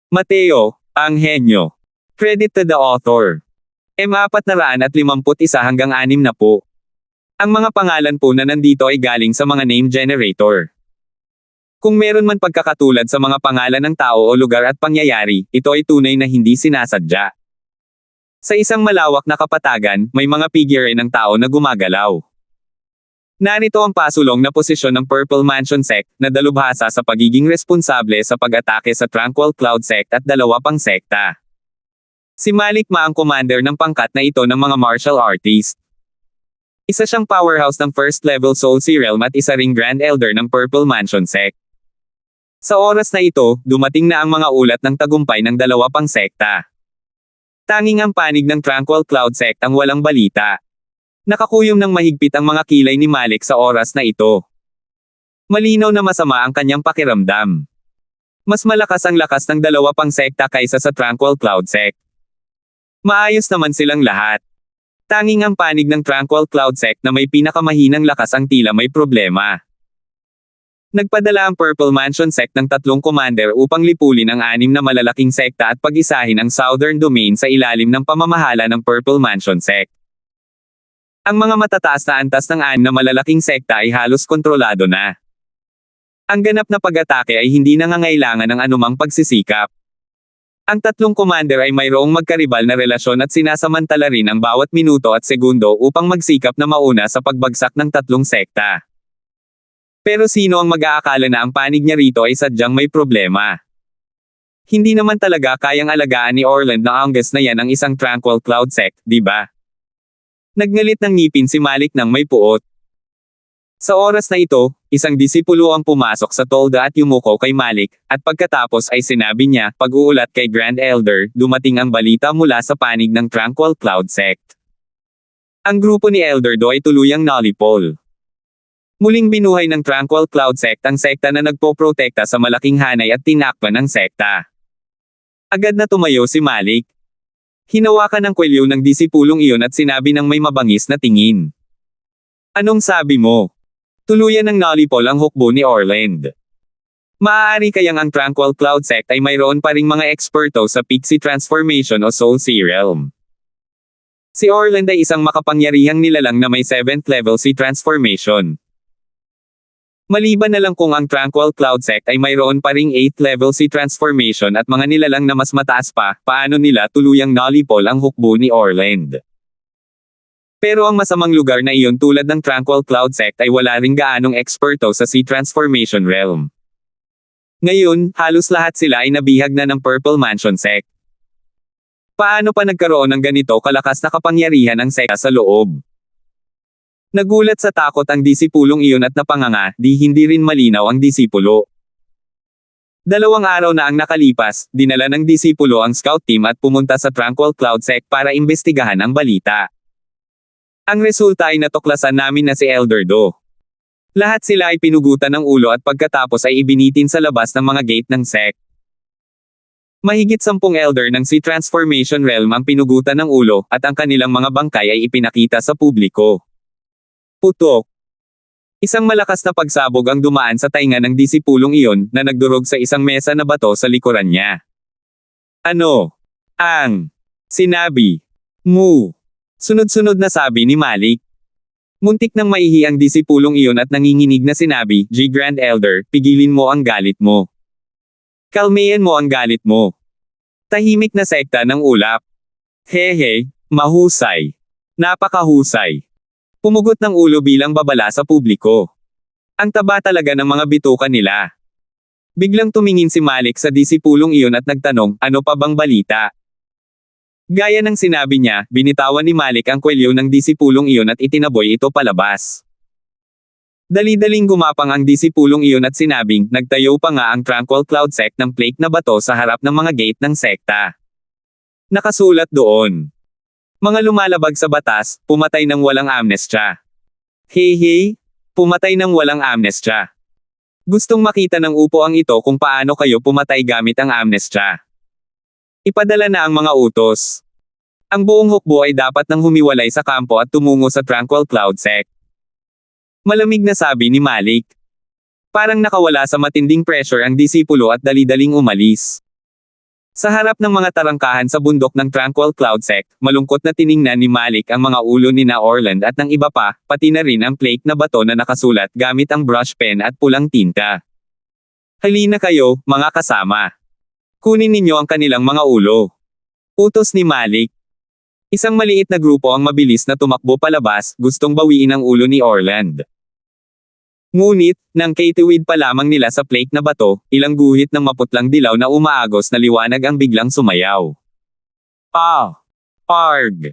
Mateo, ang henyo. Credit to the author. M451 hanggang 60. Ang mga pangalan po na nandito ay galing sa mga name generator. Kung meron man pagkakatulad sa mga pangalan ng tao o lugar at pangyayari, ito ay tunay na hindi sinasadya. Sa isang malawak na kapatagan, may mga figure ng tao na gumagalaw. Narito ang pasulong na posisyon ng Purple Mansion Sect, na dalubhasa sa pagiging responsable sa pag-atake sa Tranquil Cloud Sect at dalawa pang sekta. Si Malik Ma ang commander ng pangkat na ito ng mga martial artist. Isa siyang powerhouse ng first level Soul Sea Realm at isa ring Grand Elder ng Purple Mansion Sect. Sa oras na ito, dumating na ang mga ulat ng tagumpay ng dalawa pang sekta. Tanging ang panig ng Tranquil Cloud Sect ang walang balita. Nakakuyom ng mahigpit ang mga kilay ni Malik sa oras na ito. Malinaw na masama ang kanyang pakiramdam. Mas malakas ang lakas ng dalawa pang sekta kaysa sa Tranquil Cloud Sect. Maayos naman silang lahat. Tanging ang panig ng Tranquil Cloud Sect na may pinakamahinang lakas ang tila may problema. Nagpadala ang Purple Mansion Sect ng 3 commander upang lipulin ang 6 na malalaking sekta at pag-isahin ang Southern Domain sa ilalim ng pamamahala ng Purple Mansion Sect. Ang mga matataas na antas ng 6 na malalaking sekta ay halos kontrolado na. Ang ganap na pag-atake ay hindi nangangailangan ng anumang pagsisikap. Ang 3 commander ay mayroong magkaribal na relasyon at sinasamantala rin ang bawat minuto at segundo upang magsikap na mauna sa pagbagsak ng 3 sekta. Pero sino ang mag-aakala na ang panig niya rito ay sadyang may problema? Hindi naman talaga kayang alagaan ni Orland na Angus na yan ang isang Tranquil Cloud Sect, di ba? Nagngalit ng ngipin si Malik nang may puot. Sa oras na ito, isang disipulo ang pumasok sa tolda at yumuko kay Malik, at pagkatapos ay sinabi niya, pag-uulat kay Grand Elder, dumating ang balita mula sa panig ng Tranquil Cloud Sect. Ang grupo ni Elder Do ay tuluyang nalipol. Muling binuhay ng Tranquil Cloud Sect ang sekta na nagpoprotekta sa malaking hanay at tinakpan ng sekta. Agad na tumayo si Malik. Hinawakan ng kwelyo ng disipulong iyon at sinabi ng may mabangis na tingin. Anong sabi mo? Tuluyan ng nalipol ang hukbo ni Orland. Maaari kayang ang Tranquil Cloud Sect ay mayroon pa ring mga eksperto sa Pixie Transformation o Soul Sea Realm. Si Orland ay isang makapangyarihang nilalang na may 7th level Sea Transformation. Maliban na lang kung ang Tranquil Cloud Sect ay mayroon pa ring 8th level Sea Transformation at mga nilalang na mas mataas pa, paano nila tuluyang nalipol ang hukbo ni Orland? Pero ang masamang lugar na iyon tulad ng Tranquil Cloud Sect ay wala ring gaanong eksperto sa Sea Transformation Realm. Ngayon, halos lahat sila ay nabihag na ng Purple Mansion Sect. Paano pa nagkaroon ng ganito kalakas na kapangyarihan ang sekta sa loob? Nagulat sa takot ang disipulong iyon at napanganga, di hindi rin malinaw ang disipulo. 2 araw na ang nakalipas, dinala ng disipulo ang scout team at pumunta sa Tranquil Cloud Sect para imbestigahan ang balita. Ang resulta ay natuklasan namin na si Elder Do. Lahat sila ay pinugutan ng ulo at pagkatapos ay ibinitin sa labas ng mga gate ng sect. Mahigit 10 elder ng Sea Transformation Realm ang pinugutan ng ulo at ang kanilang mga bangkay ay ipinakita sa publiko. Putok. Isang malakas na pagsabog ang dumaan sa tainga ng disipulong iyon na nagdurog sa isang mesa na bato sa likuran niya. Ano? Ang sinabi mo? Sunod-sunod na sabi ni Malik. Muntik nang maihi ang disipulong iyon at nanginginig na sinabi, G Grand Elder, pigilin mo ang galit mo. Kalmayan mo ang galit mo. Tahimik na sekta ng ulap. Hehe, mahusay. Napakahusay. Pumugot ng ulo bilang babala sa publiko. Ang taba talaga ng mga bituka nila. Biglang tumingin si Malik sa disipulong iyon at nagtanong, ano pa bang balita? Gaya ng sinabi niya, binitawan ni Malik ang kwelyo ng disipulong iyon at itinaboy ito palabas. Dali-daling gumapang ang disipulong iyon at sinabing, nagtayo pa nga ang Tranquil Cloud Sect ng flake na bato sa harap ng mga gate ng sekta. Nakasulat doon. Mga lumalabag sa batas, pumatay ng walang amnestya. Hey, pumatay ng walang amnestya. Gustong makita ng upo ang ito kung paano kayo pumatay gamit ang amnestya. Ipadala na ang mga utos. Ang buong hukbo ay dapat nang humiwalay sa kampo at tumungo sa Tranquil Cloud Sect. Malamig na sabi ni Malik. Parang nakawala sa matinding pressure ang disipulo at dali-daling umalis. Sa harap ng mga tarangkahan sa bundok ng Tranquil Cloud Sect, malungkot na tiningnan ni Malik ang mga ulo ni na Orland at ng iba pa, pati na rin ang flake na bato na nakasulat gamit ang brush pen at pulang tinta. Halina kayo, mga kasama. Kunin ninyo ang kanilang mga ulo. Utos ni Malik. Isang maliit na grupo ang mabilis na tumakbo palabas, gustong bawiin ang ulo ni Orland. Ngunit, nang kaitiwid pa lamang nila sa flake na bato, ilang guhit ng maputlang dilaw na umaagos na liwanag ang biglang sumayaw. Ah! Arg!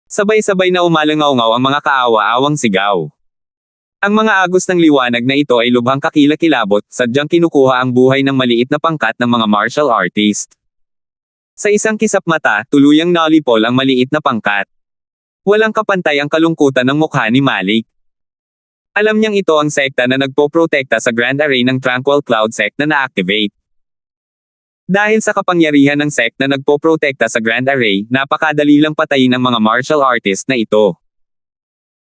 Sabay-sabay na umalangaw-ngaw ang mga kaawa-awang sigaw. Ang mga agos ng liwanag na ito ay lubhang kakilakilabot, sadyang kinukuha ang buhay ng maliit na pangkat ng mga martial artist. Sa isang kisap mata, tuluyang nalipol ang maliit na pangkat. Walang kapantay ang kalungkutan ng mukha ni Malik. Alam niyang ito ang sekta na nagpoprotekta sa Grand Array ng Tranquil Cloud Sect na na-activate. Dahil sa kapangyarihan ng sect na nagpoprotekta sa Grand Array, napakadali lang patayin ang mga martial artist na ito.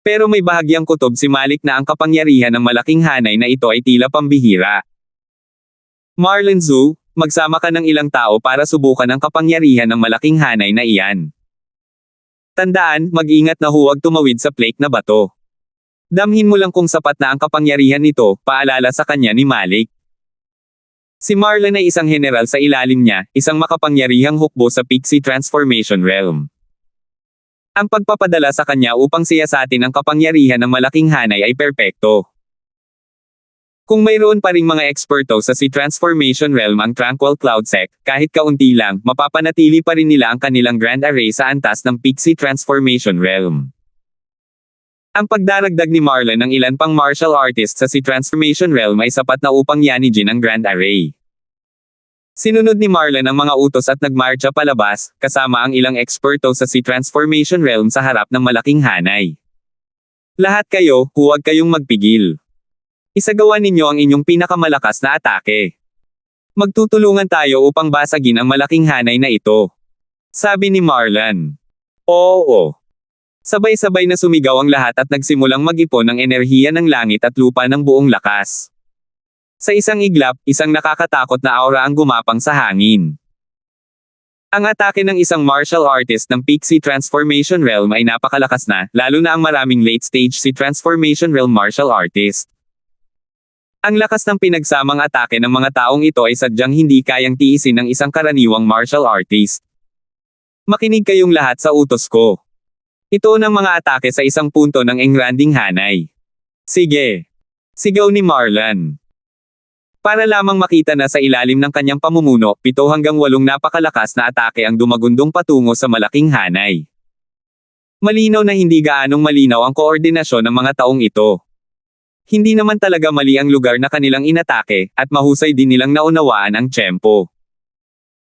Pero may bahagyang kutob si Malik na ang kapangyarihan ng malaking hanay na ito ay tila pambihira. Marlon Zhu, magsama ka ng ilang tao para subukan ang kapangyarihan ng malaking hanay na iyan. Tandaan, mag-ingat na huwag tumawid sa flake na bato. Damhin mo lang kung sapat na ang kapangyarihan nito, paalala sa kanya ni Malik. Si Marlon ay isang general sa ilalim niya, isang makapangyarihang hukbo sa Pixie Transformation Realm. Ang pagpapadala sa kanya upang siyasatin ang kapangyarihan ng malaking hanay ay perpekto. Kung mayroon pa ring mga eksperto sa si Transformation Realm ang Tranquil Cloud Sect, kahit kaunti lang, mapapanatili pa rin nila ang kanilang Grand Array sa antas ng Pixie Transformation Realm. Ang pagdaragdag ni Marlon ng ilan pang martial artists sa si Transformation Realm ay sapat na upang yanijin ang Grand Array. Sinunod ni Marlon ang mga utos at nagmarcha palabas, kasama ang ilang eksperto sa si Transformation Realm sa harap ng malaking hanay. Lahat kayo, huwag kayong magpigil. Isagawa ninyo ang inyong pinakamalakas na atake. Magtutulungan tayo upang basagin ang malaking hanay na ito. Sabi ni Marlon. Oo. Sabay-sabay na sumigaw ang lahat at nagsimulang mag-ipon ng enerhiya ng langit at lupa ng buong lakas. Sa isang iglap, isang nakakatakot na aura ang gumapang sa hangin. Ang atake ng isang martial artist ng Pixie Transformation Realm ay napakalakas na, lalo na ang maraming late-stage si Transformation Realm martial artist. Ang lakas ng pinagsamang atake ng mga taong ito ay sadyang hindi kayang tiisin ng isang karaniwang martial artist. Makinig kayong lahat sa utos ko. Ito ng mga atake sa isang punto ng engranding hanay. Sige. Sigaw ni Marlon. Para lamang makita na sa ilalim ng kanyang pamumuno, 7 hanggang 8 napakalakas na atake ang dumagundong patungo sa malaking hanay. Malinaw na hindi gaanong malinaw ang koordinasyon ng mga taong ito. Hindi naman talaga mali ang lugar na kanilang inatake, at mahusay din nilang naunawaan ang tiyempo.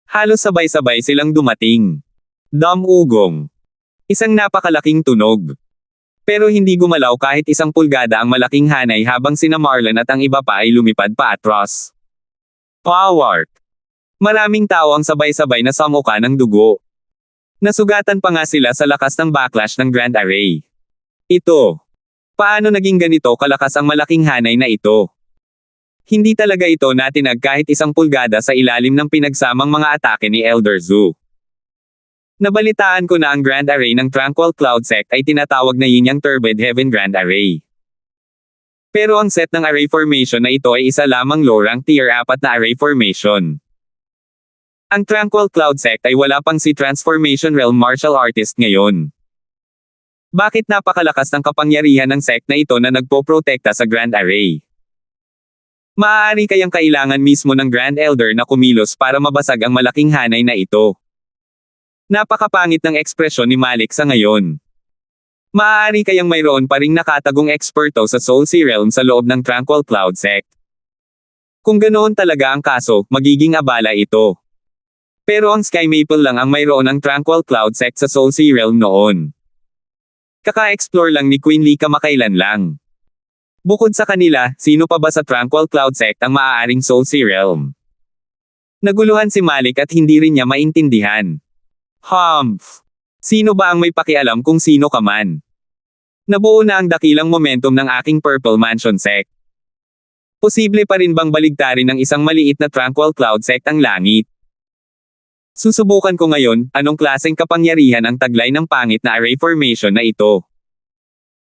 Halos sabay-sabay silang dumating. Damugong. Isang napakalaking tunog. Pero hindi gumalaw kahit 1 pulgada ang malaking hanay habang sina Marlon at ang iba pa ay lumipad pa atras. Power! Maraming tao ang sabay-sabay na samuka ng dugo. Nasugatan pa nga sila sa lakas ng backlash ng Grand Array. Ito. Paano naging ganito kalakas ang malaking hanay na ito? Hindi talaga ito natinag kahit 1 pulgada sa ilalim ng pinagsamang mga atake ni Elder Zhu. Nabalitaan ko na ang Grand Array ng Tranquil Cloud Sect ay tinatawag na yin yang Turbid Heaven Grand Array. Pero ang set ng array formation na ito ay isa lamang low-rank tier 4 na array formation. Ang Tranquil Cloud Sect ay wala pang si Transformation Realm martial artist ngayon. Bakit napakalakas ng kapangyarihan ng sect na ito na nagpoprotekta sa Grand Array? Maaari kayang kailangan mismo ng Grand Elder na kumilos para mabasag ang malaking hanay na ito. Napakapangit ng ekspresyon ni Malik sa ngayon. Maaari kayang mayroon pa ring nakatagong eksperto sa Soul Sea Realm sa loob ng Tranquil Cloud Sect. Kung ganoon talaga ang kaso, magiging abala ito. Pero ang Sky Maple lang ang mayroon ng Tranquil Cloud Sect sa Soul Sea Realm noon. Kaka-explore lang ni Queen Lee kamakailan lang. Bukod sa kanila, sino pa ba sa Tranquil Cloud Sect ang maaaring Soul Sea Realm? Naguluhan si Malik at hindi rin niya maintindihan. Humph! Sino ba ang may pakialam kung sino ka man? Nabuo na ang dakilang momentum ng aking Purple Mansion Sect. Posible pa rin bang baligtarin ng isang maliit na Tranquil Cloud Sect ang langit? Susubukan ko ngayon, anong klaseng kapangyarihan ang taglay ng pangit na array formation na ito.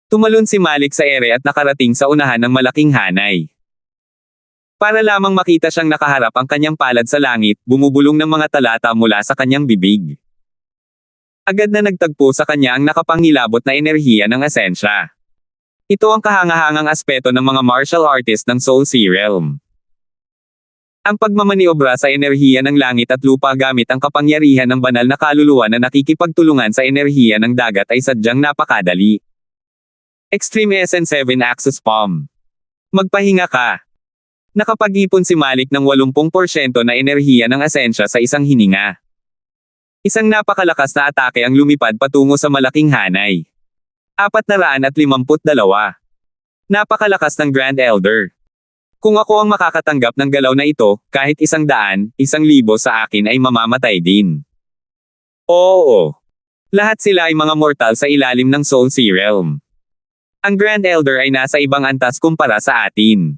Tumalon si Malik sa ere at nakarating sa unahan ng malaking hanay. Para lamang makita siyang nakaharap ang kanyang palad sa langit, bumubulong ng mga talata mula sa kanyang bibig. Agad na nagtagpo sa kanya ang nakapangilabot na enerhiya ng asensya. Ito ang kahangahangang aspeto ng mga martial artist ng Soul Sea Realm. Ang pagmamaniobra sa enerhiya ng langit at lupa gamit ang kapangyarihan ng banal na kaluluwa na nakikipagtulungan sa enerhiya ng dagat ay sadyang napakadali. Extreme Essence 7 Axis Palm. Magpahinga ka. Nakapag-ipon si Malik ng 80% na enerhiya ng asensya sa isang hininga. Isang napakalakas na atake ang lumipad patungo sa malaking hanay. 452. Napakalakas ng Grand Elder. Kung ako ang makakatanggap ng galaw na ito, kahit 100, 1,000 sa akin ay mamamatay din. Oo. Lahat sila ay mga mortal sa ilalim ng Soul Sea Realm. Ang Grand Elder ay nasa ibang antas kumpara sa atin.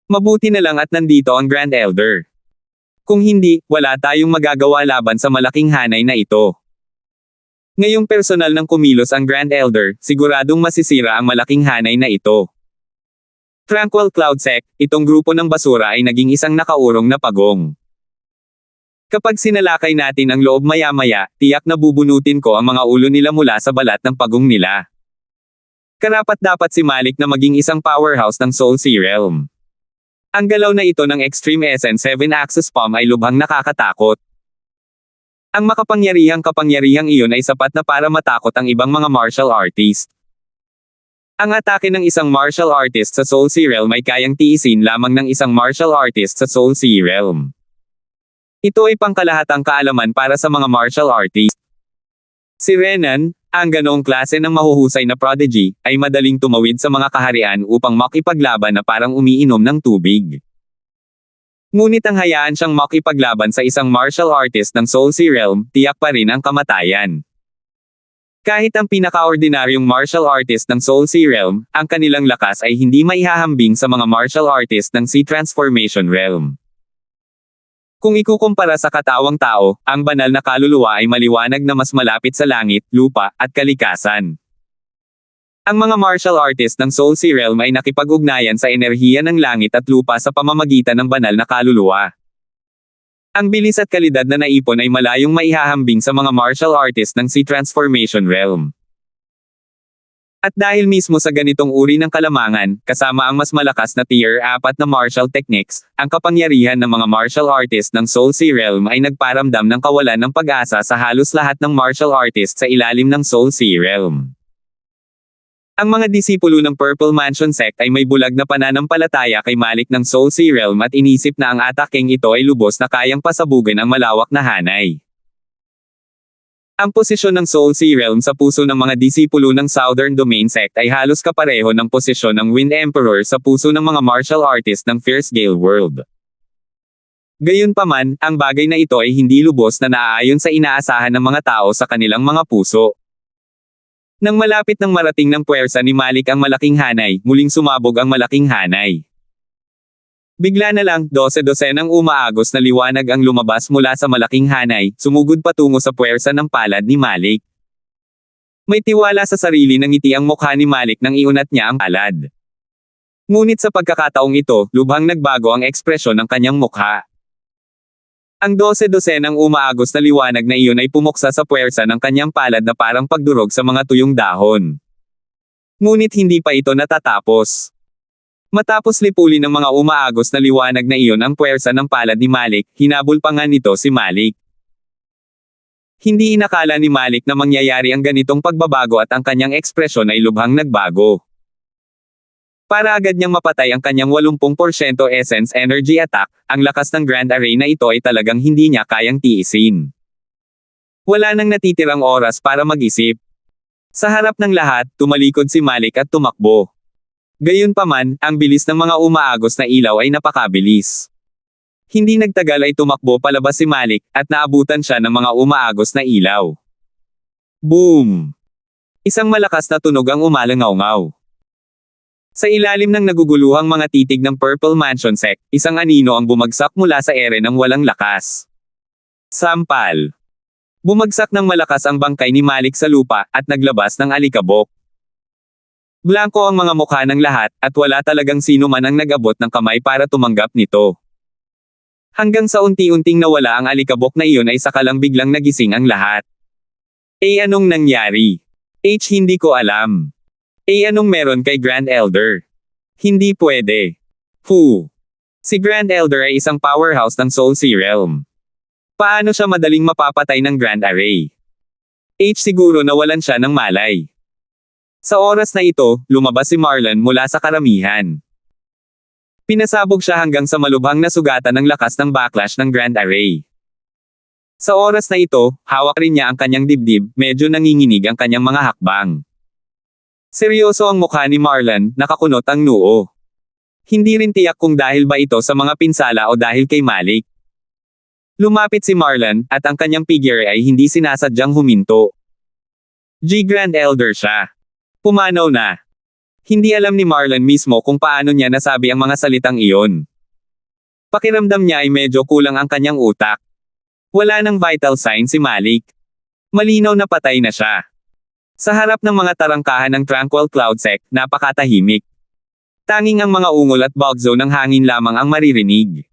Mabuti na lang at nandito ang Grand Elder. Kung hindi, wala tayong magagawa laban sa malaking hanay na ito. Ngayong personal ng kumilos ang Grand Elder, siguradong masisira ang malaking hanay na ito. Tranquil Cloud Sect, itong grupo ng basura ay naging isang nakaurong na pagong. Kapag sinalakay natin ang loob maya-maya, tiyak na bubunutin ko ang mga ulo nila mula sa balat ng pagong nila. Karapat-dapat si Malik na maging isang powerhouse ng Soul Sea Realm. Ang galaw na ito ng Extreme Essence 7 Axis Palm ay lubhang nakakatakot. Ang makapangyarihang kapangyarihang iyon ay sapat na para matakot ang ibang mga martial artist. Ang atake ng isang martial artist sa Soul Sea Realm ay kayang tiisin lamang ng isang martial artist sa Soul Sea Realm. Ito ay pangkalahatang kaalaman para sa mga martial artist. Si Renan, ang ganoong klase ng mahuhusay na prodigy, ay madaling tumawid sa mga kaharian upang makipaglaban na parang umiinom ng tubig. Ngunit ang hayaan siyang makipaglaban sa isang martial artist ng Soul Sea Realm, tiyak pa rin ang kamatayan. Kahit ang pinaka-ordinaryong martial artist ng Soul Sea Realm, ang kanilang lakas ay hindi maihahambing sa mga martial artist ng Sea Transformation Realm. Kung ikukumpara sa katawang tao, ang banal na kaluluwa ay maliwanag na mas malapit sa langit, lupa, at kalikasan. Ang mga martial artist ng Soul Sea Realm ay nakipag-ugnayan sa enerhiya ng langit at lupa sa pamamagitan ng banal na kaluluwa. Ang bilis at kalidad na naipon ay malayong maihahambing sa mga martial artist ng Sea Transformation Realm. At dahil mismo sa ganitong uri ng kalamangan, kasama ang mas malakas na Tier 4 na martial techniques, ang kapangyarihan ng mga martial artist ng Soul Sea Realm ay nagparamdam ng kawalan ng pag-asa sa halos lahat ng martial artist sa ilalim ng Soul Sea Realm. Ang mga disipulo ng Purple Mansion Sect ay may bulag na pananampalataya kay Malik ng Soul Sea Realm at inisip na ang atakeng ito ay lubos na kayang pasabugin ang malawak na hanay. Ang posisyon ng Soul Sea Realm sa puso ng mga disipulo ng Southern Domain Sect ay halos kapareho ng posisyon ng Wind Emperor sa puso ng mga martial artist ng Fierce Gale World. Gayunpaman, ang bagay na ito ay hindi lubos na naaayon sa inaasahan ng mga tao sa kanilang mga puso. Nang malapit ng marating ng puwersa ni Malik ang malaking hanay, muling sumabog ang malaking hanay. Bigla na lang, 12-dosenang umaagos na liwanag ang lumabas mula sa malaking hanay, sumugod patungo sa puwersa ng palad ni Malik. May tiwala sa sarili ng ngiti ang mukha ni Malik nang iunat niya ang palad. Ngunit sa pagkakataong ito, lubhang nagbago ang ekspresyon ng kanyang mukha. Ang 12-dosenang umaagos na liwanag na iyon ay pumuksa sa puwersa ng kanyang palad na parang pagdurog sa mga tuyong dahon. Ngunit hindi pa ito natatapos. Matapos lipulin ng mga umaagos na liwanag na iyon ang puwersa ng palad ni Malik, hinabol pa nga nito si Malik. Hindi inakala ni Malik na mangyayari ang ganitong pagbabago at ang kanyang ekspresyon ay lubhang nagbago. Para agad niyang mapatay ang kanyang 80% essence energy attack, ang lakas ng Grand Array na ito ay talagang hindi niya kayang tiisin. Wala nang natitirang oras para mag-isip. Sa harap ng lahat, tumalikod si Malik at tumakbo. Gayunpaman, ang bilis ng mga umaagos na ilaw ay napakabilis. Hindi nagtagal ay tumakbo palabas si Malik, at naabutan siya ng mga umaagos na ilaw. Boom! Isang malakas na tunog ang umalangaw-ngaw. Sa ilalim ng naguguluhang mga titig ng Purple Mansion Sect, isang anino ang bumagsak mula sa ere ng walang lakas. Sampal. Bumagsak ng malakas ang bangkay ni Malik sa lupa, at naglabas ng alikabok. Blanko ang mga mukha ng lahat, at wala talagang sino man ang nag-abot ng kamay para tumanggap nito. Hanggang sa unti-unting nawala ang alikabok na iyon ay sakalang biglang nagising ang lahat. Anong nangyari? Hindi ko alam. Anong meron kay Grand Elder? Hindi pwede. Si Grand Elder ay isang powerhouse ng Soul Sea Realm. Paano siya madaling mapapatay ng Grand Array? Siguro nawalan siya ng malay. Sa oras na ito, lumabas si Marlon mula sa karamihan. Pinasabog siya hanggang sa malubhang nasugatan ng lakas ng backlash ng Grand Array. Sa oras na ito, hawak rin niya ang kanyang dibdib, medyo nanginginig ang kanyang mga hakbang. Seryoso ang mukha ni Marlon, nakakunot ang noo. Hindi rin tiyak kung dahil ba ito sa mga pinsala o dahil kay Malik. Lumapit si Marlon, at ang kanyang figure ay hindi sinasadyang huminto. Grand Elder siya. Pumanaw na. Hindi alam ni Marlon mismo kung paano niya nasabi ang mga salitang iyon. Pakiramdam niya ay medyo kulang ang kanyang utak. Wala nang vital sign si Malik. Malinaw na patay na siya. Sa harap ng mga tarangkahan ng Tranquil Cloud Sect, napakatahimik. Tanging ang mga ungol at bugzo ng hangin lamang ang maririnig.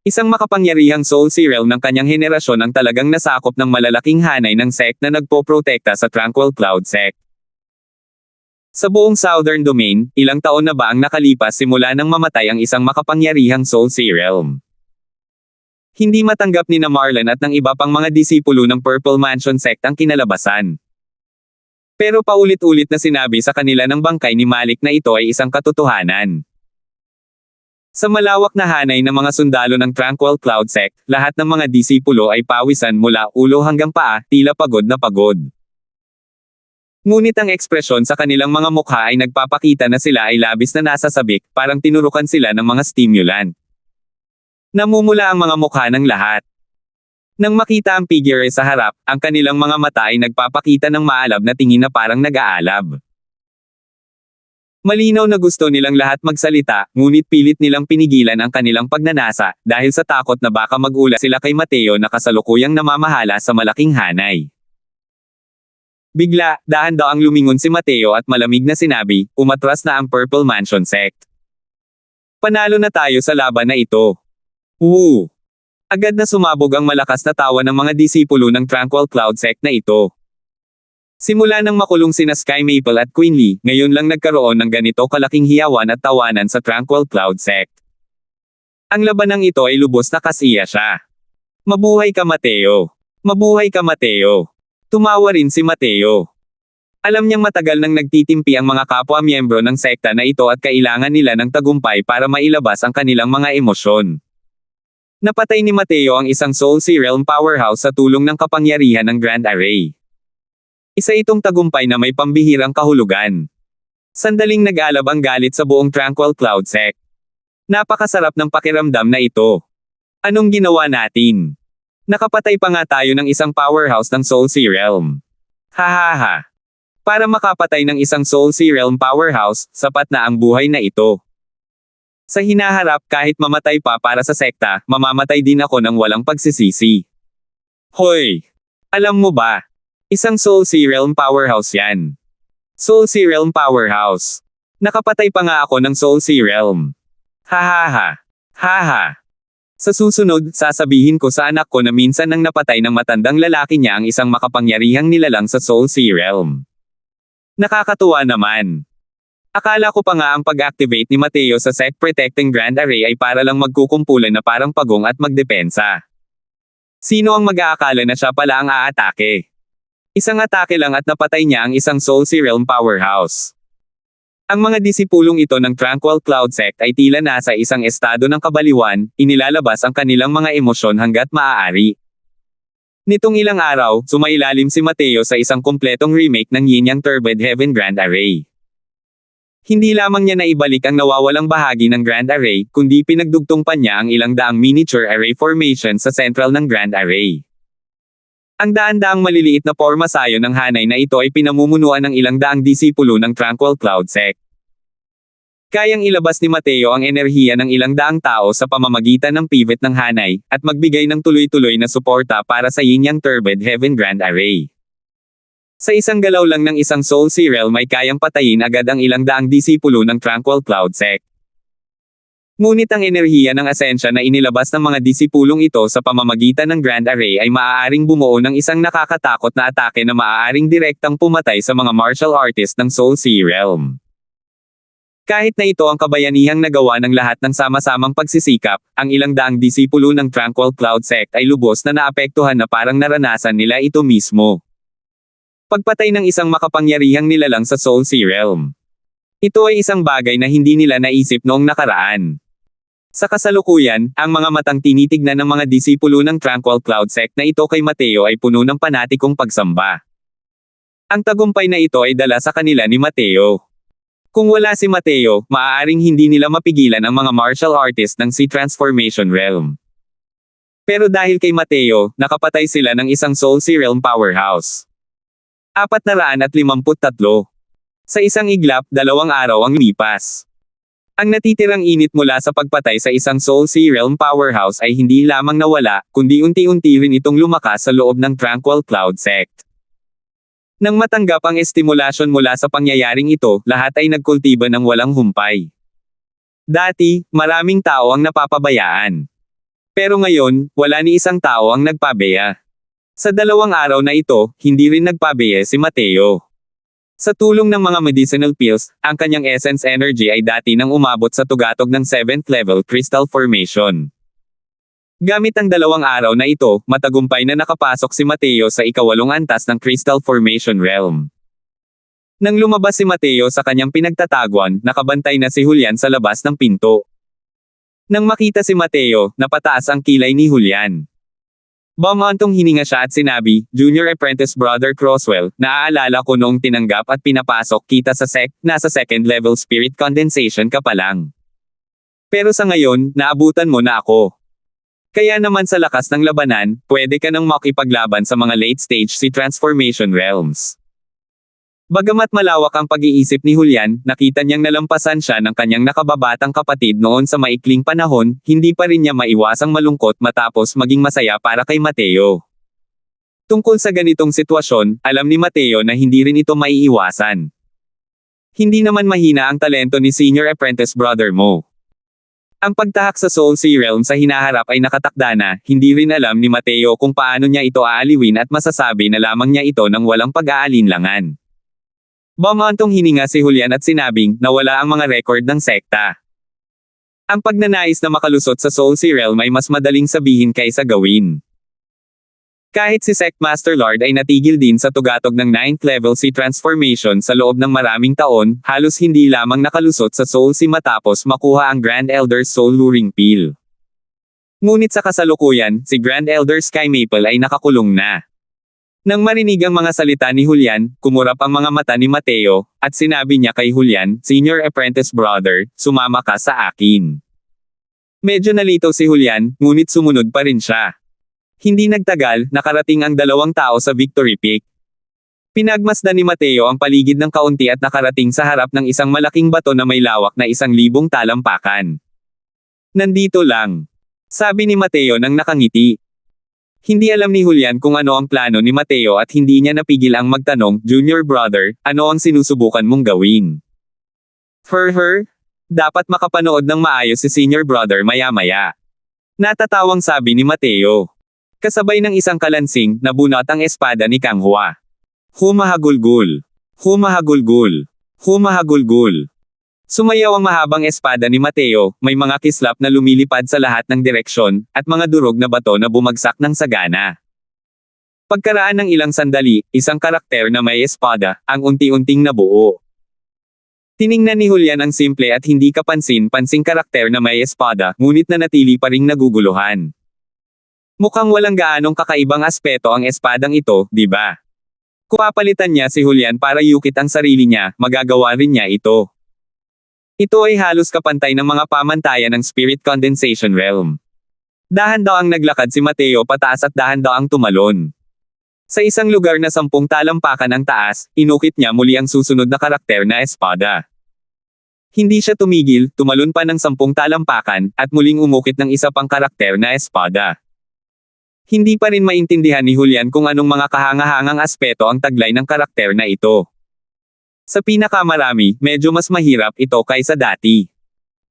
Isang makapangyarihang Soul Sea Realm ng kanyang henerasyon ang talagang nasakop ng malalaking hanay ng sect na nagpoprotekta sa Tranquil Cloud Sect. Sa buong Southern Domain, ilang taon na ba ang nakalipas simula nang mamatay ang isang makapangyarihang Soul Sea Realm? Hindi matanggap ni na Marlon at ng iba pang mga disipulo ng Purple Mansion Sect ang kinalabasan. Pero paulit-ulit na sinabi sa kanila ng bangkay ni Malik na ito ay isang katotohanan. Sa malawak na hanay ng mga sundalo ng Tranquil Cloud Sect, lahat ng mga disipulo ay pawisan mula ulo hanggang paa, tila pagod na pagod. Ngunit ang ekspresyon sa kanilang mga mukha ay nagpapakita na sila ay labis na nasasabik, parang tinurukan sila ng mga stimulant. Namumula ang mga mukha ng lahat. Nang makita ang figure sa harap, ang kanilang mga mata ay nagpapakita ng maalab na tingin na parang nag-aalab. Malinaw na gusto nilang lahat magsalita, ngunit pilit nilang pinigilan ang kanilang pagnanasa, dahil sa takot na baka mag-ula sila kay Mateo na kasalukuyang namamahala sa malaking hanay. Bigla, dahan-daang lumingon si Mateo at malamig na sinabi, umatras na ang Purple Mansion Sect. Panalo na tayo sa laban na ito. Agad na sumabog ang malakas na tawa ng mga disipulo ng Tranquil Cloud Sect na ito. Simula nang makulong sina Sky Maple at Queen Lee, ngayon lang nagkaroon ng ganito kalaking hiyawan at tawanan sa Tranquil Cloud Sect. Ang labanang ito ay lubos na kasiya siya. Mabuhay ka Mateo! Mabuhay ka Mateo! Tumawa rin si Mateo. Alam niyang matagal nang nagtitimpi ang mga kapwa-miyembro ng sekta na ito at kailangan nila ng tagumpay para mailabas ang kanilang mga emosyon. Napatay ni Mateo ang isang Soul Sea Realm powerhouse sa tulong ng kapangyarihan ng Grand Array. Isa itong tagumpay na may pambihirang kahulugan. Sandaling nag-alab ang galit sa buong Tranquil Cloud Sect. Napakasarap ng pakiramdam na ito. Anong ginawa natin? Nakapatay pa nga tayo ng isang powerhouse ng Soul Sea Realm. Hahaha. Para makapatay ng isang Soul Sea Realm powerhouse, sapat na ang buhay na ito. Sa hinaharap kahit mamatay pa para sa sekta, mamamatay din ako ng walang pagsisisi. Hoy! Alam mo ba? Isang Soul Sea Realm powerhouse yan. Soul Sea Realm powerhouse. Nakapatay pa nga ako ng Soul Sea Realm. Hahaha. Haha. Sa susunod, sasabihin ko sa anak ko na minsan nang napatay ng matandang lalaki niya ang isang makapangyarihang nilalang sa Soul Sea Realm. Nakakatuwa naman. Akala ko pa nga ang pag-activate ni Mateo sa Sect Protecting Grand Array ay para lang magkukumpulan na parang pagong at magdepensa. Sino ang mag-aakala na siya pala ang aatake? Isang atake lang at napatay niya ang isang Soul Sea Realm powerhouse. Ang mga disipulong ito ng Tranquil Cloud Sect ay tila nasa isang estado ng kabaliwan, inilalabas ang kanilang mga emosyon hanggat maaari. Nitong ilang araw, sumailalim si Mateo sa isang kumpletong remake ng Yin Yang Turbid Heaven Grand Array. Hindi lamang niya naibalik ang nawawalang bahagi ng Grand Array, kundi pinagdugtong pa niya ang ilang daang miniature array formation sa sentral ng Grand Array. Ang daan-daang maliliit na pormasayo ng hanay na ito ay pinamumunuan ng ilang daang disipulo ng Tranquil Cloud Sect. Kayang ilabas ni Mateo ang enerhiya ng ilang daang tao sa pamamagitan ng pivot ng hanay, at magbigay ng tuloy-tuloy na suporta para sa Yin-Yang Turbid Heaven Grand Array. Sa isang galaw lang ng isang Soul Sea Realm ay kayang patayin agad ang ilang daang disipulo ng Tranquil Cloud Sect. Ngunit ang enerhiya ng asensya na inilabas ng mga disipulong ito sa pamamagitan ng Grand Array ay maaaring bumuo ng isang nakakatakot na atake na maaaring direktang pumatay sa mga martial artist ng Soul Sea Realm. Kahit na ito ang kabayanihang nagawa ng lahat ng sama-samang pagsisikap, ang ilang daang disipulo ng Tranquil Cloud Sect ay lubos na naapektuhan na parang naranasan nila ito mismo. Pagpatay ng isang makapangyarihang nilalang sa Soul Sea Realm. Ito ay isang bagay na hindi nila naisip noong nakaraan. Sa kasalukuyan, ang mga matang tinitignan ng mga disipulo ng Tranquil Cloud Sect na ito kay Mateo ay puno ng panatikong pagsamba. Ang tagumpay na ito ay dala sa kanila ni Mateo. Kung wala si Mateo, maaaring hindi nila mapigilan ang mga martial artist ng Sea Transformation Realm. Pero dahil kay Mateo, nakapatay sila ng isang Soul Sea Realm powerhouse. 453. Sa isang iglap, 2 araw ang lipas. Ang natitirang init mula sa pagpatay sa isang Soul Sea Realm powerhouse ay hindi lamang nawala, kundi unti-unti rin itong lumakas sa loob ng Tranquil Cloud Sect. Nang matanggap ang estimulasyon mula sa pangyayaring ito, lahat ay nagkultiba ng walang humpay. Dati, maraming tao ang napapabayaan. Pero ngayon, wala ni isang tao ang nagpabeya. Sa 2 araw na ito, hindi rin nagpabeya si Mateo. Sa tulong ng mga medicinal pills, ang kanyang essence energy ay dati nang umabot sa tugatog ng 7th level crystal formation. Gamit ang 2 araw na ito, matagumpay na nakapasok si Mateo sa ika-8 antas ng Crystal Formation Realm. Nang lumabas si Mateo sa kanyang pinagtataguan, nakabantay na si Julian sa labas ng pinto. Nang makita si Mateo, napataas ang kilay ni Julian. Bumantong hininga siya at sinabi, Junior Apprentice Brother Crosswell, naaalala ko noong tinanggap at pinapasok kita sa sect, nasa 2nd level spirit condensation ka pa lang. Pero sa ngayon, naabutan mo na ako. Kaya naman sa lakas ng labanan, pwede ka nang makipaglaban sa mga late-stage Sea Transformation Realms. Bagamat malawak ang pag-iisip ni Julian, nakita niyang nalampasan siya ng kanyang nakababatang kapatid noon sa maikling panahon, hindi pa rin niya maiwasang malungkot matapos maging masaya para kay Mateo. Tungkol sa ganitong sitwasyon, alam ni Mateo na hindi rin ito maiiwasan. Hindi naman mahina ang talento ni Senior Apprentice Brother mo. Ang pagtahak sa Soul Sea Realm sa hinaharap ay nakatakda na, hindi rin alam ni Mateo kung paano niya ito aaliwin at masasabi na lamang niya ito ng walang pag-aalinlangan. Bumantong hininga si Julian at sinabing, nawala ang mga record ng sekta. Ang pagnanais na makalusot sa Soul Sea Realm ay mas madaling sabihin kaysa gawin. Kahit si Sect Master Lord ay natigil din sa tugatog ng 9th level Sea Transformation sa loob ng maraming taon, halos hindi lamang nakalusot sa Soul Sea matapos makuha ang Grand Elder's Soul Luring Pill. Ngunit sa kasalukuyan, si Grand Elder Sky Maple ay nakakulong na. Nang marinig ang mga salita ni Julian, kumurap ang mga mata ni Mateo, at sinabi niya kay Julian, Senior Apprentice Brother, sumama ka sa akin. Medyo nalito si Julian, ngunit sumunod pa rin siya. Hindi nagtagal, nakarating ang 2 tao sa Victory Peak. Pinagmasdan ni Mateo ang paligid ng kaunti at nakarating sa harap ng isang malaking bato na may lawak na 1,000 talampakan. Nandito lang. Sabi ni Mateo nang nakangiti. Hindi alam ni Julian kung ano ang plano ni Mateo at hindi niya napigil ang magtanong, Junior Brother, ano ang sinusubukan mong gawin? Dapat makapanood ng maayos si Senior Brother maya-maya. Natatawang sabi ni Mateo. Kasabay ng isang kalansing, nabunot ang espada ni Kang Hua. Humahagulgul. Humahagulgul. Humahagulgul. Sumayaw ang mahabang espada ni Mateo, may mga kislap na lumilipad sa lahat ng direksyon, at mga durog na bato na bumagsak ng sagana. Pagkaraan ng ilang sandali, isang karakter na may espada, ang unti-unting nabuo. Tiningnan ni Julian ang simple at hindi kapansin-pansing karakter na may espada, ngunit nanatili pa ring naguguluhan. Mukhang walang gaanong kakaibang aspeto ang espadang ito, di ba? Kung papalitan niya si Julian para yukit ang sarili niya, magagawa rin niya ito. Ito ay halos kapantay ng mga pamantayan ng Spirit Condensation Realm. Dahan-daang naglakad si Mateo pataas at dahan-daang tumalon. Sa isang lugar na 10 talampakan ang taas, inukit niya muli ang susunod na karakter na espada. Hindi siya tumigil, tumalon pa ng 10 talampakan, at muling umukit ng isa pang karakter na espada. Hindi pa rin maintindihan ni Julian kung anong mga kahangahangang aspeto ang taglay ng karakter na ito. Sa pinakamarami, medyo mas mahirap ito kaysa dati.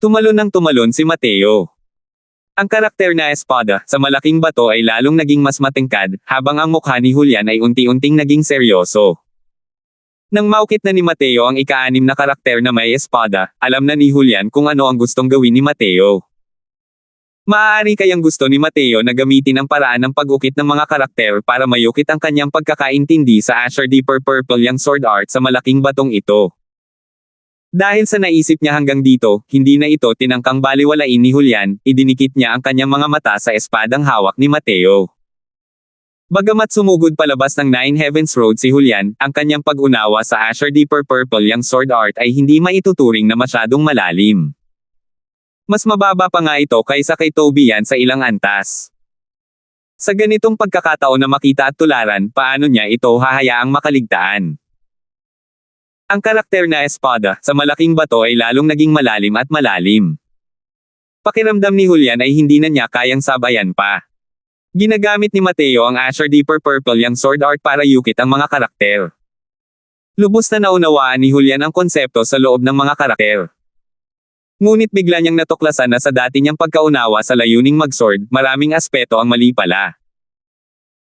Tumalon ng tumalon si Mateo. Ang karakter na espada sa malaking bato ay lalong naging mas matingkad, habang ang mukha ni Julian ay unti-unting naging seryoso. Nang maukit na ni Mateo ang ika-6 na karakter na may espada, alam na ni Julian kung ano ang gustong gawin ni Mateo. Maaari kayang gusto ni Mateo na gamitin ang paraan ng pag-ukit ng mga karakter para mayukit ang kanyang pagkakaintindi sa Azure Deeper Purple yang sword art sa malaking batong ito. Dahil sa naisip niya hanggang dito, hindi na ito tinangkang baliwalain ni Julian, idinikit niya ang kanyang mga mata sa espadang hawak ni Mateo. Bagamat sumugod palabas ng Nine Heavens Road si Julian, ang kanyang pag-unawa sa Azure Deeper Purple yang sword art ay hindi maituturing na masyadong malalim. Mas mababa pa nga ito kaysa kay Tobian sa ilang antas. Sa ganitong pagkakataon na makita at tularan, paano niya ito hahayaang makaligtaan? Ang karakter na espada sa malaking bato ay lalong naging malalim at malalim. Pakiramdam ni Julian ay hindi na niya kayang sabayan pa. Ginagamit ni Mateo ang Azure Deeper Purple yang sword art para yukit ang mga karakter. Lubos na naunawaan ni Julian ang konsepto sa loob ng mga karakter. Ngunit bigla niyang natuklasan na sa dati niyang pagkaunawa sa layuning mag-sword, maraming aspeto ang mali pala.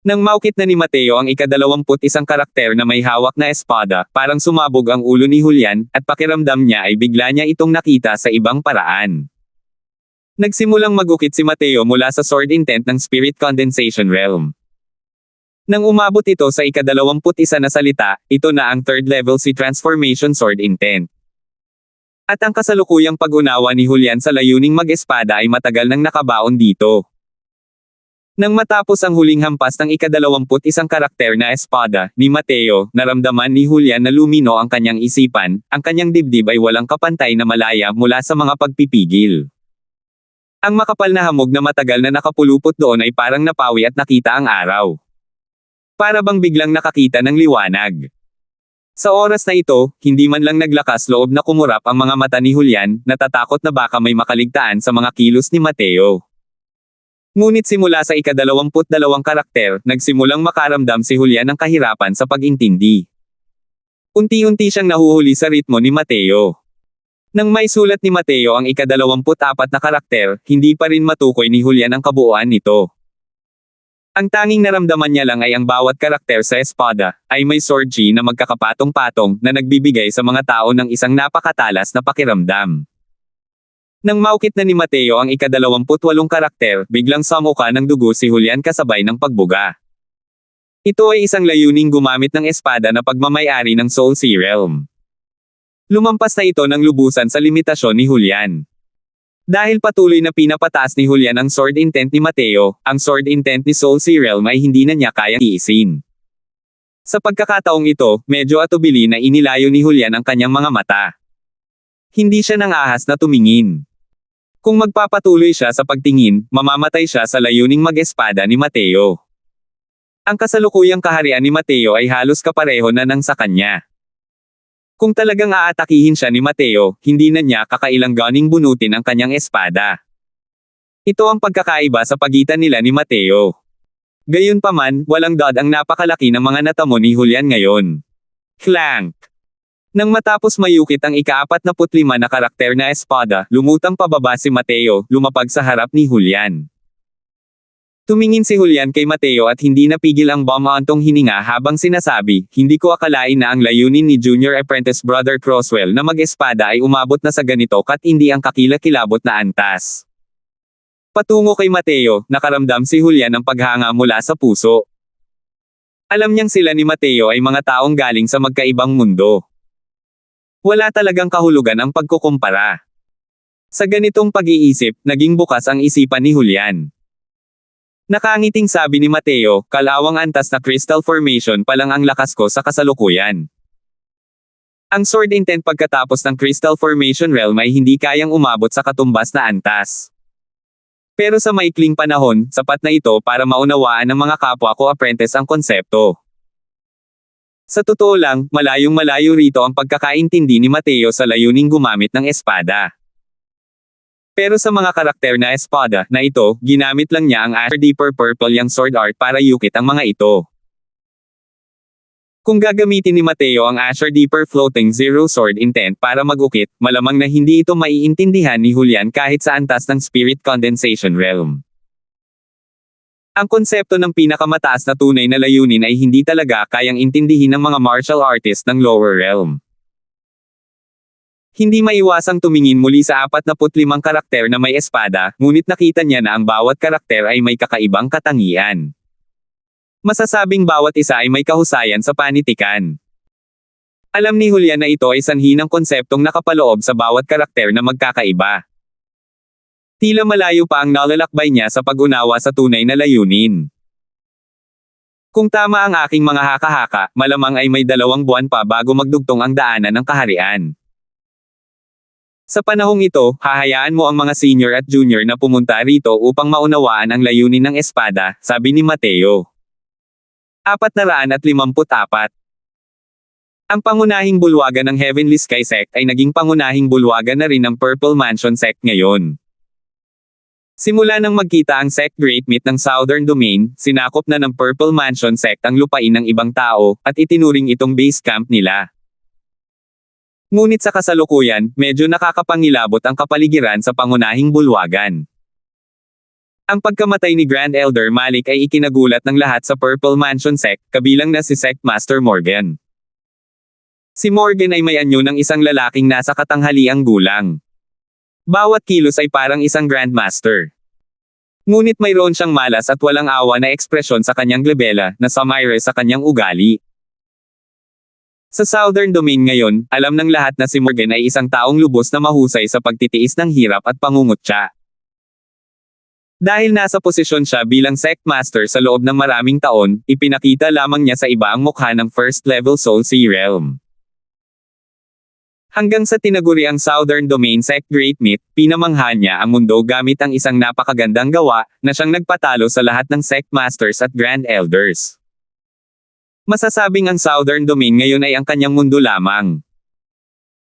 Nang maukit na ni Mateo ang ika-21 karakter na may hawak na espada, parang sumabog ang ulo ni Julian, at pakiramdam niya ay bigla niya itong nakita sa ibang paraan. Nagsimulang magukit si Mateo mula sa sword intent ng Spirit Condensation Realm. Nang umabot ito sa ika-21 na salita, ito na ang 3rd level si Transformation Sword Intent. At ang kasalukuyang pag-unawa ni Julian sa layuning mag-espada ay matagal nang nakabaon dito. Nang matapos ang huling hampas ng ika-21 karakter na espada ni Mateo, naramdaman ni Julian na lumino ang kanyang isipan, ang kanyang dibdib ay walang kapantay na malaya mula sa mga pagpipigil. Ang makapal na hamog na matagal na nakapulupot doon ay parang napawi at nakita ang araw. Para bang biglang nakakita ng liwanag. Sa oras na ito, hindi man lang naglakas loob na kumurap ang mga mata ni Julian, natatakot na baka may makaligtaan sa mga kilos ni Mateo. Ngunit simula sa ika-22 karakter, nagsimulang makaramdam si Julian ng kahirapan sa pag-intindi. Unti-unti siyang nahuhuli sa ritmo ni Mateo. Nang may sulat ni Mateo ang ika-24 na karakter, hindi pa rin matukoy ni Julian ang kabuuan nito. Ang tanging naramdaman niya lang ay ang bawat karakter sa espada, ay may sword chi na magkakapatong-patong, na nagbibigay sa mga tao ng isang napakatalas na pakiramdam. Nang maukit na ni Mateo ang ika-28 karakter, biglang samuka ng dugo si Julian kasabay ng pagbuga. Ito ay isang layuning gumamit ng espada na pagmamayari ng Soul Sea Realm. Lumampas na ito ng lubusan sa limitasyon ni Julian. Dahil patuloy na pinapataas ni Julian ang sword intent ni Mateo, ang sword intent ni Soul Sea Realm ay hindi na niya kayang iisin. Sa pagkakataong ito, medyo atubili na inilayo ni Julian ang kanyang mga mata. Hindi siya nang ahas na tumingin. Kung magpapatuloy siya sa pagtingin, mamamatay siya sa layuning mag-espada ni Mateo. Ang kasalukuyang kaharian ni Mateo ay halos kapareho na ng sa kanya. Kung talagang aatakihin siya ni Mateo, hindi na niya kakailang ganing bunutin ang kanyang espada. Ito ang pagkakaiba sa pagitan nila ni Mateo. Gayunpaman, walang dod ang napakalaki ng mga natamo ni Julian ngayon. Clank! Nang matapos mayukit ang ika-45 na karakter na espada, lumutang pababa si Mateo, lumapag sa harap ni Julian. Tumingin si Julian kay Mateo at hindi napigil ang bumaantong hininga habang sinasabi, hindi ko akalain na ang layunin ni Junior Apprentice Brother Crosswell na mag-espada ay umabot na sa ganito kat hindi ang kakilakilabot na antas. Patungo kay Mateo, nakaramdam si Julian ng paghanga mula sa puso. Alam niyang sila ni Mateo ay mga taong galing sa magkaibang mundo. Wala talagang kahulugan ang pagkukumpara. Sa ganitong pag-iisip, naging bukas ang isipan ni Julian. Nakangiting sabi ni Mateo, kalawang antas na crystal formation pa lang ang lakas ko sa kasalukuyan. Ang sword intent pagkatapos ng crystal formation realm ay hindi kayang umabot sa katumbas na antas. Pero sa maikling panahon, sapat na ito para maunawaan ng mga kapwa ko apprentice ang konsepto. Sa totoo lang, malayong-malayo rito ang pagkakaintindi ni Mateo sa layuning gumamit ng espada. Pero sa mga karakter na espada na ito, ginamit lang niya ang Asher Deeper Purple yang sword art para yukit ang mga ito. Kung gagamitin ni Mateo ang Asher Deeper Floating Zero Sword Intent para magukit, malamang na hindi ito maiintindihan ni Julian kahit sa antas ng Spirit Condensation Realm. Ang konsepto ng pinakamataas na tunay na layunin ay hindi talaga kayang intindihin ng mga martial artist ng lower realm. Hindi maiwasang tumingin muli sa 45 karakter na may espada, ngunit nakita niya na ang bawat karakter ay may kakaibang katangian. Masasabing bawat isa ay may kahusayan sa panitikan. Alam ni Julian na ito ay sanhi ng konseptong nakapaloob sa bawat karakter na magkakaiba. Tila malayo pa ang nalalakbay niya sa pag-unawa sa tunay na layunin. Kung tama ang aking mga haka-haka, malamang ay may 2 buwan pa bago magdugtong ang daanan ng kaharian. Sa panahong ito, hahayaan mo ang mga senior at junior na pumunta rito upang maunawaan ang layunin ng espada, sabi ni Mateo. 454. Ang pangunahing bulwagan ng Heavenly Sky Sect ay naging pangunahing bulwagan na rin ng Purple Mansion Sect ngayon. Simula nang magkita ang Sect Great Meat ng Southern Domain, sinakop na ng Purple Mansion Sect ang lupain ng ibang tao, at itinuring itong base camp nila. Ngunit sa kasalukuyan, medyo nakakapangilabot ang kapaligiran sa pangunahing bulwagan. Ang pagkamatay ni Grand Elder Malik ay ikinagulat ng lahat sa Purple Mansion Sect, kabilang na si Sect Master Morgan. Si Morgan ay may anyo ng isang lalaking nasa katanghaliang gulang. Bawat kilos ay parang isang Grandmaster. Ngunit mayroon siyang malas at walang awa na ekspresyon sa kanyang glabela, na sumire sa kanyang ugali. Sa Southern Domain ngayon, alam ng lahat na si Morgan ay isang taong lubos na mahusay sa pagtitiis ng hirap at pangungutya. Dahil nasa posisyon siya bilang Sect Master sa loob ng maraming taon, ipinakita lamang niya sa iba ang mukha ng First Level Soul Sea Realm. Hanggang sa tinaguri ang Southern Domain Sect Great Meat, pinamangha niya ang mundo gamit ang isang napakagandang gawa, na siyang nagpatalo sa lahat ng Sect Masters at Grand Elders. Masasabing ang Southern Domain ngayon ay ang kanyang mundo lamang.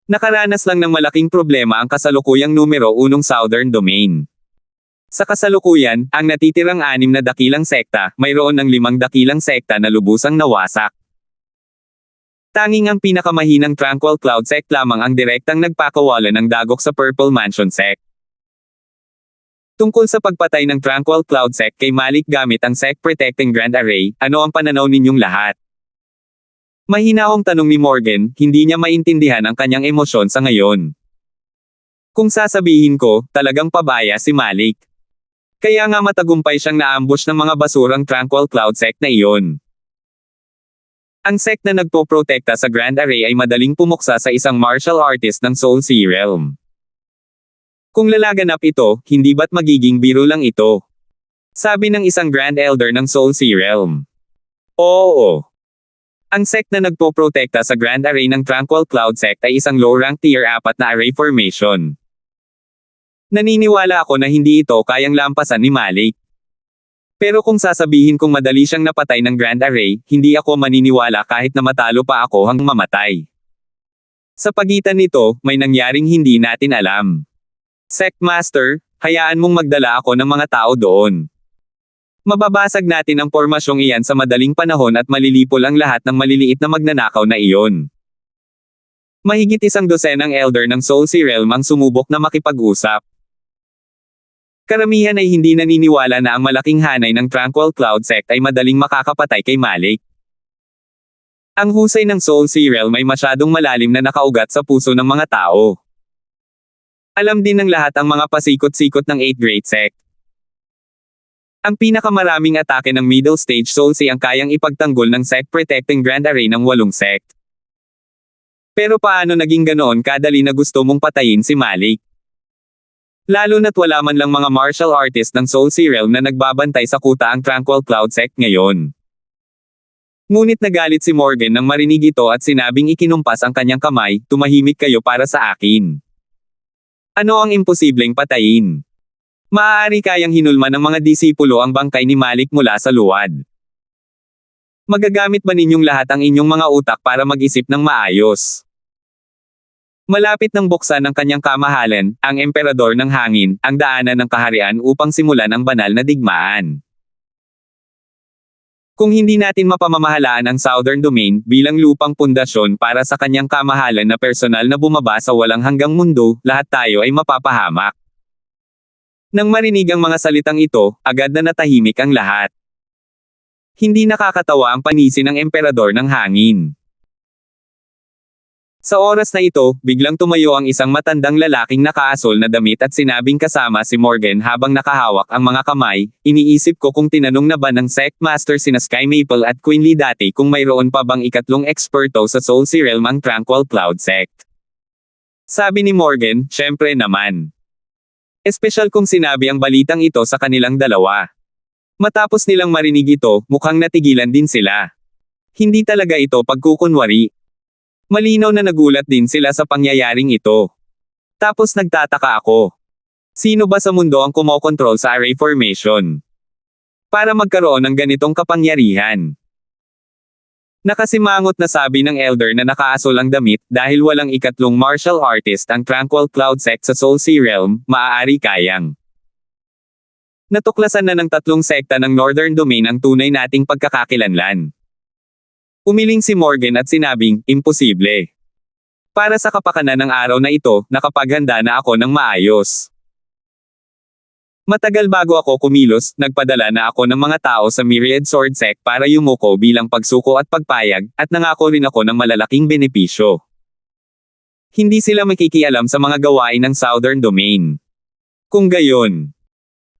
Nakaranas lang ng malaking problema ang kasalukuyang numero 1 Southern Domain. Sa kasalukuyan, ang natitirang 6 na dakilang sekta, mayroon ng 5 dakilang sekta na lubusang nawasak. Tanging ang pinakamahinang Tranquil Cloud Sect lamang ang direktang nagpakawalan ng dagok sa Purple Mansion Sect. Tungkol sa pagpatay ng Tranquil Cloud Sect kay Malik gamit ang Sect Protecting Grand Array, ano ang pananaw ninyong lahat? Mahinahong tanong ni Morgan, hindi niya maintindihan ang kanyang emosyon sa ngayon. Kung sasabihin ko, talagang pabaya si Malik. Kaya nga matagumpay siyang naambush ng mga basurang Tranquil Cloud Sect na iyon. Ang sect na nagpoprotekta sa Grand Array ay madaling pumuksa sa isang martial artist ng Soul Sea Realm. Kung lalaganap ito, hindi ba't magiging biro lang ito? Sabi ng isang Grand Elder ng Soul Sea Realm. Oo. Ang sect na nagpoprotekta sa Grand Array ng Tranquil Cloud Sect ay isang low-rank tier 4 na array formation. Naniniwala ako na hindi ito kayang lampasan ni Malik. Pero kung sasabihin kong madali siyang napatay ng Grand Array, hindi ako maniniwala kahit na matalo pa ako hanggang mamatay. Sa pagitan nito, may nangyaring hindi natin alam. Sect Master, hayaan mong magdala ako ng mga tao doon. Mababasag natin ang pormasyong iyan sa madaling panahon at malilipol ang lahat ng maliliit na magnanakaw na iyon. Mahigit 100 elder ng Soul Sea Realm ang sumubok na makipag-usap. Karamihan ay hindi naniniwala na ang malaking hanay ng Tranquil Cloud Sect ay madaling makakapatay kay Malik. Ang husay ng Soul Sea Realm ay masyadong malalim na nakaugat sa puso ng mga tao. Alam din ng lahat ang mga pasikot-sikot ng 8 Great Sect. Ang pinakamaraming atake ng Middle Stage Soul Sea ang kayang ipagtanggol ng Sect Protecting Grand Array ng 8 Sect. Pero paano naging ganoon kadali na gusto mong patayin si Malik? Lalo na't wala man lang mga martial artist ng Soul Sea Realm na nagbabantay sa kuta ang Tranquil Cloud Sect ngayon. Ngunit nagalit si Morgan nang marinig ito at sinabing ikinumpas ang kanyang kamay, tumahimik kayo para sa akin. Ano ang imposibleng patayin? Maaari kayang hinulma ng mga disipulo ang bangkay ni Malik mula sa luwad. Magagamit ba ninyong lahat ang inyong mga utak para mag-isip ng maayos? Malapit nang buksan ng kanyang kamahalan, ang emperador ng hangin, ang daanan ng kaharian upang simulan ang banal na digmaan. Kung hindi natin mapamamahalaan ang Southern Domain bilang lupang pundasyon para sa kanyang kamahalan na personal na bumaba sa walang hanggang mundo, lahat tayo ay mapapahamak. Nang marinig ang mga salitang ito, agad na natahimik ang lahat. Hindi nakakatawa ang panisi ng emperador ng hangin. Sa oras na ito, biglang tumayo ang isang matandang lalaking nakaasol na damit at sinabing kasama si Morgan habang nakahawak ang mga kamay, iniisip ko kung tinanong na ba ng Sect Master sina Sky Maple at Queen Lee dati kung mayroon pa bang ikatlong eksperto sa Soul Sea Realm ang Tranquil Cloud Sect. Sabi ni Morgan, syempre naman. Espesyal kung sinabi ang balitang ito sa kanilang dalawa. Matapos nilang marinig ito, mukhang natigilan din sila. Hindi talaga ito pagkukunwari. Malinaw na nagulat din sila sa pangyayaring ito. Tapos nagtataka ako. Sino ba sa mundo ang kumokontrol sa array formation? Para magkaroon ng ganitong kapangyarihan. Nakasimangot na sabi ng elder na nakaasol ang damit, dahil walang ikatlong martial artist ang Tranquil Cloud Sect sa Soul Sea Realm, maaari kayang. Natuklasan na ng tatlong sekta ng Northern Domain ang tunay nating pagkakakilanlan. Umiling si Morgan at sinabing, imposible. Para sa kapakanan ng araw na ito, nakapaghanda na ako ng maayos. Matagal bago ako kumilos, nagpadala na ako ng mga tao sa Myriad Sword Sect para yumuko bilang pagsuko at pagpayag, at nangako rin ako ng malalaking benepisyo. Hindi sila makikialam sa mga gawain ng Southern Domain. Kung gayon,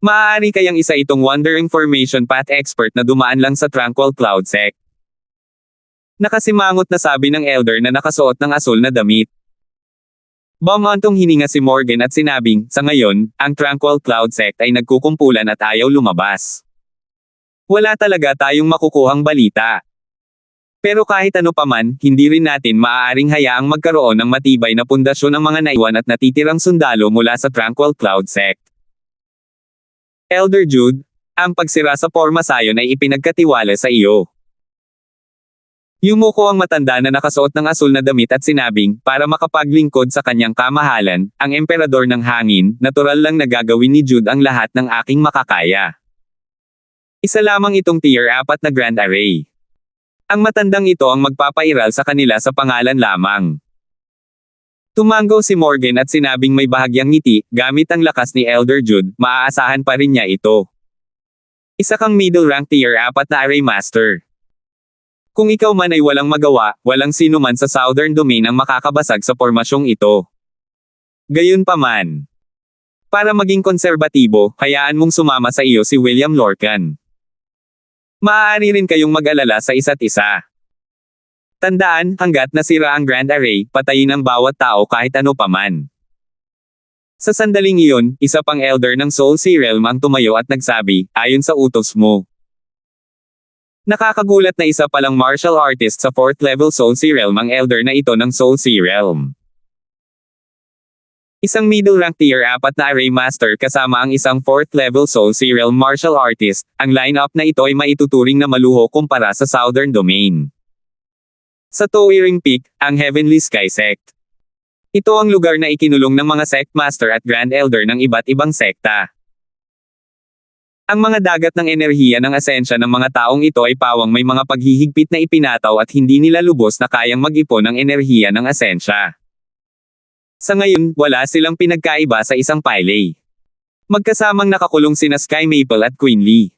maaari kayang isa itong Wandering Formation Path expert na dumaan lang sa Tranquil Cloud Sect. Nakasimangot na sabi ng elder na nakasuot ng asul na damit. Bumantong hininga si Morgan at sinabing, sa ngayon, ang Tranquil Cloud Sect ay nagkukumpulan at ayaw lumabas. Wala talaga tayong makukuhang balita. Pero kahit ano paman, hindi rin natin maaaring hayaang magkaroon ng matibay na pundasyon ng mga naiwan at natitirang sundalo mula sa Tranquil Cloud Sect. Elder Jude, ang pagsira sa Porma Sion ay ipinagkatiwala sa iyo. Yumuko ang matanda na nakasuot ng asul na damit at sinabing, para makapaglingkod sa kanyang kamahalan, ang emperador ng hangin, natural lang na gagawin ni Jude ang lahat ng aking makakaya. Isa lamang itong tier 4 na Grand Array. Ang matandang ito ang magpapairal sa kanila sa pangalan lamang. Tumango si Morgan at sinabing may bahagyang ngiti, gamit ang lakas ni Elder Jude, maaasahan pa rin niya ito. Isa kang middle rank tier 4 na Array Master. Kung ikaw man ay walang magawa, walang sino man sa Southern Domain ang makakabasag sa pormasyong ito. Gayunpaman, para maging konserbatibo, hayaan mong sumama sa iyo si William Lorcan. Maaari rin kayong mag-alala sa isa't isa. Tandaan, hanggat nasira ang Grand Array, patayin ang bawat tao kahit ano paman. Sa sandaling iyon, isa pang elder ng Soul Sea Realm ang tumayo at nagsabi, ayon sa utos mo. Nakakagulat na isa palang martial artist sa 4th level Soul Sea Realm ang elder na ito ng Soul Sea Realm. Isang middle rank tier 4 na Array Master kasama ang isang 4th level Soul Sea Realm martial artist, ang lineup na ito ay maituturing na maluho kumpara sa Southern Domain. Sa Towering Peak, ang Heavenly Sky Sect. Ito ang lugar na ikinulong ng mga Sect Master at Grand Elder ng iba't ibang sekta. Ang mga dagat ng enerhiya ng asensya ng mga taong ito ay pawang may mga paghihigpit na ipinataw at hindi nila lubos na kayang mag-ipon ng enerhiya ng asensya. Sa ngayon, wala silang pinagkaiba sa isang pile. Magkasamang nakakulong sina Sky Maple at Queen Lee.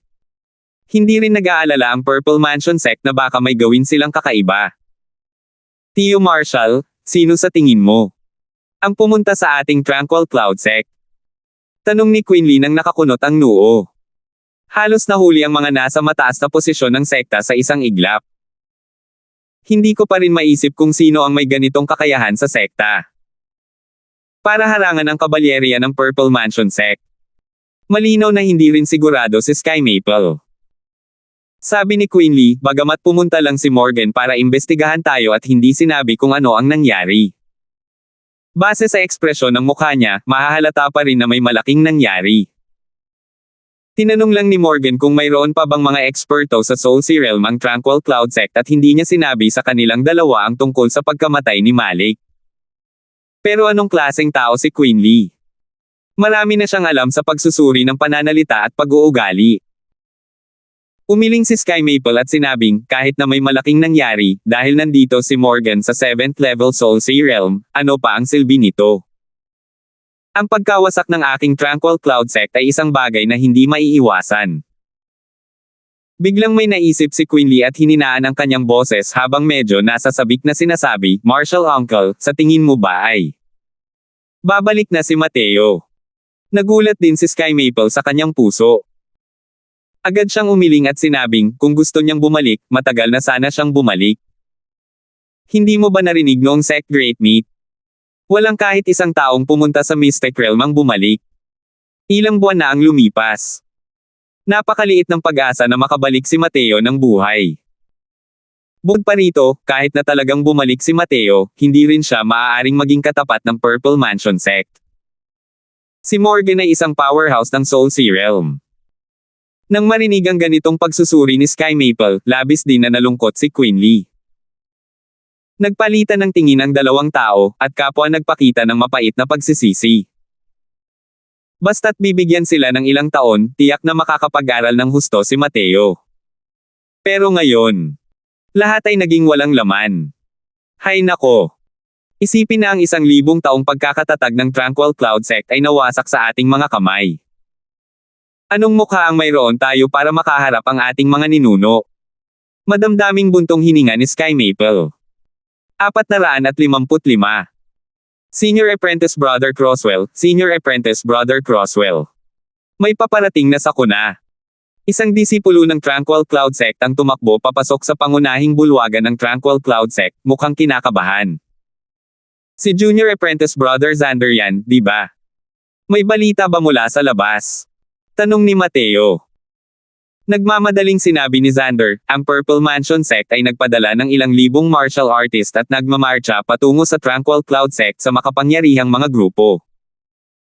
Hindi rin nag-aalala ang Purple Mansion Sect na baka may gawin silang kakaiba. Tio Marshall, sino sa tingin mo ang pumunta sa ating Tranquil Cloud Sect? Tanong ni Queen Lee nang nakakunot ang noo. Halos nahuli ang mga nasa mataas na posisyon ng sekta sa isang iglap. Hindi ko pa rin maisip kung sino ang may ganitong kakayahan sa sekta. Para harangan ang kabalyeriya ng Purple Mansion Sect. Malinaw na hindi rin sigurado si Sky Maple. Sabi ni Queen Lee, bagamat pumunta lang si Morgan para imbestigahan tayo at hindi sinabi kung ano ang nangyari. Base sa ekspresyon ng mukha niya, mahahalata pa rin na may malaking nangyari. Tinanong lang ni Morgan kung mayroon pa bang mga eksperto sa Soul Sea Realm ang Tranquil Cloud Sect at hindi niya sinabi sa kanilang dalawa ang tungkol sa pagkamatay ni Malik. Pero anong klaseng tao si Quinley? Marami na siyang alam sa pagsusuri ng pananalita at pag-uugali. Umiling si Sky Maple at sinabing, kahit na may malaking nangyari, dahil nandito si Morgan sa 7th level Soul Sea Realm, ano pa ang silbi nito? Ang pagkawasak ng aking Tranquil Cloud Sect ay isang bagay na hindi maiiwasan. Biglang may naisip si Quinley at hininaan ang kanyang boses habang medyo nasa sabik na sinasabi, Marshall Uncle, sa tingin mo ba ay babalik na si Mateo? Nagulat din si Sky Maple sa kanyang puso. Agad siyang umiling at sinabing, kung gusto niyang bumalik, matagal na sana siyang bumalik. Hindi mo ba narinig noong Sect Great Meet? Walang kahit isang taong pumunta sa Mystic Realm ang bumalik. Ilang buwan na ang lumipas. Napakaliit ng pag-asa na makabalik si Mateo ng buhay. Bukod pa rito, kahit na talagang bumalik si Mateo, hindi rin siya maaaring maging katapat ng Purple Mansion Sect. Si Morgan ay isang powerhouse ng Soul Sea Realm. Nang marinig ang ganitong pagsusuri ni Sky Maple, labis din na nalungkot si Quinley. Nagpalitan ng tingin ang dalawang tao, at kapwa nagpakita ng mapait na pagsisisi. Basta't bibigyan sila ng ilang taon, tiyak na makakapag-aral ng husto si Mateo. Pero ngayon, lahat ay naging walang laman. Hay nako! Isipin na ang 1,000 taong pagkakatatag ng Tranquil Cloud Sect ay nawasak sa ating mga kamay. Anong mukha ang mayroon tayo para makaharap ang ating mga ninuno? Madamdaming buntong hininga ni Sky Maple. 455. Senior Apprentice Brother Crosswell, Senior Apprentice Brother Crosswell. May paparating na sakuna. Isang disipulo ng Tranquil Cloud Sect ang tumakbo papasok sa pangunahing bulwagan ng Tranquil Cloud Sect, mukhang kinakabahan. Si Junior Apprentice Brother Xander yan, di ba? May balita ba mula sa labas? Tanong ni Mateo. Nagmamadaling sinabi ni Xander, ang Purple Mansion Sect ay nagpadala ng ilang libong martial artist at nagmamarcha patungo sa Tranquil Cloud Sect sa makapangyarihang mga grupo.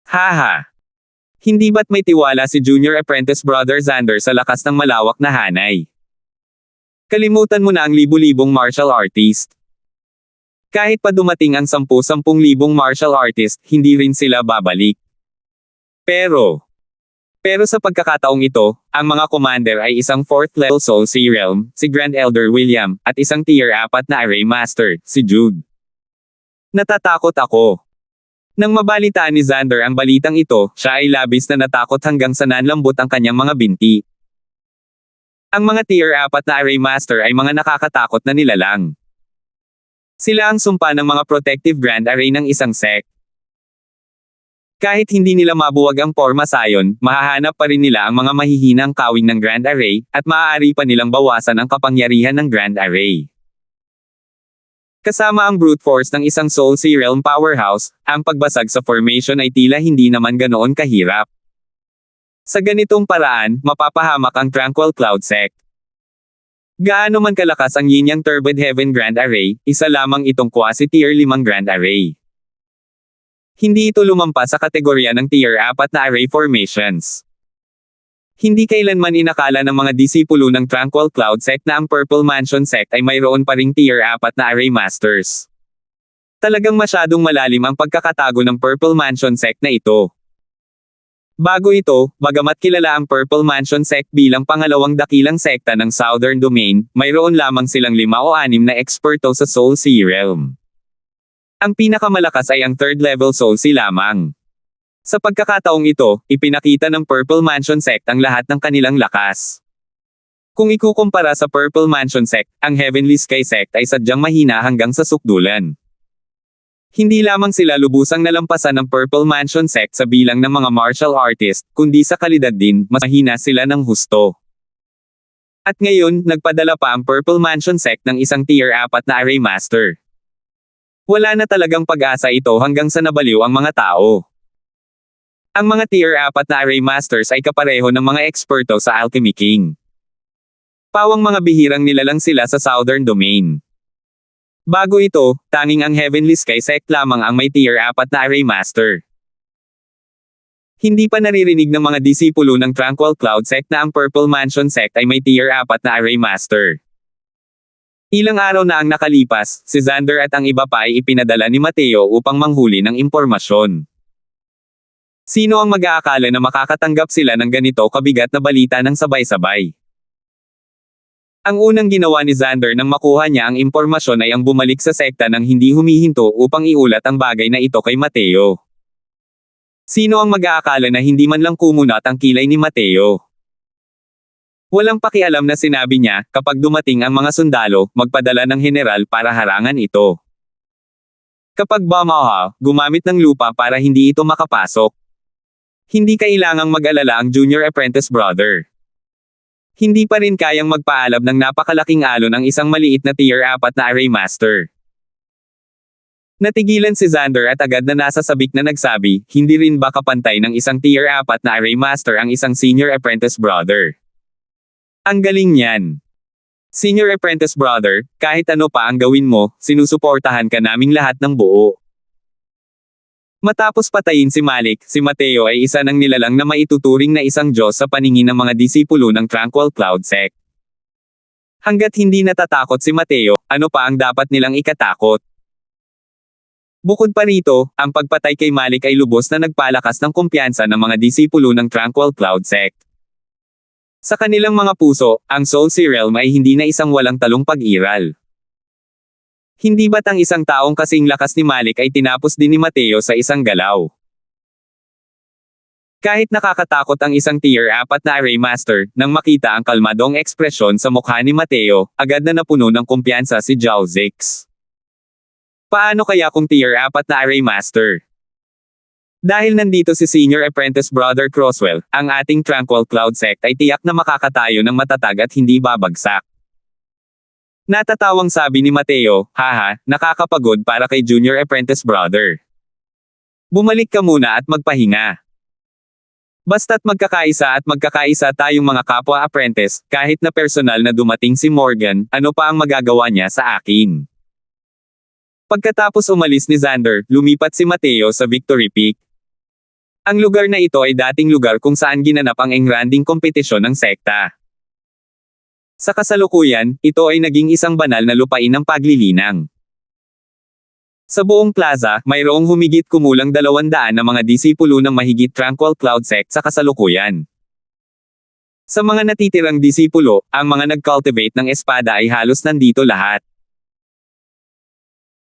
Haha! Hindi ba't may tiwala si Junior Apprentice Brother Xander sa lakas ng malawak na hanay? Kalimutan mo na ang libu-libong martial artist. Kahit pa dumating ang 10,000 martial artist, hindi rin sila babalik. Pero sa pagkakataong ito, ang mga commander ay isang 4th level Soul Sea Realm, si Grand Elder William, at isang tier 4 na Array Master, si Jude. Natatakot ako. Nang mabalitaan ni Xander ang balitang ito, siya ay labis na natakot hanggang sa nanlambot ang kanyang mga binti. Ang mga tier 4 na Array Master ay mga nakakatakot na nilalang. Sila ang sumpa ng mga protective Grand Array ng isang sect. Kahit hindi nila mabuwag ang Porma Sion, mahahanap pa rin nila ang mga mahihinang kawing ng Grand Array, at maaari pa nilang bawasan ang kapangyarihan ng Grand Array. Kasama ang brute force ng isang Soul Sea Realm powerhouse, ang pagbasag sa formation ay tila hindi naman ganoon kahirap. Sa ganitong paraan, mapapahamak ang Tranquil Cloud Sect. Gaano man kalakas ang Yin Yang Turbid Heaven Grand Array, isa lamang itong quasi-tier 5 Grand Array. Hindi ito lumampa sa kategorya ng tier 4 na array formations. Hindi kailanman inakala ng mga disipulo ng Tranquil Cloud Sect na ang Purple Mansion Sect ay mayroon pa ring tier 4 na array masters. Talagang masyadong malalim ang pagkakatago ng Purple Mansion Sect na ito. Bago ito, bagamat kilala ang Purple Mansion Sect bilang pangalawang dakilang sekta ng Southern Domain, mayroon lamang silang 5 o 6 na eksperto sa Soul Sea Realm. Ang pinakamalakas ay ang 3rd level Soul Sea lamang. Sa pagkakataong ito, ipinakita ng Purple Mansion Sect ang lahat ng kanilang lakas. Kung ikukumpara sa Purple Mansion Sect, ang Heavenly Sky Sect ay sadyang mahina hanggang sa sukdulan. Hindi lamang sila lubusang nalampasan ng Purple Mansion Sect sa bilang ng mga martial artist, kundi sa kalidad din, mas mahina sila ng husto. At ngayon, nagpadala pa ang Purple Mansion Sect ng isang tier 4 na Array Master. Wala na talagang pag-asa ito hanggang sa nabaliw ang mga tao. Ang mga tier 4 na Array Masters ay kapareho ng mga eksperto sa Alchemy King. Pawang mga bihirang nilalang sila sa Southern Domain. Bago ito, tanging ang Heavenly Sky Sect lamang ang may tier 4 na Array Master. Hindi pa naririnig ng mga disipulo ng Tranquil Cloud Sect na ang Purple Mansion Sect ay may Tier 4 na Array Master. Ilang araw na ang nakalipas, si Xander at ang iba pa ay ipinadala ni Mateo upang manghuli ng impormasyon. Sino ang mag-aakala na makakatanggap sila ng ganito kabigat na balita ng sabay-sabay? Ang unang ginawa ni Xander nang makuha niya ang impormasyon ay ang bumalik sa sekta nang hindi humihinto upang iulat ang bagay na ito kay Mateo. Sino ang mag-aakala na hindi man lang kumunat ang kilay ni Mateo? Walang pakialam na sinabi niya, kapag dumating ang mga sundalo, magpadala ng general para harangan ito. Kapag bumaha, gumamit ng lupa para hindi ito makapasok. Hindi kailangang mag-alala ang junior apprentice brother. Hindi pa rin kayang magpaalab ng napakalaking alon ang isang maliit na Tier 4 na Array Master. Natigilan si Xander at agad na nasa sabik na nagsabi, hindi rin ba kapantay ng isang Tier 4 na Array Master ang isang Senior Apprentice Brother? Ang galing niyan. Senior Apprentice Brother, kahit ano pa ang gawin mo, sinusuportahan ka naming lahat ng buo. Matapos patayin si Malik, si Mateo ay isa ng nilalang na maituturing na isang Diyos sa paningin ng mga disipulo ng Tranquil Cloud Sect. Hanggat hindi natatakot si Mateo, ano pa ang dapat nilang ikatakot? Bukod pa rito, ang pagpatay kay Malik ay lubos na nagpalakas ng kumpiyansa ng mga disipulo ng Tranquil Cloud Sect. Sa kanilang mga puso, ang Soul Sea Realm ay hindi na isang walang talong pag-iral. Hindi ba't ang isang taong kasing lakas ni Malik ay tinapos din ni Mateo sa isang galaw? Kahit nakakatakot ang isang Tier 4 na Array Master, nang makita ang kalmadong ekspresyon sa mukha ni Mateo, agad na napuno ng kumpiyansa si Zhao Zix. Paano kaya kung Tier 4 na Array Master? Dahil nandito si Senior Apprentice Brother Crosswell, ang ating Tranquil Cloud Sect ay tiyak na makakatayo ng matatag at hindi babagsak. Natatawang sabi ni Mateo, haha, nakakapagod para kay Junior Apprentice Brother. Bumalik ka muna at magpahinga. Basta't magkakaisa tayong mga kapwa apprentice, kahit na personal na dumating si Morgan, ano pa ang magagawa niya sa akin? Pagkatapos umalis ni Xander, lumipat si Mateo sa Victory Peak. Ang lugar na ito ay dating lugar kung saan ginanap ang engranding kompetisyon ng sekta. Sa kasalukuyan, ito ay naging isang banal na lupain ng paglilinang. Sa buong plaza, mayroong humigit kumulang 200 na mga disipulo ng mahigit Tranquil Cloud Sect sa kasalukuyan. Sa mga natitirang disipulo, ang mga nag-cultivate ng espada ay halos nandito lahat.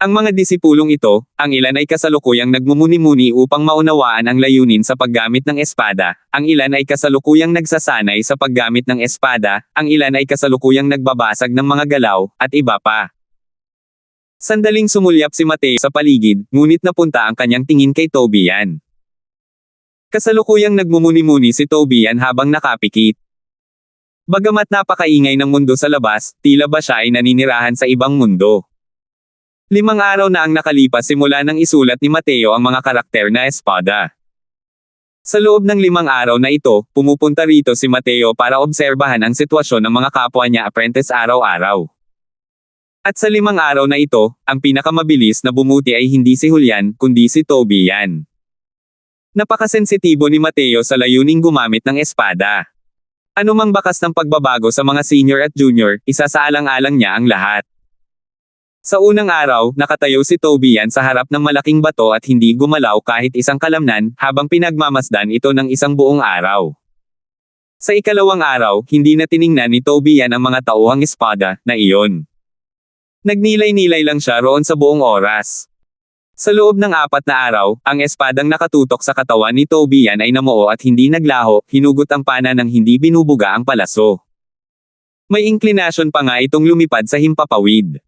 Ang mga disipulong ito, ang ilan ay kasalukuyang nagmumuni-muni upang maunawaan ang layunin sa paggamit ng espada, ang ilan ay kasalukuyang nagsasanay sa paggamit ng espada, ang ilan ay kasalukuyang nagbabasag ng mga galaw, at iba pa. Sandaling sumulyap si Mateo sa paligid, ngunit napunta ang kanyang tingin kay Tobian. Kasalukuyang nagmumuni-muni si Tobian habang nakapikit. Bagamat napakaingay ng mundo sa labas, tila ba siya ay naninirahan sa ibang mundo. 5 araw na ang nakalipas simula nang isulat ni Mateo ang mga karakter na espada. Sa loob ng 5 araw na ito, pumupunta rito si Mateo para obserbahan ang sitwasyon ng mga kapwa niya apprentice araw-araw. At sa 5 araw na ito, ang pinakamabilis na bumuti ay hindi si Julian, kundi si Tobian. Napakasensitibo ni Mateo sa layuning gumamit ng espada. Anumang bakas ng pagbabago sa mga senior at junior, isasaalang-alang niya ang lahat. Sa unang araw, nakatayo si Tobian sa harap ng malaking bato at hindi gumalaw kahit isang kalamnan, habang pinagmamasdan ito ng isang buong araw. Sa ikalawang araw, hindi na tiningnan ni Tobian ang mga tauhang espada, na iyon. Nagnilay-nilay lang siya roon sa buong oras. Sa loob ng 4 na araw, ang espadang nakatutok sa katawan ni Tobian ay namuo at hindi naglaho, hinugot ang pana ng hindi binubuga ang palaso. May inklinasyon pa nga itong lumipad sa himpapawid.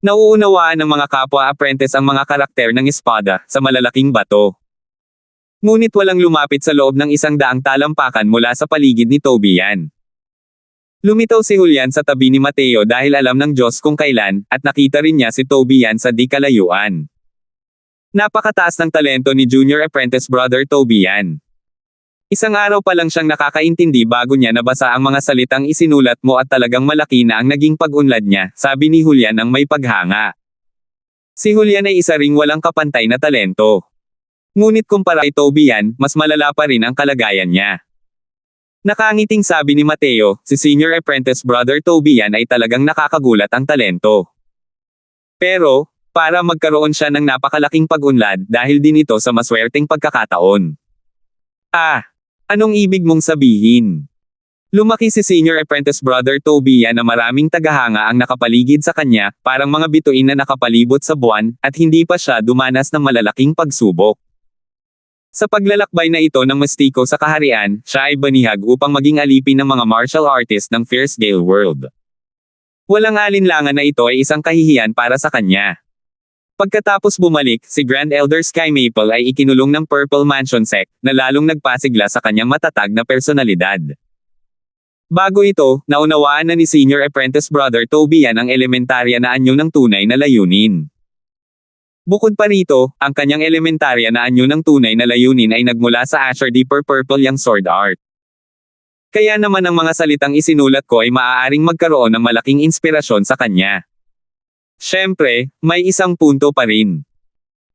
Nauunawaan ng mga kapwa apprentice ang mga karakter ng espada sa malalaking bato. Ngunit walang lumapit sa loob ng 100 talampakan mula sa paligid ni Tobian. Lumitaw si Julian sa tabi ni Mateo dahil alam ng Diyos kung kailan, at nakita rin niya si Tobian sa di kalayuan. Napakataas ng talento ni Junior Apprentice Brother Tobian. Isang araw pa lang siyang nakakaintindi bago niya nabasa ang mga salitang isinulat mo at talagang malaki na ang naging pag-unlad niya, sabi ni Julian ang may paghanga. Si Julian ay isa ring walang kapantay na talento. Ngunit kumpara kay Toby yan, mas malala pa rin ang kalagayan niya. Nakangiting sabi ni Mateo, si senior apprentice brother Toby yan ay talagang nakakagulat ang talento. Pero, para magkaroon siya ng napakalaking pag-unlad dahil din ito sa maswerteng pagkakataon. Anong ibig mong sabihin? Lumaki si senior apprentice brother Toby yan na maraming tagahanga ang nakapaligid sa kanya, parang mga bituin na nakapalibot sa buwan, at hindi pa siya dumanas ng malalaking pagsubok. Sa paglalakbay na ito ng mastiko sa kaharian, siya ay banihag upang maging alipin ng mga martial artist ng Fierce Gale World. Walang alinlangan na ito ay isang kahihiyan para sa kanya. Pagkatapos bumalik, si Grand Elder Sky Maple ay ikinulong ng Purple Mansion Sect, na lalong nagpasigla sa kanyang matatag na personalidad. Bago ito, naunawaan na ni Senior Apprentice Brother Toby yan ang elementarya na anyo ng tunay na layunin. Bukod pa rito, ang kanyang elementarya na anyo ng tunay na layunin ay nagmula sa Asher Deeper Purple Young Sword Art. Kaya naman ang mga salitang isinulat ko ay maaaring magkaroon ng malaking inspirasyon sa kanya. Siyempre, may isang punto pa rin.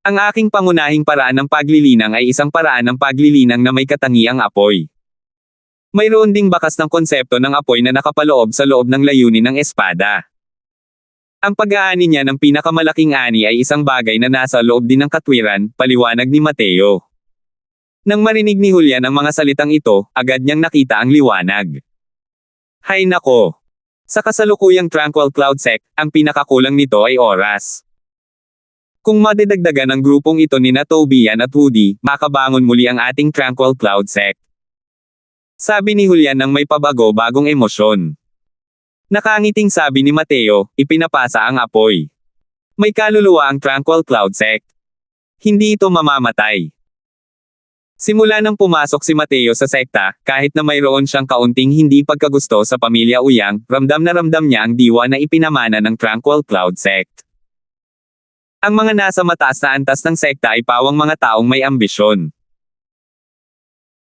Ang aking pangunahing paraan ng paglilinang ay isang paraan ng paglilinang na may katangiang apoy. Mayroon ding bakas ng konsepto ng apoy na nakapaloob sa loob ng layunin ng espada. Ang pag-aani niya ng pinakamalaking ani ay isang bagay na nasa loob din ng katwiran, paliwanag ni Mateo. Nang marinig ni Julian ang mga salitang ito, agad niyang nakita ang liwanag. Hay nako! Sa kasalukuyang Tranquil Cloud Sect, ang pinakakulang nito ay oras. Kung madidagdagan ang grupong ito ni Toby at Woody, makabangon muli ang ating Tranquil Cloud Sect. Sabi ni Julian nang may pabago-bagong emosyon. Nakangiting sabi ni Mateo, ipinapasa ang apoy. May kaluluwa ang Tranquil Cloud Sect. Hindi ito mamamatay. Simula nang pumasok si Mateo sa sekta, kahit na mayroon siyang kaunting hindi pagkagusto sa pamilya Uyang, ramdam na ramdam niya ang diwa na ipinamana ng Tranquil Cloud Sect. Ang mga nasa mataas na antas ng sekta ay pawang mga taong may ambisyon.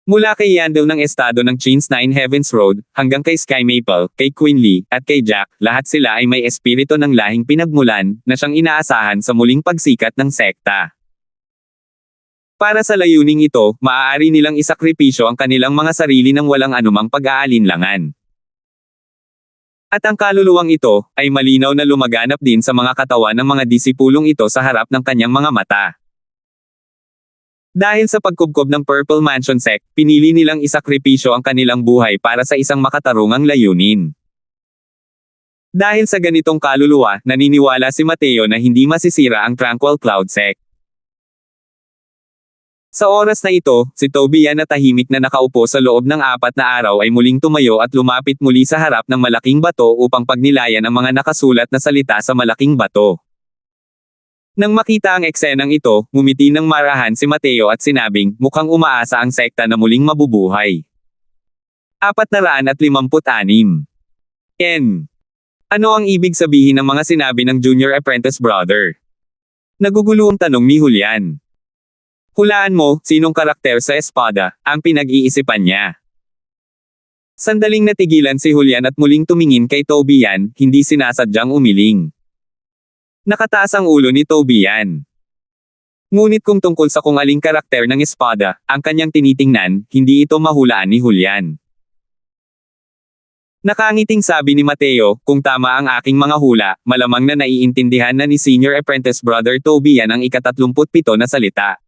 Mula kay Yandel ng estado ng Chains 9 Heavens Road, hanggang kay Sky Maple, kay Queen Lee, at kay Jack, lahat sila ay may espiritu ng lahing pinagmulan, na siyang inaasahan sa muling pagsikat ng sekta. Para sa layuning ito, maaari nilang isakripisyo ang kanilang mga sarili ng walang anumang pag-aalinlangan. At ang kaluluwang ito, ay malinaw na lumaganap din sa mga katawan ng mga disipulong ito sa harap ng kanyang mga mata. Dahil sa pagkubkob ng Purple Mansion Sect, pinili nilang isakripisyo ang kanilang buhay para sa isang makatarungang layunin. Dahil sa ganitong kaluluwa, naniniwala si Mateo na hindi masisira ang Tranquil Cloud Sect. Sa oras na ito, si Toby yan na tahimik na nakaupo sa loob ng 4 na araw ay muling tumayo at lumapit muli sa harap ng malaking bato upang pagnilayan ang mga nakasulat na salita sa malaking bato. Nang makita ang eksenang ito, ngumiti ng marahan si Mateo at sinabing, mukhang umaasa ang sekta na muling mabubuhay. 456. Ano ang ibig sabihin ng mga sinabi ng Junior Apprentice Brother? Naguguluhang tanong ni Julian. Hulaan mo, sinong karakter sa espada, ang pinag-iisipan niya. Sandaling natigilan si Julian at muling tumingin kay Toby yan, hindi sinasadyang umiling. Nakataas ang ulo ni Toby yan. Ngunit kung tungkol sa kung aling karakter ng espada, ang kanyang tinitingnan, hindi ito mahulaan ni Julian. Nakangiting sabi ni Mateo, kung tama ang aking mga hula, malamang na naiintindihan na ni Senior Apprentice Brother Toby yan ang ika-37 na salita.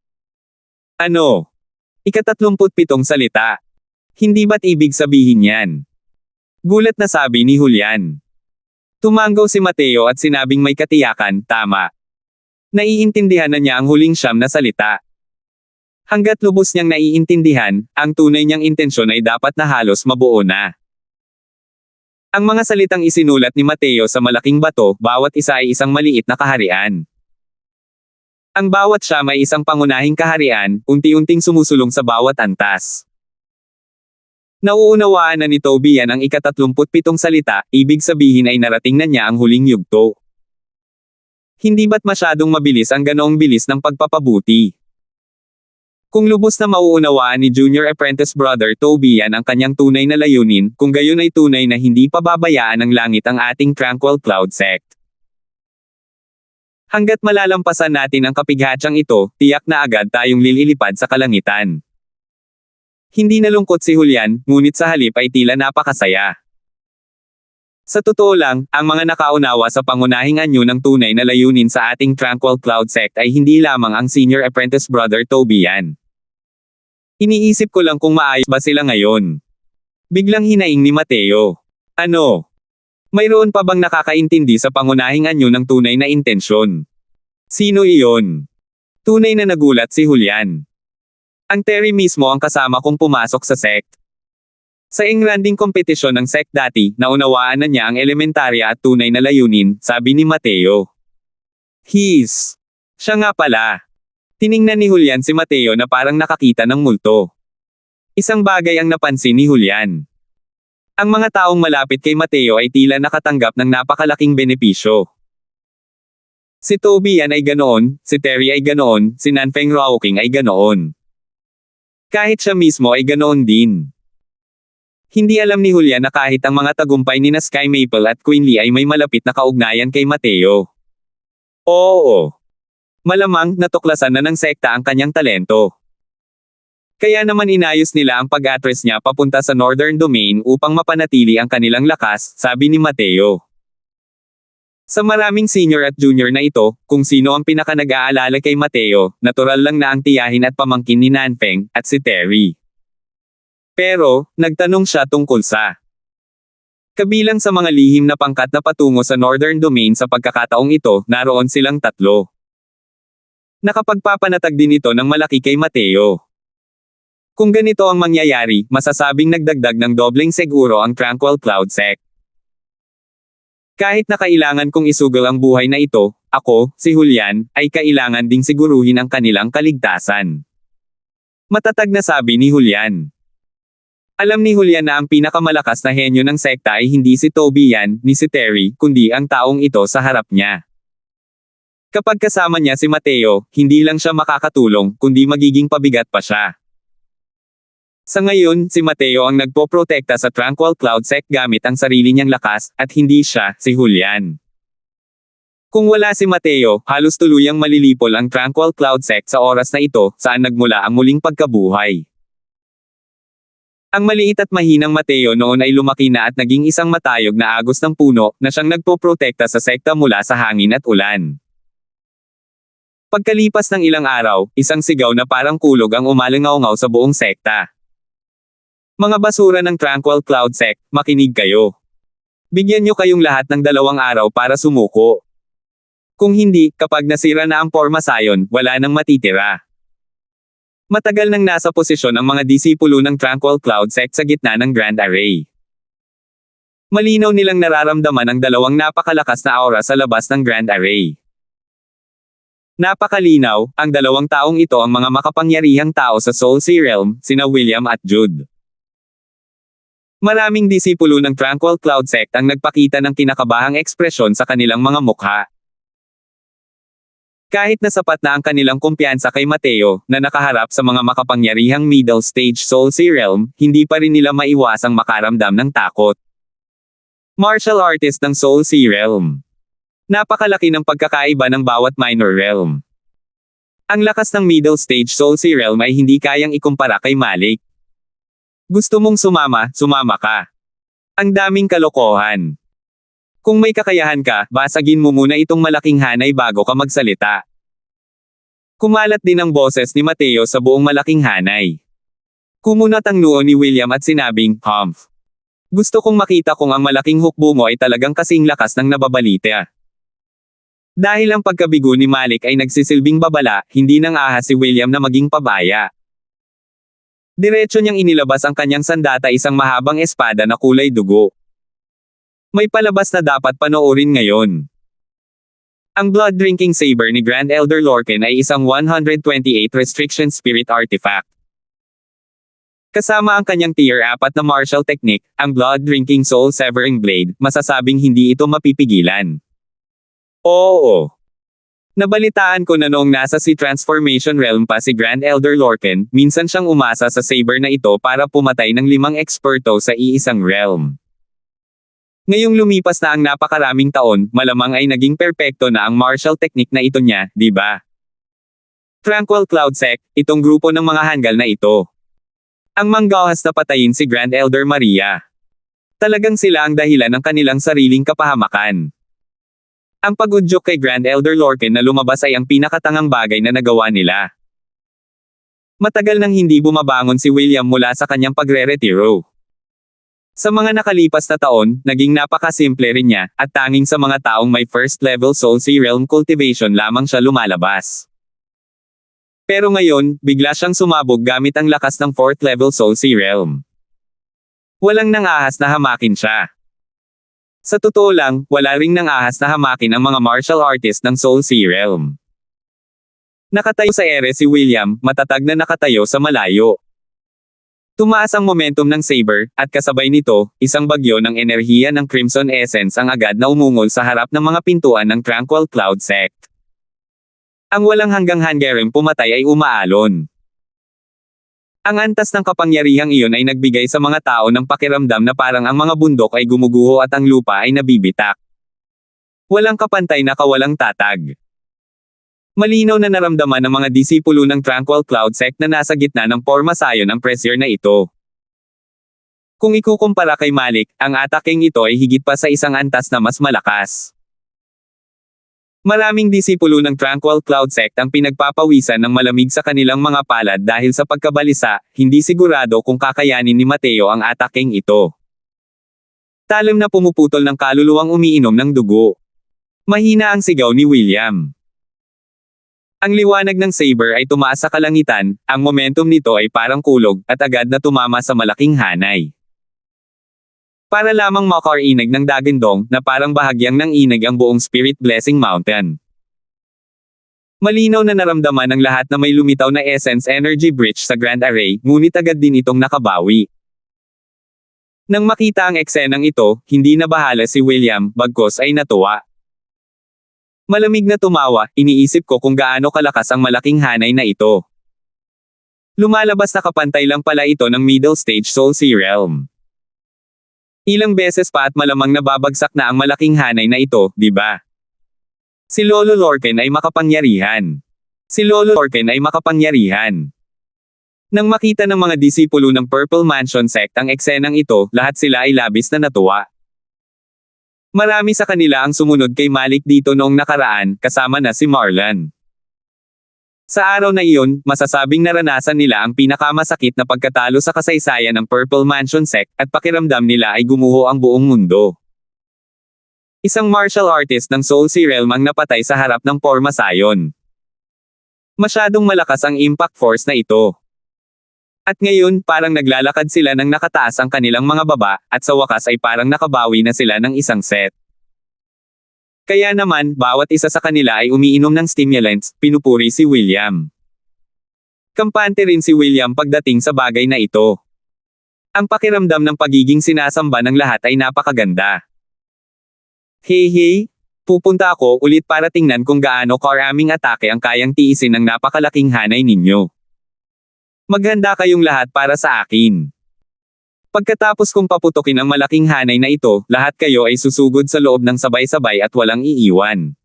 Ano? Ika-37 salita. Hindi ba't ibig sabihin yan? Gulat na sabi ni Julian. Tumanggaw si Mateo at sinabing may katiyakan, tama. Naiintindihan na niya ang huling 9 na salita. Hanggat lubos niyang naiintindihan, ang tunay niyang intensyon ay dapat na halos mabuo na. Ang mga salitang isinulat ni Mateo sa malaking bato, bawat isa ay isang maliit na kaharian. Ang bawat siyam ay isang pangunahing kaharian, unti-unting sumusulong sa bawat antas. Nauunawaan na ni Toby yan ang ika-37 salita, ibig sabihin ay narating na niya ang huling yugto. Hindi ba't masyadong mabilis ang ganoong bilis ng pagpapabuti? Kung lubos na mauunawaan ni Junior Apprentice Brother Toby yan ang kanyang tunay na layunin, kung gayon ay tunay na hindi pababayaan ng langit ang ating Tranquil Cloud Sect. Hanggat malalampasan natin ang kapighatyang ito, tiyak na agad tayong lilipad sa kalangitan. Hindi nalungkot si Julian, ngunit sa halip ay tila napakasaya. Sa totoo lang, ang mga nakaunawa sa pangunahing anyo ng tunay na layunin sa ating Tranquil Cloud Sect ay hindi lamang ang senior apprentice brother Toby yan. Iniisip ko lang kung maayos ba sila ngayon. Biglang hinaing ni Mateo. Ano? Mayroon pa bang nakakaintindi sa pangunahing anyo ng tunay na intensyon? Sino iyon? Tunay na nagulat si Julian. Ang Terry mismo ang kasama kong pumasok sa sect. Sa engranding kompetisyon ng sect dati, naunawaan na niya ang elementarya at tunay na layunin, sabi ni Mateo. Siya nga pala. Tiningnan ni Julian si Mateo na parang nakakita ng multo. Isang bagay ang napansin ni Julian. Ang mga taong malapit kay Mateo ay tila nakatanggap ng napakalaking benepisyo. Si Toby yan ay ganoon, si Terry ay ganoon, si Nanfeng Raoking ay ganoon. Kahit siya mismo ay ganoon din. Hindi alam ni Julian na kahit ang mga tagumpay ni Sky Maple at Queen Lee ay may malapit na kaugnayan kay Mateo. Oo. Malamang natuklasan na ng sekta ang kanyang talento. Kaya naman inayos nila ang pag-address niya papunta sa Northern Domain upang mapanatili ang kanilang lakas, sabi ni Mateo. Sa maraming senior at junior na ito, kung sino ang pinaka-nag-aalala kay Mateo, natural lang na ang tiyahin at pamangkin ni Nanfeng, at si Terry. Pero, nagtanong siya tungkol sa kabilang sa mga lihim na pangkat na patungo sa Northern Domain sa pagkakataong ito, naroon silang tatlo. Nakapagpapanatag din ito ng malaki kay Mateo. Kung ganito ang mangyayari, masasabing nagdagdag ng dobleng seguro ang Tranquil Cloud Sect. Kahit na kailangan kong isugol ang buhay na ito, ako, si Julian, ay kailangan ding siguruhin ang kanilang kaligtasan. Matatag na sabi ni Julian. Alam ni Julian na ang pinakamalakas na henyo ng sekta ay hindi si Toby yan, ni si Terry, kundi ang taong ito sa harap niya. Kapag kasama niya si Mateo, hindi lang siya makakatulong, kundi magiging pabigat pa siya. Sa ngayon, si Mateo ang nagpoprotekta sa Tranquil Cloud Sect gamit ang sarili niyang lakas, at hindi siya, si Julian. Kung wala si Mateo, halos tuluyang malilipol ang Tranquil Cloud Sect sa oras na ito, saan nagmula ang muling pagkabuhay. Ang maliit at mahinang Mateo noon ay lumaki na at naging isang matayog na agos ng puno, na siyang nagpoprotekta sa sekta mula sa hangin at ulan. Pagkalipas ng ilang araw, isang sigaw na parang kulog ang umalingaw-ngaw sa buong sekta. Mga basura ng Tranquil Cloud Sect, makinig kayo. Bigyan niyo kayong lahat ng 2 araw para sumuko. Kung hindi, kapag nasira na ang Pormasayon, wala nang matitira. Matagal nang nasa posisyon ang mga disipulo ng Tranquil Cloud Sect sa gitna ng Grand Array. Malinaw nilang nararamdaman ang 2 napakalakas na aura sa labas ng Grand Array. Napakalinaw, ang 2 taong ito ang mga makapangyarihang tao sa Soul Sea Realm, sina William at Jude. Maraming disipulo ng Tranquil Cloud Sect ang nagpakita ng kinakabahang ekspresyon sa kanilang mga mukha. Kahit na sapat na ang kanilang kumpiyansa kay Mateo, na nakaharap sa mga makapangyarihang middle stage Soul Sea Realm, hindi pa rin nila maiwasang makaramdam ng takot. Martial artist ng Soul Sea Realm. Napakalaki ng pagkakaiba ng bawat minor realm. Ang lakas ng middle stage Soul Sea Realm ay hindi kayang ikumpara kay Malik. Gusto mong sumama, sumama ka. Ang daming kalokohan. Kung may kakayahan ka, basagin mo muna itong malaking hanay bago ka magsalita. Kumalat din ang boses ni Mateo sa buong malaking hanay. Kumunat ang noo ni William at sinabing, "Humph. Gusto kong makita kung ang malaking hukbo mo ay talagang kasing lakas ng nababalita." Dahil ang pagkabigo ni Malik ay nagsisilbing babala, hindi nang ahas si William na maging pabaya. Diretso niyang inilabas ang kanyang sandata, isang mahabang espada na kulay dugo. May palabas na dapat panoorin ngayon. Ang Blood Drinking Saber ni Grand Elder Lorcan ay isang 128 Restriction Spirit Artifact. Kasama ang kanyang Tier 4 na martial technique, ang Blood Drinking Soul Severing Blade, masasabing hindi ito mapipigilan. Oo. Nabalitaan ko na noong nasa si Transformation Realm pa si Grand Elder Lorcan, minsan siyang umasa sa saber na ito para pumatay ng 5 eksperto sa iisang realm. Ngayong lumipas na ang napakaraming taon, malamang ay naging perpekto na ang martial technique na ito niya, di ba? Tranquil Cloud Sect, itong grupo ng mga Hangul na ito. Ang manggahas na patayin si Grand Elder Maria. Talagang sila ang dahilan ng kanilang sariling kapahamakan. Ang pag-udyok kay Grand Elder Lorcan na lumabas ay ang pinakatangang bagay na nagawa nila. Matagal nang hindi bumabangon si William mula sa kanyang pagre-retiro. Sa mga nakalipas na taon, naging napakasimple rin niya, at tanging sa mga taong may first level Soul Sea Realm cultivation lamang siya lumalabas. Pero ngayon, bigla siyang sumabog gamit ang lakas ng 4th level Soul Sea Realm. Walang nangahas na hamakin siya. Sa totoo lang, wala ring nangahas na hamakin ang mga martial artist ng Soul Sea Realm. Nakatayo sa ere si William, matatag na nakatayo sa malayo. Tumaas ang momentum ng saber, at kasabay nito, isang bagyo ng enerhiya ng Crimson Essence ang agad na umungol sa harap ng mga pintuan ng Tranquil Cloud Sect. Ang walang hanggang Hangerem pumatay ay umaalon. Ang antas ng kapangyarihang iyon ay nagbigay sa mga tao ng pakiramdam na parang ang mga bundok ay gumuguho at ang lupa ay nabibitak. Walang kapantay na kawalang tatag. Malinaw na naramdaman ng mga disipulo ng Tranquil Cloud Sect na nasa gitna ng pormasayon ang pressure na ito. Kung ikukumpara kay Malik, ang ataking ito ay higit pa sa isang antas na mas malakas. Maraming disipulo ng Tranquil Cloud Sect ang pinagpapawisan ng malamig sa kanilang mga palad dahil sa pagkabalisa, hindi sigurado kung kakayanin ni Mateo ang ataking ito. Talim na pumuputol ng kaluluwang umiinom ng dugo. Mahina ang sigaw ni William. Ang liwanag ng saber ay tumaas sa kalangitan, ang momentum nito ay parang kulog, at agad na tumama sa malaking hanay. Para lamang makarinig ng dagandong, na parang bahagyang ng inig ang buong Spirit Blessing Mountain. Malinaw na naramdaman ng lahat na may lumitaw na Essence Energy Breach sa Grand Array, ngunit agad din itong nakabawi. Nang makita ang eksenang ito, hindi na bahala si William, bagkus ay natuwa. Malamig na tumawa, iniisip ko kung gaano kalakas ang malaking hanay na ito. Lumalabas na kapantay lang pala ito ng Middle Stage Soul Sea Realm. Ilang beses pa at malamang nababagsak na ang malaking hanay na ito, di ba? Si Lolo Lorcan ay makapangyarihan. Si Lolo Lorcan ay makapangyarihan. Nang makita ng mga disipulo ng Purple Mansion Sect ang eksenang ito, lahat sila ay labis na natuwa. Marami sa kanila ang sumunod kay Malik dito noong nakaraan, kasama na si Marlon. Sa araw na iyon, masasabing naranasan nila ang pinakamasakit na pagkatalo sa kasaysayan ng Purple Mansion Sect, at pakiramdam nila ay gumuho ang buong mundo. Isang martial artist ng Soul Sea Realm ang napatay sa harap ng pormasayon. Masyadong malakas ang impact force na ito. At ngayon, parang naglalakad sila ng nakataas ang kanilang mga baba, at sa wakas ay parang nakabawi na sila ng isang set. Kaya naman, bawat isa sa kanila ay umiinom ng stimulants, pinupuri si William. Kampante rin si William pagdating sa bagay na ito. Ang pakiramdam ng pagiging sinasamba ng lahat ay napakaganda. Hey, pupunta ako ulit para tingnan kung gaano karaming atake ang kayang tiisin ng napakalaking hanay ninyo. Maghanda kayong lahat para sa akin. Pagkatapos kong paputukin ang malaking hanay na ito, lahat kayo ay susugod sa loob ng sabay-sabay at walang iiwan.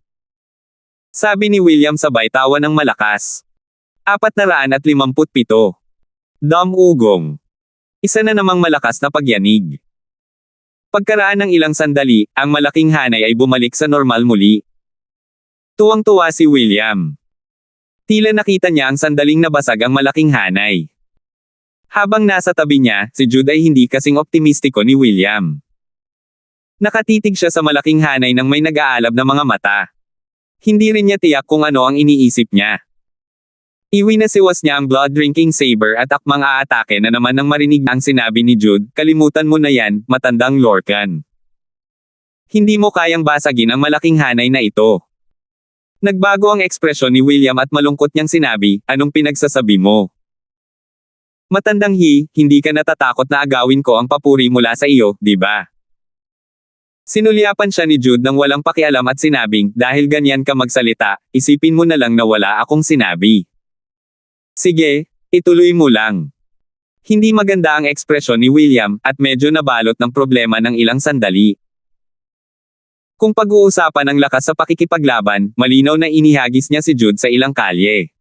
Sabi ni William sabay tawa ng malakas. 457. Ugong. Isa na namang malakas na pagyanig. Pagkaraan ng ilang sandali, ang malaking hanay ay bumalik sa normal muli. Tuwang-tuwa si William. Tila nakita niya ang sandaling nabasag ang malaking hanay. Habang nasa tabi niya, si Jude ay hindi kasing optimistiko ni William. Nakatitig siya sa malaking hanay ng may nag-aalab na mga mata. Hindi rin niya tiyak kung ano ang iniisip niya. Iwinasiwas niya ang blood-drinking saber at akmang aatake na naman nang marinig ang sinabi ni Jude, kalimutan mo na yan, matandang Lorcan. Hindi mo kayang basagin ang malaking hanay na ito. Nagbago ang ekspresyon ni William at malungkot niyang sinabi, anong pinagsasabi mo? Matandang hindi ka natatakot na agawin ko ang papuri mula sa iyo, di ba? Sinulyapan siya ni Jude nang walang pakialam at sinabing, dahil ganyan ka magsalita, isipin mo na lang na wala akong sinabi. Sige, ituloy mo lang. Hindi maganda ang ekspresyon ni William, at medyo nabalot ng problema ng ilang sandali. Kung pag-uusapan ang lakas sa pakikipaglaban, malinaw na inihagis niya si Jude sa ilang kalye.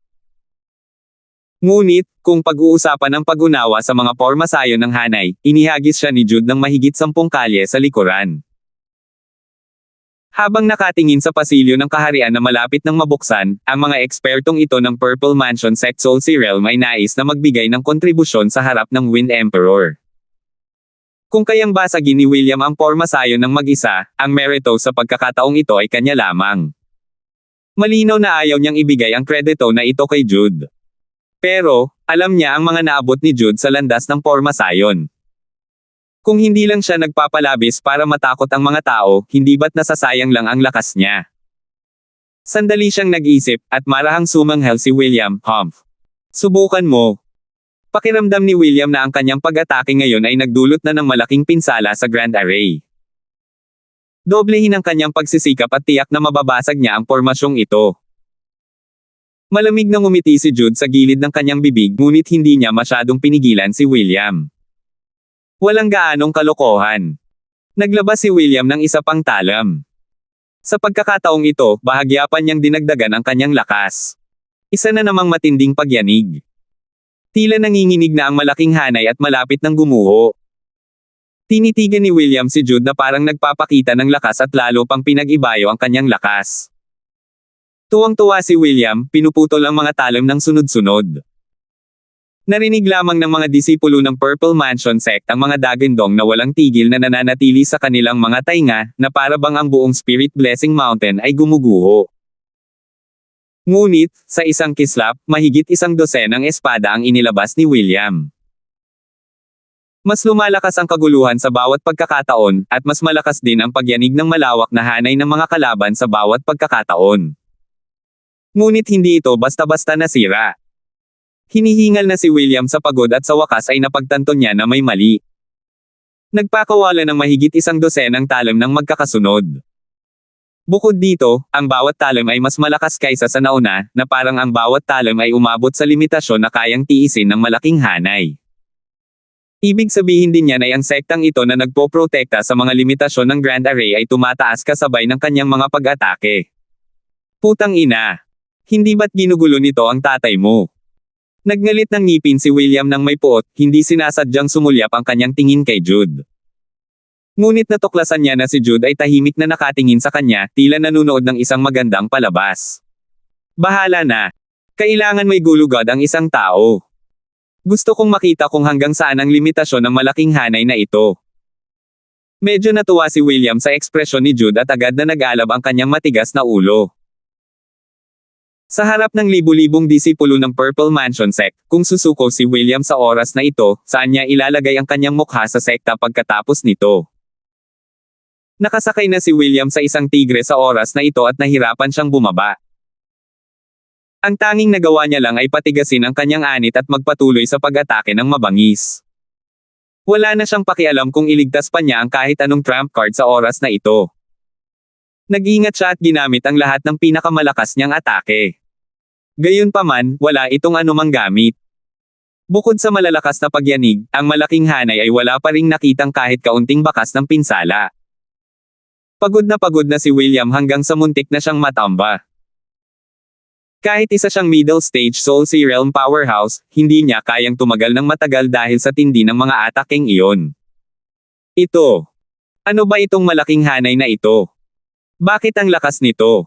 Ngunit, kung pag-uusapan ang pag-unawa sa mga pormasayon ng hanay, inihagis siya ni Jude ng mahigit 10 kalye sa likuran. Habang nakatingin sa pasilyo ng kaharian na malapit ng mabuksan, ang mga ekspertong ito ng Purple Mansion Sect Solsi Realm ay nais na magbigay ng kontribusyon sa harap ng Wind Emperor. Kung kayang basagin ni William ang pormasayon ng mag-isa, ang merito sa pagkakataong ito ay kanya lamang. Malinaw na ayaw niyang ibigay ang kredito na ito kay Jude. Pero, alam niya ang mga naabot ni Jude sa landas ng pormasayon. Kung hindi lang siya nagpapalabis para matakot ang mga tao, hindi ba't nasasayang lang ang lakas niya? Sandali siyang nag-isip, at marahang sumanghel si William, "Humph. Subukan mo." Pakiramdam ni William na ang kanyang pag-atake ngayon ay nagdulot na ng malaking pinsala sa Grand Array. Doblehin ang kanyang pagsisikap at tiyak na mababasag niya ang pormasyong ito. Malamig na ngumiti si Jude sa gilid ng kanyang bibig ngunit hindi niya masyadong pinigilan si William. Walang gaanong kalokohan. Naglabas si William ng isa pang talam. Sa pagkakataong ito, bahagya pa niyang dinagdagan ang kanyang lakas. Isa na namang matinding pagyanig. Tila nanginginig na ang malaking hanay at malapit ng gumuho. Tinitigan ni William si Jude na parang nagpapakita ng lakas at lalo pang pinag-ibayo ang kanyang lakas. Tuwang-tuwa si William, pinuputol ang mga talim ng sunod-sunod. Narinig lamang ng mga disipulo ng Purple Mansion Sect ang mga dagandong na walang tigil na nananatili sa kanilang mga tainga, na para bang ang buong Spirit Blessing Mountain ay gumuguho. Ngunit, sa isang kislap, mahigit 12 ng espada ang inilabas ni William. Mas lumalakas ang kaguluhan sa bawat pagkakataon, at mas malakas din ang pagyanig ng malawak na hanay ng mga kalaban sa bawat pagkakataon. Ngunit hindi ito basta-basta nasira. Hinihingal na si William sa pagod at sa wakas ay napagtanto niya na may mali. Nagpakawala ng mahigit 12 ng talim ng magkakasunod. Bukod dito, ang bawat talim ay mas malakas kaysa sa nauna, na parang ang bawat talim ay umabot sa limitasyon na kayang tiisin ng malaking hanay. Ibig sabihin din niyan ay ang sektang ito na nagpoprotekta sa mga limitasyon ng Grand Array ay tumataas kasabay ng kanyang mga pag-atake. Putang ina! Hindi ba't ginugulo nito ang tatay mo? Nagngalit ng ngipin si William nang may puot, hindi sinasadyang sumulyap ang kanyang tingin kay Jude. Ngunit natuklasan niya na si Jude ay tahimik na nakatingin sa kanya, tila nanunood ng isang magandang palabas. Bahala na. Kailangan may gulugad ang isang tao. Gusto kong makita kung hanggang saan ang limitasyon ng malaking hanay na ito. Medyo natuwa si William sa ekspresyon ni Jude at agad na nag-alab ang kanyang matigas na ulo. Sa harap ng libu-libong disipulo ng Purple Mansion Sect, kung susuko si William sa oras na ito, saan niya ilalagay ang kanyang mukha sa sekta pagkatapos nito? Nakasakay na si William sa isang tigre sa oras na ito at nahirapan siyang bumaba. Ang tanging nagawa niya lang ay patigasin ang kanyang anit at magpatuloy sa pag-atake ng mabangis. Wala na siyang pakialam kung iligtas pa niya ang kahit anong trump card sa oras na ito. Nag-ingat siya at ginamit ang lahat ng pinakamalakas niyang atake. Gayunpaman, wala itong anumang gamit. Bukod sa malalakas na pagyanig, ang malaking hanay ay wala pa ring nakitang kahit kaunting bakas ng pinsala. Pagod na si William hanggang sa muntik na siyang matamba. Kahit isa siyang middle stage Solsi Realm powerhouse, hindi niya kayang tumagal ng matagal dahil sa tindi ng mga atakeng iyon. Ito. Ano ba itong malaking hanay na ito? Bakit ang lakas nito?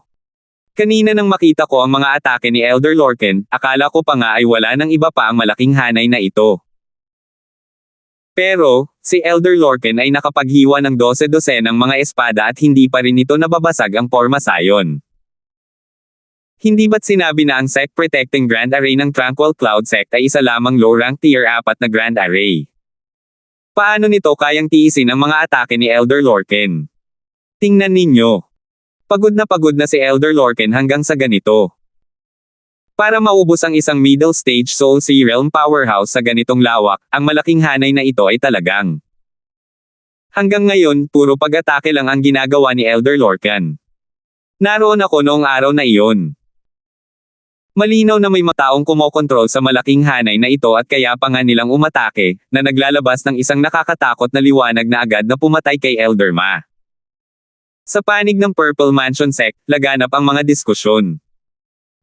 Kanina nang makita ko ang mga atake ni Elder Lorcan, akala ko pa nga ay wala nang iba pa ang malaking hanay na ito. Pero, si Elder Lorcan ay nakapaghiwa ng 12 ng mga espada at hindi pa rin ito nababasag ang pormasayon. Hindi ba't sinabi na ang Sect Protecting Grand Array ng Tranquil Cloud Sect ay isa lamang low-rank tier 4 na Grand Array? Paano nito kayang tiisin ang mga atake ni Elder Lorcan? Tingnan ninyo. Pagod na si Elder Lorcan hanggang sa ganito. Para maubos ang isang middle stage Solsi Realm powerhouse sa ganitong lawak, ang malaking hanay na ito ay talagang. Hanggang ngayon, puro pag-atake lang ang ginagawa ni Elder Lorcan. Naroon ako noong araw na iyon. Malinaw na may mataong kumokontrol sa malaking hanay na ito at kaya pa nga nilang umatake, na naglalabas ng isang nakakatakot na liwanag na agad na pumatay kay Elder Ma. Sa panig ng Purple Mansion sect, laganap ang mga diskusyon.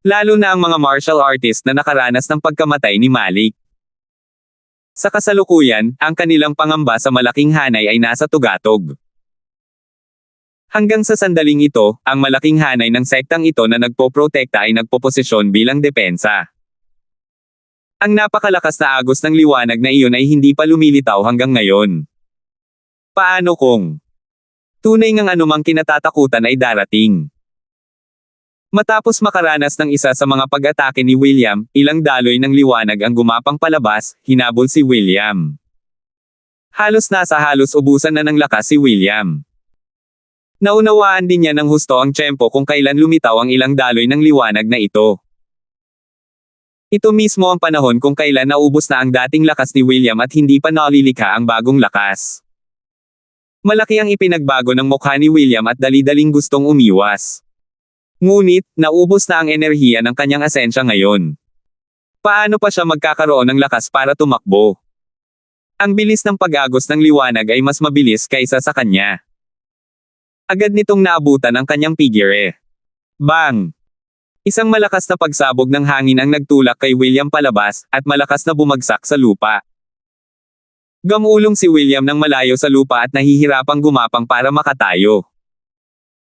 Lalo na ang mga martial artist na nakaranas ng pagkamatay ni Malik. Sa kasalukuyan, ang kanilang pangamba sa malaking hanay ay nasa tugatog. Hanggang sa sandaling ito, ang malaking hanay ng sektang ito na nagpoprotekta ay nagpoposisyon bilang depensa. Ang napakalakas na agos ng liwanag na iyon ay hindi pa lumilitaw hanggang ngayon. Paano kung tunay ngang anumang kinatatakutan ay darating? Matapos makaranas ng isa sa mga pag-atake ni William, ilang daloy ng liwanag ang gumapang palabas, hinabol si William. Halos ubusan na ng lakas si William. Naunawaan din niya ng husto ang tiyempo kung kailan lumitaw ang ilang daloy ng liwanag na ito. Ito mismo ang panahon kung kailan naubos na ang dating lakas ni William at hindi pa nalilikha ang bagong lakas. Malaki ang ipinagbago ng mukha ni William at dali-daling gustong umiwas. Ngunit, naubos na ang enerhiya ng kanyang asensya ngayon. Paano pa siya magkakaroon ng lakas para tumakbo? Ang bilis ng pag-agos ng liwanag ay mas mabilis kaysa sa kanya. Agad nitong naabutan ang kanyang pigire. Bang! Isang malakas na pagsabog ng hangin ang nagtulak kay William palabas, at malakas na bumagsak sa lupa. Gamulong si William ng malayo sa lupa at nahihirapang gumapang para makatayo.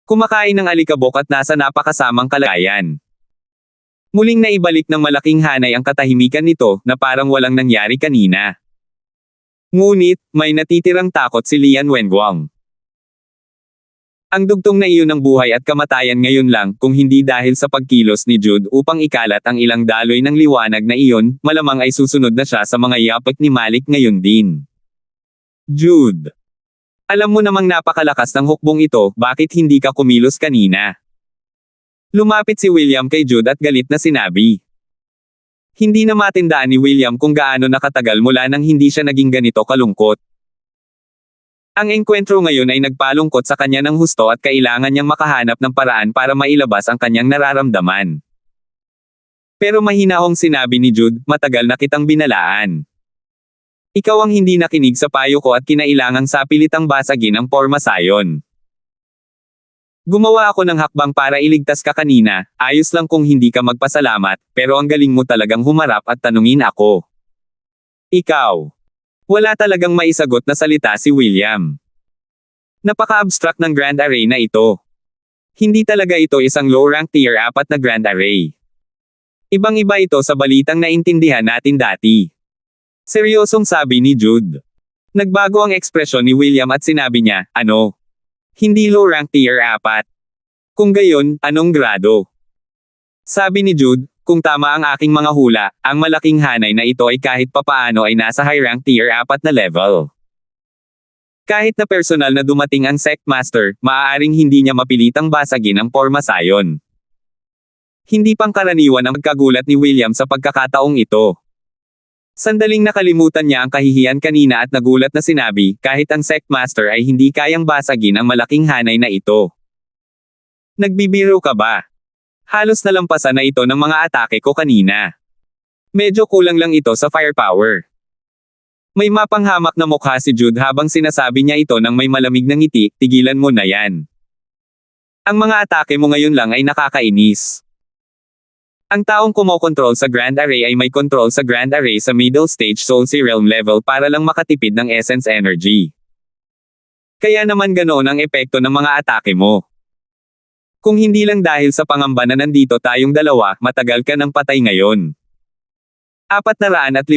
Kumakain ng alikabok at nasa napakasamang kalagayan. Muling naibalik ng malaking hanay ang katahimikan nito na parang walang nangyari kanina. Ngunit, may natitirang takot si Lian Wenguang. Ang dugtong na iyon ng buhay at kamatayan ngayon lang kung hindi dahil sa pagkilos ni Jude upang ikalat ang ilang daloy ng liwanag na iyon, malamang ay susunod na siya sa mga yapak ni Malik ngayon din. Jude. Alam mo namang napakalakas ng hukbong ito, bakit hindi ka kumilos kanina? Lumapit si William kay Jude at galit na sinabi. Hindi na matindaan ni William kung gaano nakatagal mula nang hindi siya naging ganito kalungkot. Ang engkwentro ngayon ay nagpalungkot sa kanya ng husto at kailangan niyang makahanap ng paraan para mailabas ang kanyang nararamdaman. Pero mahinahong sinabi ni Jude, matagal na kitang binalaan. Ikaw ang hindi nakinig sa payo ko at kinailangang sapilitang basagin ang Pormasayon. Gumawa ako ng hakbang para iligtas ka kanina, ayos lang kung hindi ka magpasalamat, pero ang galing mo talagang humarap at tanungin ako. Ikaw. Wala talagang maisagot na salita si William. Napaka-abstract ng Grand Array na ito. Hindi talaga ito isang low-rank tier 4 na Grand Array. Ibang-iba ito sa balitang naintindihan natin dati. Seryosong sabi ni Jude. Nagbago ang ekspresyon ni William at sinabi niya, ano? Hindi low-rank tier 4. Kung gayon, anong grado? Sabi ni Jude, kung tama ang aking mga hula, ang malaking hanay na ito ay kahit papaano ay nasa high rank tier 4 na level. Kahit na personal na dumating ang Sect Master, maaaring hindi niya mapilitang basagin ang Pormasayon. Hindi pangkaraniwan ang pagkagulat ni William sa pagkakataong ito. Sandaling nakalimutan niya ang kahihiyan kanina at nagulat na sinabi, kahit ang Sect Master ay hindi kayang basagin ang malaking hanay na ito. Nagbibiro ka ba? Halos nalampasan na ito ng mga atake ko kanina. Medyo kulang lang ito sa firepower. May mapanghamak na mukha si Jude habang sinasabi niya ito ng may malamig na ngiti, tigilan mo na yan. Ang mga atake mo ngayon lang ay nakakainis. Ang taong kumokontrol sa Grand Array ay may control sa Grand Array sa middle stage Soul Realm level para lang makatipid ng essence energy. Kaya naman ganoon ang epekto ng mga atake mo. Kung hindi lang dahil sa pangamba na nandito tayong dalawa, matagal ka ng patay ngayon. 458.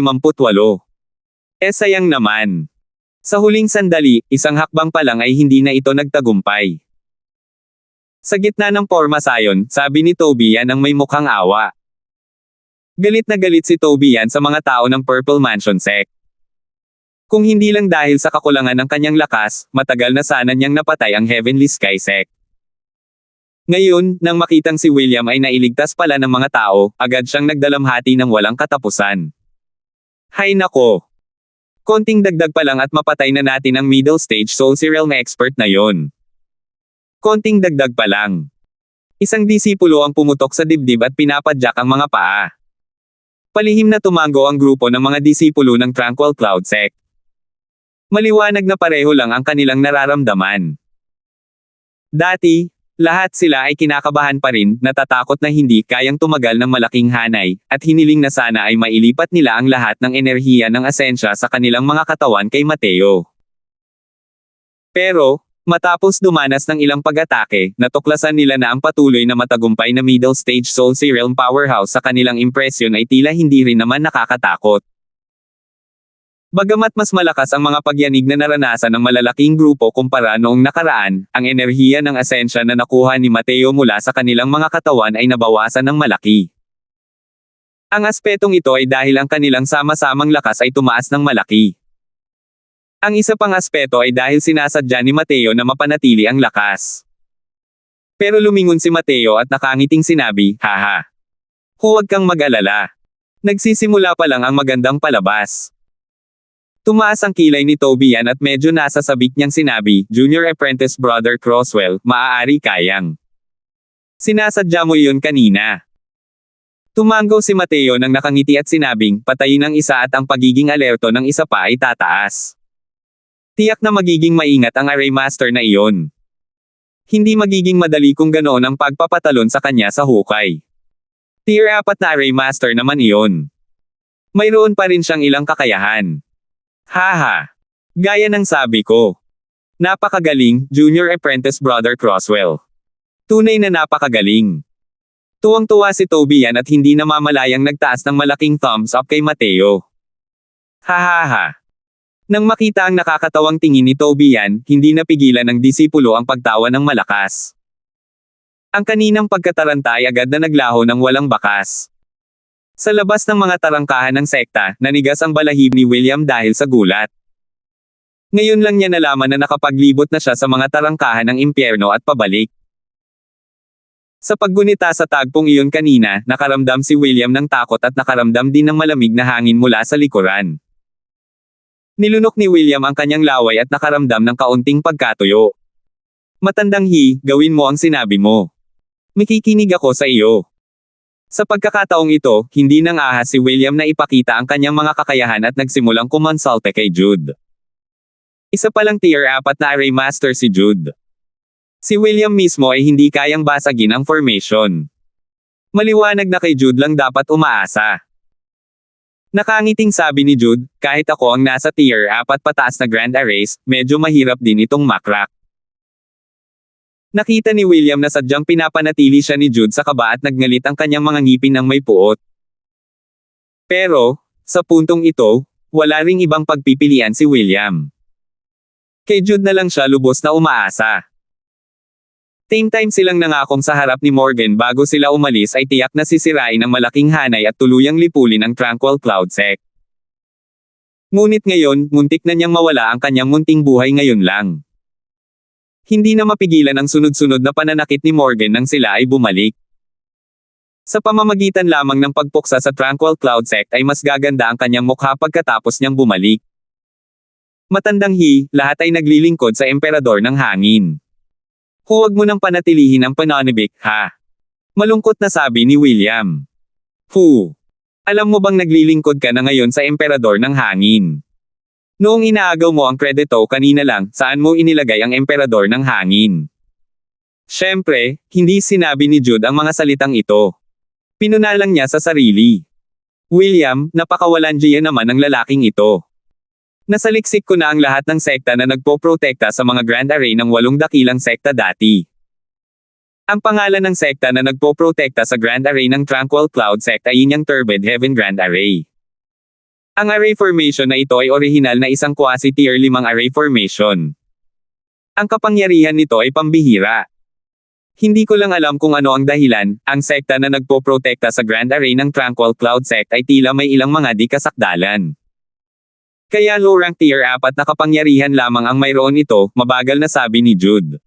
Sayang naman. Sa huling sandali, isang hakbang pa lang ay hindi na ito nagtagumpay. Sa gitna ng Pormasayon, sabi ni Tobian ang may mukhang awa. Galit na galit si Tobian sa mga tao ng Purple Mansion Sect. Kung hindi lang dahil sa kakulangan ng kanyang lakas, matagal na sana niyang napatay ang Heavenly Sky Sect. Ngayon, nang makitang si William ay nailigtas pala ng mga tao, agad siyang nagdalamhati ng walang katapusan. Hay nako! Konting dagdag pa lang at mapatay na natin ang middle stage Soul Realm expert na yon. Konting dagdag pa lang. Isang disipulo ang pumutok sa dibdib at pinapadyak ang mga paa. Palihim na tumango ang grupo ng mga disipulo ng Tranquil Cloud Sect. Maliwanag na pareho lang ang kanilang nararamdaman. Dati, lahat sila ay kinakabahan pa rin, natatakot na hindi kayang tumagal ng malaking hanay, at hiniling na sana ay mailipat nila ang lahat ng enerhiya ng asensya sa kanilang mga katawan kay Mateo. Pero, matapos dumanas ng ilang pag-atake, natuklasan nila na ang patuloy na matagumpay na middle stage Soul Realm powerhouse sa kanilang impresyon ay tila hindi rin naman nakakatakot. Bagamat mas malakas ang mga pagyanig na naranasan ng malalaking grupo kumpara noong nakaraan, ang enerhiya ng asensya na nakuha ni Mateo mula sa kanilang mga katawan ay nabawasan ng malaki. Ang aspetong ito ay dahil ang kanilang sama-samang lakas ay tumaas ng malaki. Ang isa pang aspeto ay dahil sinasadya ni Mateo na mapanatili ang lakas. Pero lumingon si Mateo at nakangiting sinabi, "Haha. Huwag kang mag-alala. Nagsisimula pa lang ang magandang palabas." Tumaas ang kilay ni Tobian at medyo nasa sabik niyang sinabi, "Junior Apprentice Brother Croswell, maaari kayang. Sinasadya mo iyon kanina." Tumanggo si Mateo nang nakangiti at sinabing, "Patayin ang isa at ang pagiging alerto ng isa pa ay tataas. Tiyak na magiging maingat ang Array Master na iyon. Hindi magiging madali kung ganoon ang pagpapatalon sa kanya sa hukay. Tier 4 na Array Master naman iyon. Mayroon pa rin siyang ilang kakayahan. Haha. Gaya ng sabi ko. Napakagaling, Junior Apprentice Brother Croswell. Tunay na napakagaling." Tuwang-tuwa si Tobian at hindi namamalayang nagtaas ng malaking thumbs up kay Mateo. Hahaha. Nang makita ang nakakatawang tingin ni Tobian, hindi napigilan ng disipulo ang pagtawa ng malakas. Ang kaninang pagkataranta ay agad na naglaho ng walang bakas. Sa labas ng mga tarangkahan ng sekta, nanigas ang balahib ni William dahil sa gulat. Ngayon lang niya nalaman na nakapaglibot na siya sa mga tarangkahan ng impyerno at pabalik. Sa paggunita sa tagpong iyon kanina, nakaramdam si William ng takot at nakaramdam din ng malamig na hangin mula sa likuran. Nilunok ni William ang kanyang laway at nakaramdam ng kaunting pagkatuyo. "Matandang gawin mo ang sinabi mo. Makikinig ako sa iyo." Sa pagkakataong ito, hindi nang ahas si William na ipakita ang kanyang mga kakayahan at nagsimulang kumonsulte kay Jude. Isa palang tier 4 na Array Master si Jude. Si William mismo ay hindi kayang basagin ang formation. Maliwanag na kay Jude lang dapat umaasa. Nakangiting sabi ni Jude, "Kahit ako ang nasa tier 4 pataas na Grand Arrays, medyo mahirap din itong makrak." Nakita ni William na sadyang pinapanatili siya ni Jude sa kaba at nagngalit ang kanyang mga ngipin ng may puot. Pero, sa puntong ito, wala ring ibang pagpipilian si William. Kay Jude na lang siya lubos na umaasa. Same time silang nangakong sa harap ni Morgan bago sila umalis ay tiyak na sisirain ang malaking hanay at tuluyang lipulin ang Tranquil Cloud Sect. Ngunit ngayon, muntik na niyang mawala ang kanyang munting buhay ngayon lang. Hindi na mapigilan ang sunod-sunod na pananakit ni Morgan nang sila ay bumalik. Sa pamamagitan lamang ng pagpuksa sa Tranquil Cloud Sect ay mas gaganda ang kanyang mukha pagkatapos niyang bumalik. Matandang lahat ay naglilingkod sa Emperador ng Hangin. "Huwag mo nang panatilihin ang pananibik, ha?" Malungkot na sabi ni William. Alam mo bang naglilingkod ka na ngayon sa Emperador ng Hangin? Noong inaagaw mo ang Predator kanina lang, saan mo inilagay ang Emperador ng Hangin? Siyempre, hindi sinabi ni Jude ang mga salitang ito. Pinunalang niya sa sarili. "William, napakawalandiya naman ang lalaking ito. Nasaliksik ko na ang lahat ng sekta na nagpoprotekta sa mga Grand Array ng 8 dakilang sekta dati. Ang pangalan ng sekta na nagpoprotekta sa Grand Array ng Tranquil Cloud Sect ay inyang Turbid Heaven Grand Array. Ang array formation na ito ay orihinal na isang quasi-tier 5 array formation. Ang kapangyarihan nito ay pambihira. Hindi ko lang alam kung ano ang dahilan, ang sekta na nagpoprotekta sa Grand Array ng Tranquil Cloud Sect ay tila may ilang mga di kasakdalan. Kaya low rank tier 4 na kapangyarihan lamang ang mayroon ito, mabagal na sabi ni Jude.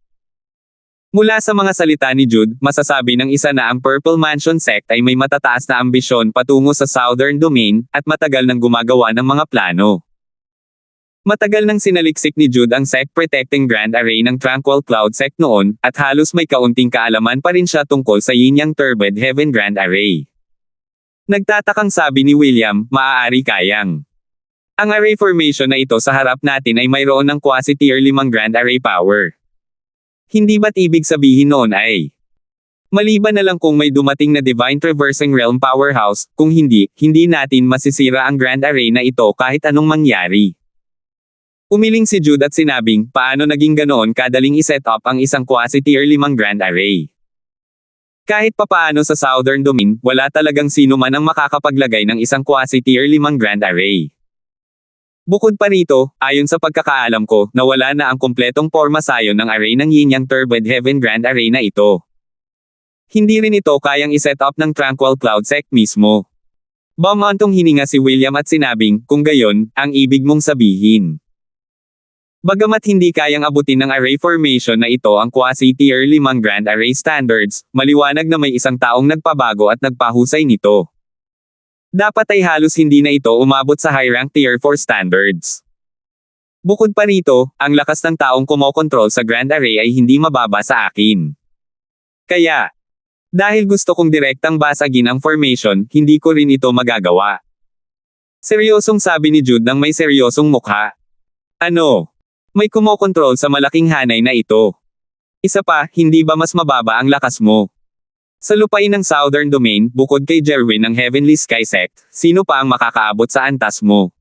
Mula sa mga salita ni Jude, masasabi ng isa na ang Purple Mansion Sect ay may matataas na ambisyon patungo sa Southern Domain, at matagal nang gumagawa ng mga plano. Matagal nang sinaliksik ni Jude ang Sect Protecting Grand Array ng Tranquil Cloud Sect noon, at halos may kaunting kaalaman pa rin siya tungkol sa Yin-Yang Turbid Heaven Grand Array. Nagtatakang sabi ni William, "Maaari kayang. Ang array formation na ito sa harap natin ay mayroon ng quasi-tier 5 Grand Array power. Hindi ba't ibig sabihin noon ay maliban na lang kung may dumating na Divine Traversing Realm Powerhouse, kung hindi, hindi natin masisira ang Grand Array na ito kahit anong mangyari. Umiling si Jude at sinabing, paano naging ganoon kadaling iset up ang isang quasi-tier 5 Grand Array. Kahit papaano sa Southern Domain, wala talagang sino man ang makakapaglagay ng isang quasi-tier 5 Grand Array. Bukod pa rito, ayon sa pagkakaalam ko, nawala na ang kumpletong forma sayon ng array ng Yin Yang Turbid Heaven Grand Array na ito. Hindi rin ito kayang iset up ng Tranquil Cloud Sect mismo. Bumantong hininga si William at sinabing, kung gayon, ang ibig mong sabihin. Bagamat hindi kayang abutin ng array formation na ito ang quasi-tier 5 Grand Array Standards, maliwanag na may isang taong nagpabago at nagpahusay nito. Dapat ay halos hindi na ito umabot sa high rank tier 4 standards. Bukod pa rito, ang lakas ng taong kumokontrol sa Grand Array ay hindi mababa sa akin. Kaya, dahil gusto kong direktang basagin ang formation, hindi ko rin ito magagawa. Seryosong sabi ni Jude nang may seryosong mukha. Ano? May kumokontrol sa malaking hanay na ito. Isa pa, hindi ba mas mababa ang lakas mo? Sa lupain ng Southern Domain, bukod kay Jerwin ng Heavenly Sky Sect, sino pa ang makakaabot sa antas mo?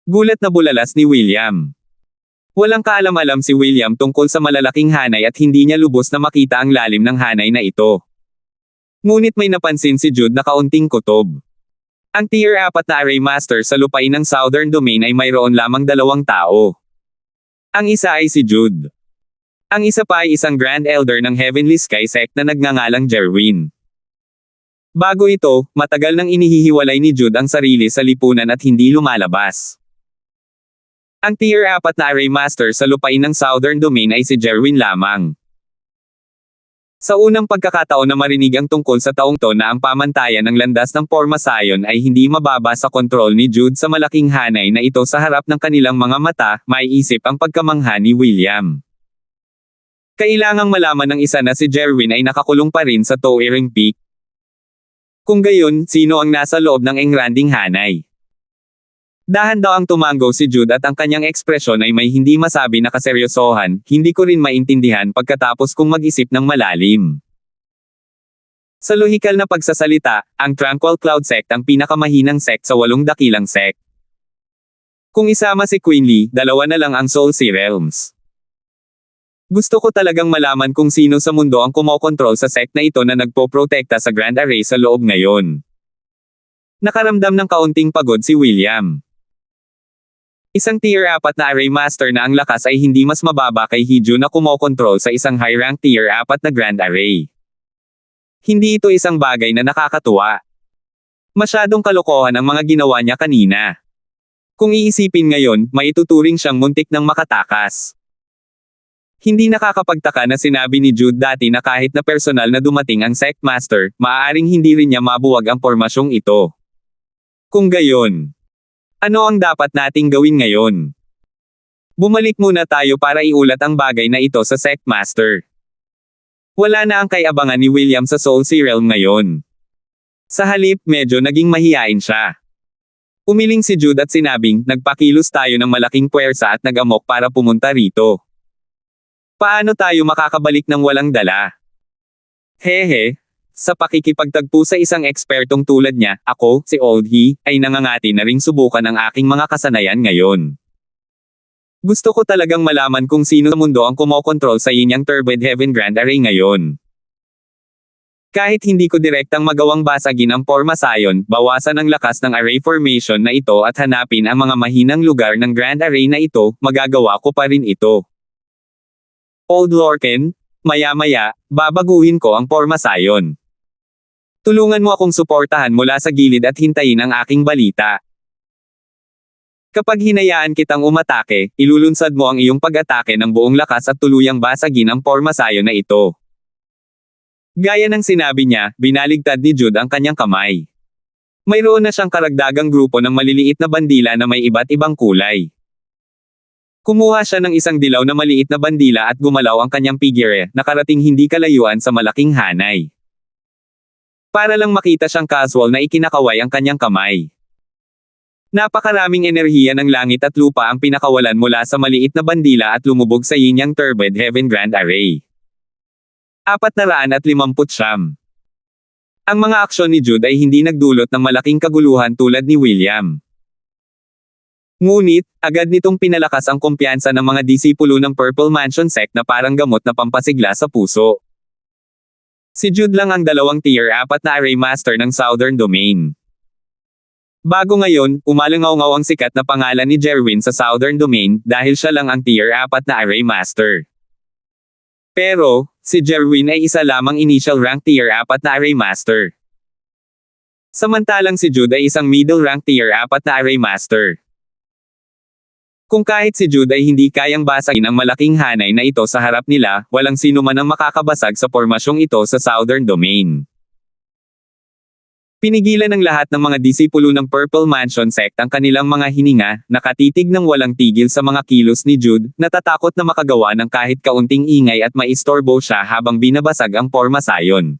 Gulat na bulalas ni William. Walang kaalam-alam si William tungkol sa malalaking hanay at hindi niya lubos na makita ang lalim ng hanay na ito. Ngunit may napansin si Jude na kaunting kutob. Ang Tier 4 na Array Master sa lupain ng Southern Domain ay mayroon lamang 2 tao. Ang isa ay si Jude. Ang isa pa ay isang Grand Elder ng Heavenly Sky Sect na nagngangalang Jerwin. Bago ito, matagal nang inihihiwalay ni Jude ang sarili sa lipunan at hindi lumalabas. Ang Tier 4 na Array Master sa lupain ng Southern Domain ay si Jerwin lamang. Sa unang pagkakataon na marinig ang tungkol sa taong to na ang pamantayan ng landas ng Porma Sayon ay hindi mababa sa kontrol ni Jude sa malaking hanay na ito sa harap ng kanilang mga mata, maiisip ang pagkamangha ni William. Kailangang malaman ng isa na si Jerwin ay nakakulong pa rin sa Towering Peak. Kung gayon, sino ang nasa loob ng engranding hanay? Dahan daw ang tumango si Jude at ang kanyang ekspresyon ay may hindi masabi na kaseryosohan, hindi ko rin maintindihan pagkatapos kong mag-isip ng malalim. Sa lohikal na pagsasalita, ang Tranquil Cloud Sect ang pinakamahinang sect sa 8 dakilang sect. Kung isama si Queenly, 2 na lang ang Soul Sea Realms. Gusto ko talagang malaman kung sino sa mundo ang kumokontrol sa sect na ito na nagpoprotekta sa Grand Array sa loob ngayon. Nakaramdam ng kaunting pagod si William. Isang Tier 4 na Array Master na ang lakas ay hindi mas mababa kay Hiju na kumokontrol sa isang high rank Tier 4 na Grand Array. Hindi ito isang bagay na nakakatuwa. Masyadong kalokohan ang mga ginawa niya kanina. Kung iisipin ngayon, maituturing siyang muntik ng makatakas. Hindi nakakapagtaka na sinabi ni Jude dati na kahit na personal na dumating ang Sect Master, maaaring hindi rin niya mabuwag ang pormasyong ito. Kung gayon, ano ang dapat nating gawin ngayon? Bumalik muna tayo para iulat ang bagay na ito sa Sect Master. Wala na ang kaiabangan ni William sa Soul Sea Realm ngayon. Sa halip, medyo naging mahiyain siya. Umiling si Jude at sinabing, nagpakilos tayo ng malaking puwersa at nagamok para pumunta rito. Paano tayo makakabalik ng walang dala? Hehe. Sa pakikipagtagpo sa isang ekspertong tulad niya, ako, si Old He, ay nangangati na ring subukan ang aking mga kasanayan ngayon. Gusto ko talagang malaman kung sino sa mundo ang kumokontrol sa Yin Yang Turbid Heaven Grand Array ngayon. Kahit hindi ko direktang magawang basagin ang Porma Sayon, bawasan ang lakas ng array formation na ito at hanapin ang mga mahinang lugar ng Grand Array na ito, magagawa ko pa rin ito. Old Lorcan, maya-maya, babaguhin ko ang Porma Sayon. Tulungan mo akong suportahan mula sa gilid at hintayin ang aking balita. Kapag hinayaan kitang umatake, ilulunsad mo ang iyong pag-atake ng buong lakas at tuluyang basagin ang Porma Sayon na ito. Gaya ng sinabi niya, binaligtad ni Jude ang kanyang kamay. Mayroon na siyang karagdagang grupo ng maliliit na bandila na may iba't ibang kulay. Kumuha siya ng isang dilaw na maliit na bandila at gumalaw ang kanyang figure, nakarating hindi kalayuan sa malaking hanay. Para lang makita siyang casual na ikinakaway ang kanyang kamay. Napakaraming enerhiya ng langit at lupa ang pinakawalan mula sa maliit na bandila at lumubog sa Yin-Yang Turbid Heaven Grand Array. 459. Ang mga aksyon ni Jude ay hindi nagdulot ng malaking kaguluhan tulad ni William. Ngunit, agad nitong pinalakas ang kumpiyansa ng mga disipulo ng Purple Mansion Sect na parang gamot na pampasigla sa puso. Si Jude lang ang dalawang Tier 4 na Array Master ng Southern Domain. Bago ngayon, umalangaw-ngaw ang sikat na pangalan ni Jerwin sa Southern Domain dahil siya lang ang Tier 4 na Array Master. Pero, si Jerwin ay isa lamang initial rank Tier 4 na Array Master. Samantalang si Jude ay isang middle rank Tier 4 na Array Master. Kung kahit si Jude ay hindi kayang basagin ang malaking hanay na ito sa harap nila, walang sino man ang makakabasag sa pormasyong ito sa Southern Domain. Pinigilan ng lahat ng mga disipulo ng Purple Mansion Sect ang kanilang mga hininga, nakatitig ng walang tigil sa mga kilos ni Jude, natatakot na makagawa ng kahit kaunting ingay at maistorbo siya habang binabasag ang porma sayon.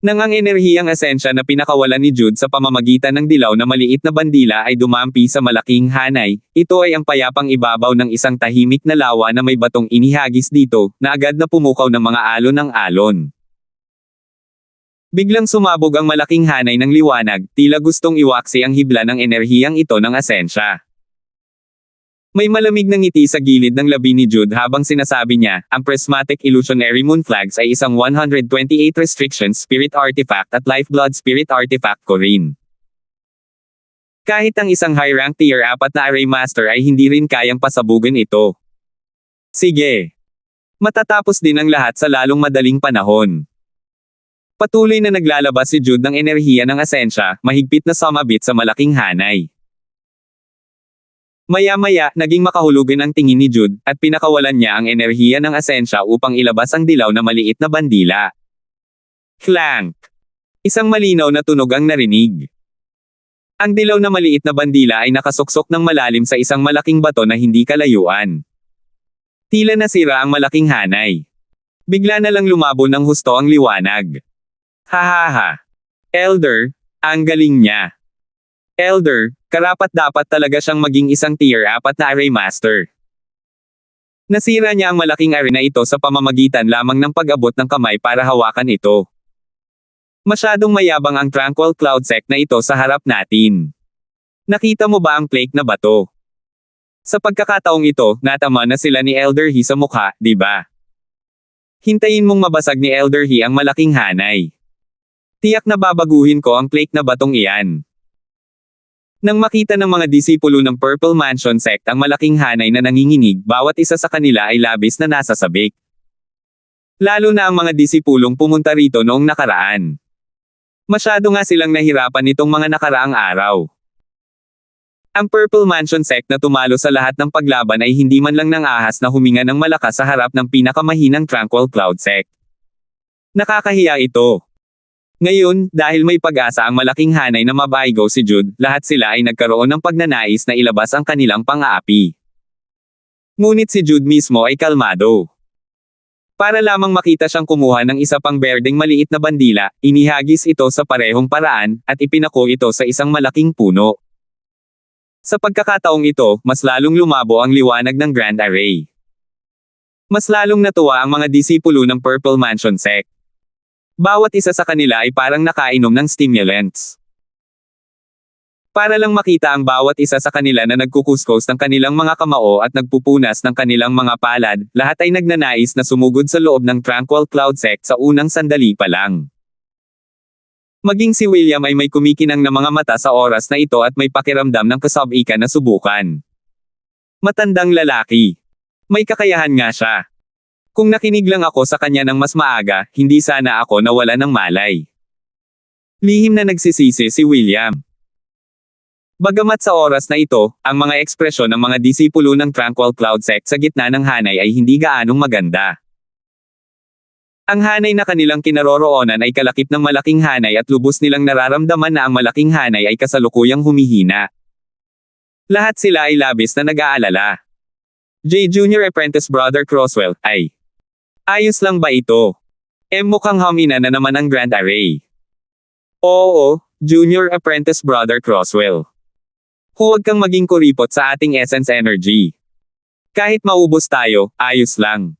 Nang ang enerhiyang esensya na pinakawalan ni Jude sa pamamagitan ng dilaw na maliit na bandila ay dumampi sa malaking hanay, ito ay ang payapang ibabaw ng isang tahimik na lawa na may batong inihagis dito, na agad na pumukaw ng mga alon ng alon. Biglang sumabog ang malaking hanay ng liwanag, tila gustong iwaksi ang hibla ng enerhiyang ito ng asensya. May malamig na ngiti sa gilid ng labi ni Jude habang sinasabi niya, ang Prismatic Illusionary Moon Flags ay isang 128 Restriction Spirit Artifact at Lifeblood Spirit Artifact ko rin. Kahit ang isang high-rank Tier 4 na Array Master ay hindi rin kayang pasabugin ito. Sige. Matatapos din ang lahat sa lalong madaling panahon. Patuloy na naglalabas si Jude ng enerhiya ng asensya, mahigpit na sumabit sa malaking hanay. Maya-maya, naging makahulugan ang tingin ni Jude, at pinakawalan niya ang enerhiya ng asensya upang ilabas ang dilaw na maliit na bandila. Clank! Isang malinaw na tunog ang narinig. Ang dilaw na maliit na bandila ay nakasuksok ng malalim sa isang malaking bato na hindi kalayuan. Tila nasira ang malaking hanay. Bigla na lang lumabo ng husto ang liwanag. Hahaha. Elder, ang galing niya. Elder, karapat-dapat talaga siyang maging isang Tier 4 na Array Master. Nasira niya ang malaking array na ito sa pamamagitan lamang ng pag-abot ng kamay para hawakan ito. Masyadong mayabang ang Tranquil Cloud Sect na ito sa harap natin. Nakita mo ba ang flake na bato? Sa pagkakataong ito, natama na sila ni Elder He sa mukha, di ba? Hintayin mong mabasag ni Elder He ang malaking hanay. Tiyak na babaguhin ko ang flake na batong iyan. Nang makita ng mga disipulo ng Purple Mansion Sect ang malaking hanay na nanginginig, bawat isa sa kanila ay labis na nasasabik. Lalo na ang mga disipulong pumunta rito noong nakaraan. Masyado nga silang nahirapan nitong mga nakaraang araw. Ang Purple Mansion Sect na tumalo sa lahat ng paglaban ay hindi man lang nang-ahas na huminga ng malakas sa harap ng pinakamahinang Tranquil Cloud Sect. Nakakahiya ito. Ngayon, dahil may pag-asa ang malaking hanay na mabaigo si Jude, lahat sila ay nagkaroon ng pagnanais na ilabas ang kanilang pang-aapi. Ngunit si Jude mismo ay kalmado. Para lamang makita siyang kumuha ng isa pang berdeng maliit na bandila, inihagis ito sa parehong paraan, at ipinako ito sa isang malaking puno. Sa pagkakataong ito, mas lalong lumabo ang liwanag ng Grand Array. Mas lalong natuwa ang mga disipulo ng Purple Mansion Sect. Bawat isa sa kanila ay parang nakainom ng stimulants. Para lang makita ang bawat isa sa kanila na nagkukuskos ng kanilang mga kamao at nagpupunas ng kanilang mga palad, lahat ay nagnanais na sumugod sa loob ng Tranquil Cloud Sect sa unang sandali pa lang. Maging si William ay may kumikinang na mga mata sa oras na ito at may pakiramdam ng kasab-ika na subukan. Matandang lalaki. May kakayahan nga siya. Kung nakinig lang ako sa kanya ng mas maaga, hindi sana ako nawala ng malay. Lihim na nagsisisi si William. Bagamat sa oras na ito, ang mga ekspresyon ng mga disipulo ng Tranquil Cloud Sect sa gitna ng hanay ay hindi gaanong maganda. Ang hanay na kanilang kinaroroonan ay kalakip ng malaking hanay at lubos nilang nararamdaman na ang malaking hanay ay kasalukuyang humihina. Lahat sila ay labis na nag-aalala. J. Junior Apprentice Brother Croswell, ay. Ayos lang ba ito? Mukhang humina na naman ang Grand Array. Oo, Junior Apprentice Brother Croswell. Huwag kang maging kuripot sa ating Essence Energy. Kahit maubos tayo, ayos lang.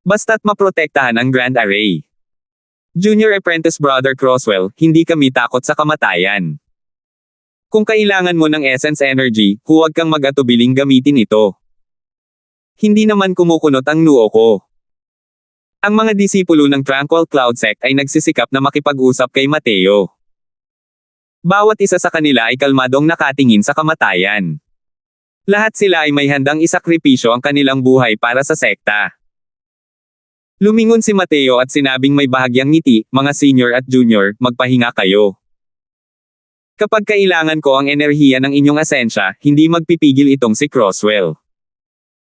Basta't maprotektahan ang Grand Array. Junior Apprentice Brother Croswell, hindi kami takot sa kamatayan. Kung kailangan mo ng Essence Energy, huwag kang mag-atubiling gamitin ito. Hindi naman kumukunot ang noo ko. Ang mga disipulo ng Tranquil Cloud Sect ay nagsisikap na makipag-usap kay Mateo. Bawat isa sa kanila ay kalmadong nakatingin sa kamatayan. Lahat sila ay may handang isakripisyo ang kanilang buhay para sa sekta. Lumingon si Mateo at sinabing may bahagyang ngiti, mga senior at junior, magpahinga kayo. Kapag kailangan ko ang enerhiya ng inyong asensya, hindi magpipigil itong si Croswell.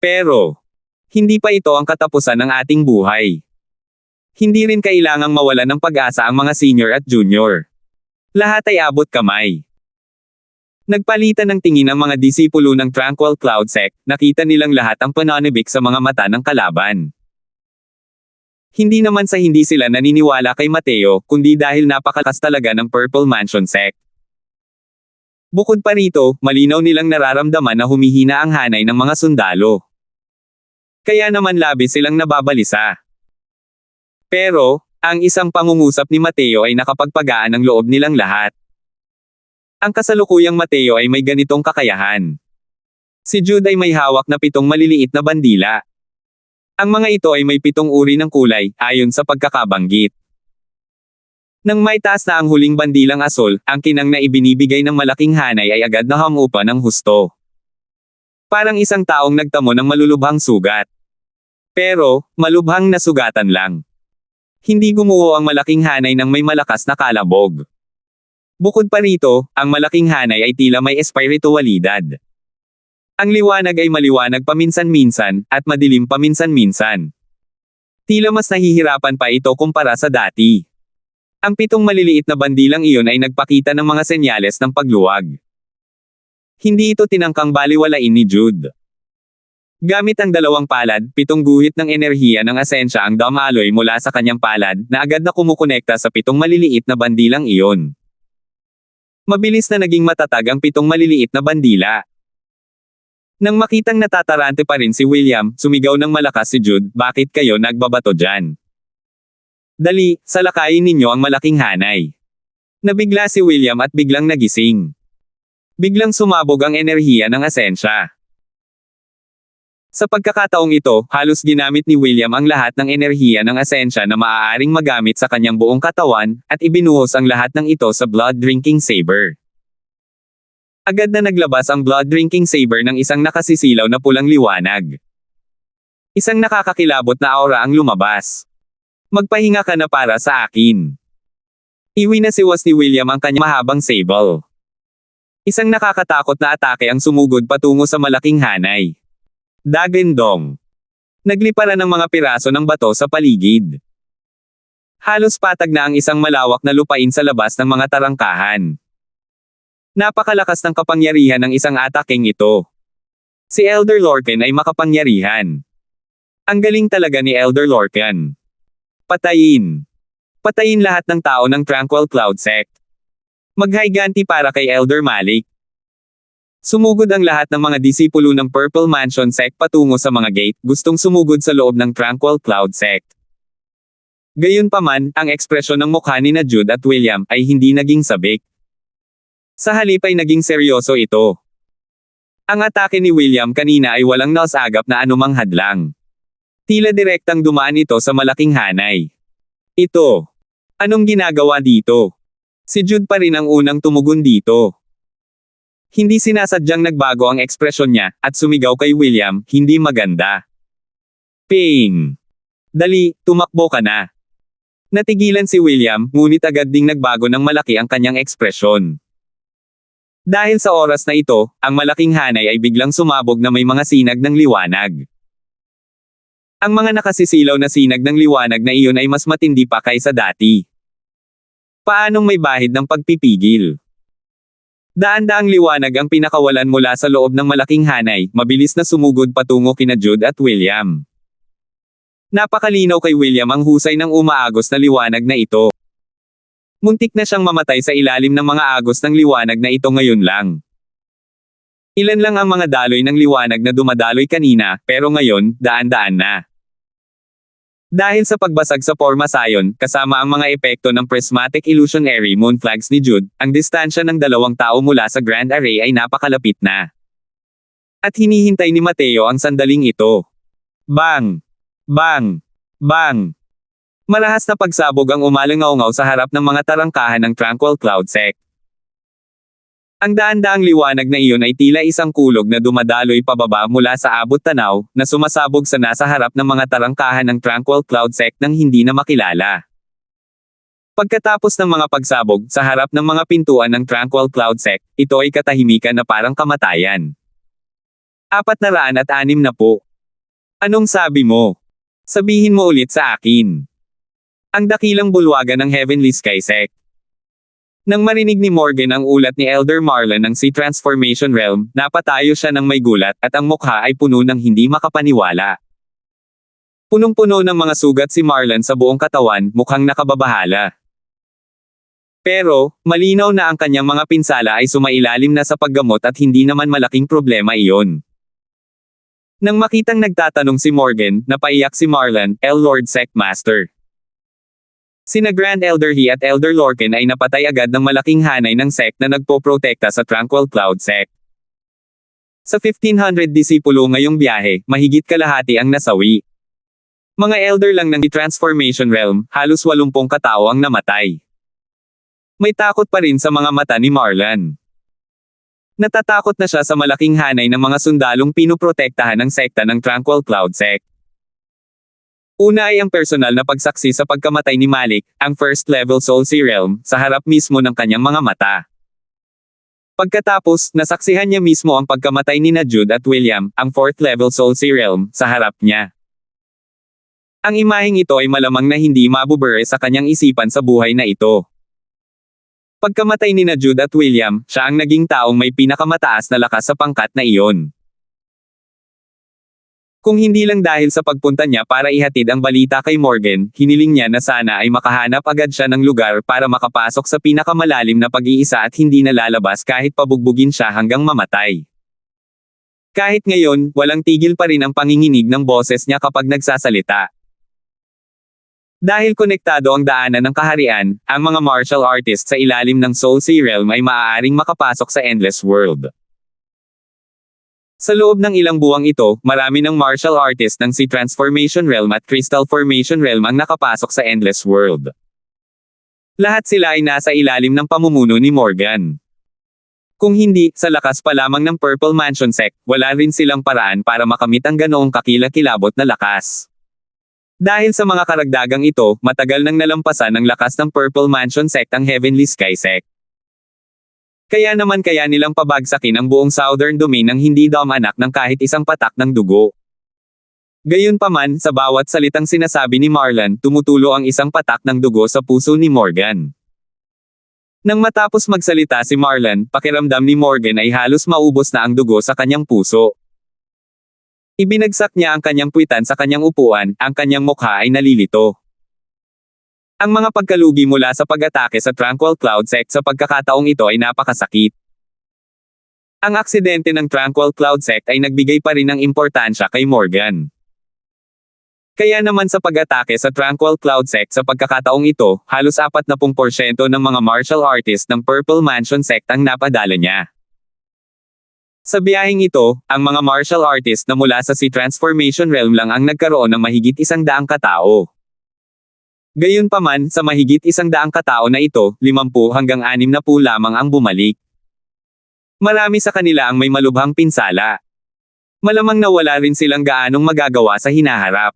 Pero, hindi pa ito ang katapusan ng ating buhay. Hindi rin kailangang mawalan ng pag-asa ang mga senior at junior. Lahat ay abot kamay. Nagpalitan ng tingin ang mga disipulo ng Tranquil Cloud Sect, nakita nilang lahat ang pananabik sa mga mata ng kalaban. Hindi naman sa hindi sila naniniwala kay Mateo, kundi dahil napakalakas talaga ng Purple Mansion Sect. Bukod pa rito, malinaw nilang nararamdaman na humihina ang hanay ng mga sundalo. Kaya naman labis silang nababalisa. Pero, ang isang pangungusap ni Mateo ay nakapagpagaan ng loob nilang lahat. Ang kasalukuyang Mateo ay may ganitong kakayahan. Si Jude ay may hawak na 7 maliliit na bandila. Ang mga ito ay may 7 uri ng kulay, ayon sa pagkakabanggit. Nang may taas na ang huling bandilang asol, ang kinang na ibinibigay ng malaking hanay ay agad na hamupa ng husto. Parang isang taong nagtamo ng malulubhang sugat. Pero, malubhang na sugatan lang. Hindi gumuho ang malaking hanay ng may malakas na kalabog. Bukod pa rito, ang malaking hanay ay tila may espiritualidad. Ang liwanag ay maliwanag paminsan-minsan, at madilim paminsan-minsan. Tila mas nahihirapan pa ito kumpara sa dati. Ang 7 maliliit na bandilang iyon ay nagpakita ng mga senyales ng pagluwag. Hindi ito tinangkang baliwalain ni Jude. Gamit ang 2 palad, 7 guhit ng enerhiya ng asensya ang dumaloy mula sa kanyang palad, na agad na kumukonekta sa 7 maliliit na bandilang iyon. Mabilis na naging matatag ang 7 maliliit na bandila. Nang makitang natatarante pa rin si William, sumigaw ng malakas si Jude, bakit kayo nagbabato dyan? Dali, salakayin ninyo ang malaking hanay. Nabigla si William at biglang nagising. Biglang sumabog ang enerhiya ng asensya. Sa pagkakataong ito, halos ginamit ni William ang lahat ng enerhiya ng asensya na maaaring magamit sa kanyang buong katawan, at ibinuhos ang lahat ng ito sa blood-drinking saber. Agad na naglabas ang blood-drinking saber ng isang nakasisilaw na pulang liwanag. Isang nakakakilabot na aura ang lumabas. Magpahinga ka na para sa akin. Iwinasiwas ni William ang kanyang mahabang sable. Isang nakakatakot na atake ang sumugod patungo sa malaking hanay. Dagandong. Nagliparan ng mga piraso ng bato sa paligid. Halos patag na ang isang malawak na lupain sa labas ng mga tarangkahan. Napakalakas ng kapangyarihan ng isang ataking ito. Si Elder Lorcan ay makapangyarihan. Ang galing talaga ni Elder Lorcan. Patayin. Patayin lahat ng tao ng Tranquil Cloud Sect. Maghayganti para kay Elder Malik. Sumugod ang lahat ng mga disipulo ng Purple Mansion Sect patungo sa mga gate, gustong sumugod sa loob ng Tranquil Cloud Sect. Gayunpaman, ang ekspresyon ng mukha ni Jude at William ay hindi naging sabik. Sa halip ay naging seryoso ito. Ang atake ni William kanina ay walang nasagap na anumang hadlang. Tila direktang dumaan ito sa malaking hanay. Ito. Anong ginagawa dito? Si Jude pa rin ang unang tumugon dito. Hindi sinasadyang nagbago ang ekspresyon niya, at sumigaw kay William, hindi maganda. Ping! Dali, tumakbo ka na. Natigilan si William, ngunit agad ding nagbago ng malaki ang kanyang ekspresyon. Dahil sa oras na ito, ang malaking hanay ay biglang sumabog na may mga sinag ng liwanag. Ang mga nakasisilaw na sinag ng liwanag na iyon ay mas matindi pa kaysa dati. Paanong may bahid ng pagpipigil? Daan-daang liwanag ang pinakawalan mula sa loob ng malaking hanay, mabilis na sumugod patungo kina Jude at William. Napakalinaw kay William ang husay ng umaagos na liwanag na ito. Muntik na siyang mamatay sa ilalim ng mga agos ng liwanag na ito ngayon lang. Ilan lang ang mga daloy ng liwanag na dumadaloy kanina, pero ngayon, daan-daan na. Dahil sa pagbasag sa Formasayon, kasama ang mga epekto ng prismatic illusionary moon flags ni Jude, ang distansya ng dalawang tao mula sa Grand Array ay napakalapit na. At hinihintay ni Mateo ang sandaling ito. Bang! Bang! Bang! Malahas na pagsabog ang umalingaw-ngaw sa harap ng mga tarangkahan ng Tranquil Cloud Sect. Ang daan-daang liwanag na iyon ay tila isang kulog na dumadaloy pababa mula sa abot tanaw, na sumasabog sa nasa harap ng mga tarangkahan ng Tranquil Cloud Sect nang hindi na makilala. Pagkatapos ng mga pagsabog sa harap ng mga pintuan ng Tranquil Cloud Sect, ito ay katahimikan na parang kamatayan. 406 na po. Anong sabi mo? Sabihin mo ulit sa akin. Ang dakilang bulwagan ng Heavenly Sky Sect. Nang marinig ni Morgan ang ulat ni Elder Marlon ng Sea Transformation Realm, napatayo siya ng may gulat at ang mukha ay puno ng hindi makapaniwala. Punong-puno ng mga sugat si Marlon sa buong katawan, mukhang nakababahala. Pero, malinaw na ang kanyang mga pinsala ay sumailalim na sa paggamot at hindi naman malaking problema iyon. Nang makitang nagtatanong si Morgan, napaiyak si Marlon, Lord Sect Master. Sina Grand Elder He at Elder Lorcan ay napatay agad ng malaking hanay ng sect na nagpoprotekta sa Tranquil Cloud Sect. Sa 1500 disipulo ngayong biyahe, mahigit kalahati ang nasawi. Mga elder lang ng Transformation Realm, halos 80 katao ang namatay. May takot pa rin sa mga mata ni Marlon. Natatakot na siya sa malaking hanay ng mga sundalong pinoprotektahan ng sekta ng Tranquil Cloud Sect. Una ay ang personal na pagsaksi sa pagkamatay ni Malik, ang First Level Soul Sea Realm, sa harap mismo ng kanyang mga mata. Pagkatapos, nasaksihan niya mismo ang pagkamatay ni Jude at William, ang Fourth Level Soul Sea Realm, sa harap niya. Ang imaheng ito ay malamang na hindi mabubure sa kanyang isipan sa buhay na ito. Pagkamatay ni Jude at William, siya ang naging taong may pinakamataas na lakas sa pangkat na iyon. Kung hindi lang dahil sa pagpunta niya para ihatid ang balita kay Morgan, hiniling niya na sana ay makahanap agad siya ng lugar para makapasok sa pinakamalalim na pag-iisa at hindi na lalabas kahit pabugbugin siya hanggang mamatay. Kahit ngayon, walang tigil pa rin ang panginginig ng boses niya kapag nagsasalita. Dahil konektado ang daanan ng kaharian, ang mga martial artists sa ilalim ng Soul Sea Realm ay maaaring makapasok sa Endless World. Sa loob ng ilang buwang ito, marami ng martial artist ng Sea Transformation Realm at Crystal Formation Realm ang nakapasok sa Endless World. Lahat sila ay nasa ilalim ng pamumuno ni Morgan. Kung hindi, sa lakas pa lamang ng Purple Mansion Sect, wala rin silang paraan para makamit ang ganoong kakilakilabot na lakas. Dahil sa mga karagdagang ito, matagal nang nalampasan ng lakas ng Purple Mansion Sect ang Heavenly Sky Sect. Kaya nilang pabagsakin ang buong Southern Domain ng hindi damanak ng kahit isang patak ng dugo. Gayunpaman, sa bawat salitang sinasabi ni Marlon, tumutulo ang isang patak ng dugo sa puso ni Morgan. Nang matapos magsalita si Marlon, pakiramdam ni Morgan ay halos maubos na ang dugo sa kanyang puso. Ibinagsak niya ang kanyang puwitan sa kanyang upuan, ang kanyang mukha ay nalilito. Ang mga pagkalugi mula sa pag-atake sa Tranquil Cloud Sect sa pagkakataong ito ay napakasakit. Ang aksidente ng Tranquil Cloud Sect ay nagbigay pa rin ng importansya kay Morgan. Kaya naman sa pag-atake sa Tranquil Cloud Sect sa pagkakataong ito, halos 40% ng mga martial artists ng Purple Mansion Sect ang napadala niya. Sa biyaheng ito, ang mga martial artists na mula sa Sea Transformation Realm lang ang nagkaroon ng mahigit 100 katao. Gayunpaman, sa mahigit 100 katao na ito, 50 hanggang 60 lamang ang bumalik. Marami sa kanila ang may malubhang pinsala. Malamang na wala rin silang gaanong magagawa sa hinaharap.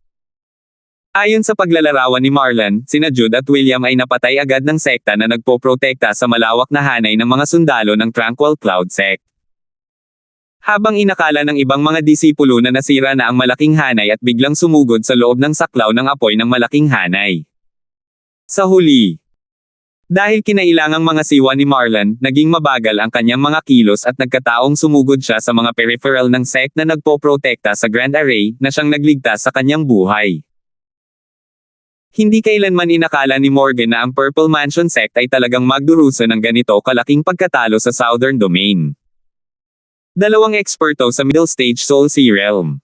Ayon sa paglalarawan ni Marlon, sina Jude at William ay napatay agad ng sekta na nagpoprotekta sa malawak na hanay ng mga sundalo ng Tranquil Cloud Sect. Habang inakala ng ibang mga disipulo na nasira na ang malaking hanay at biglang sumugod sa loob ng saklaw ng apoy ng malaking hanay. Sa huli, dahil kinailangang mga siwa ni Marlon, naging mabagal ang kanyang mga kilos at nagkataong sumugod siya sa mga peripheral ng sect na nagpoprotekta sa Grand Array, na siyang nagligtas sa kanyang buhay. Hindi kailanman inakala ni Morgan na ang Purple Mansion sect ay talagang magdurusa ng ganito kalaking pagkatalo sa Southern Domain. Dalawang eksperto sa Middle Stage Soul Sea Realm.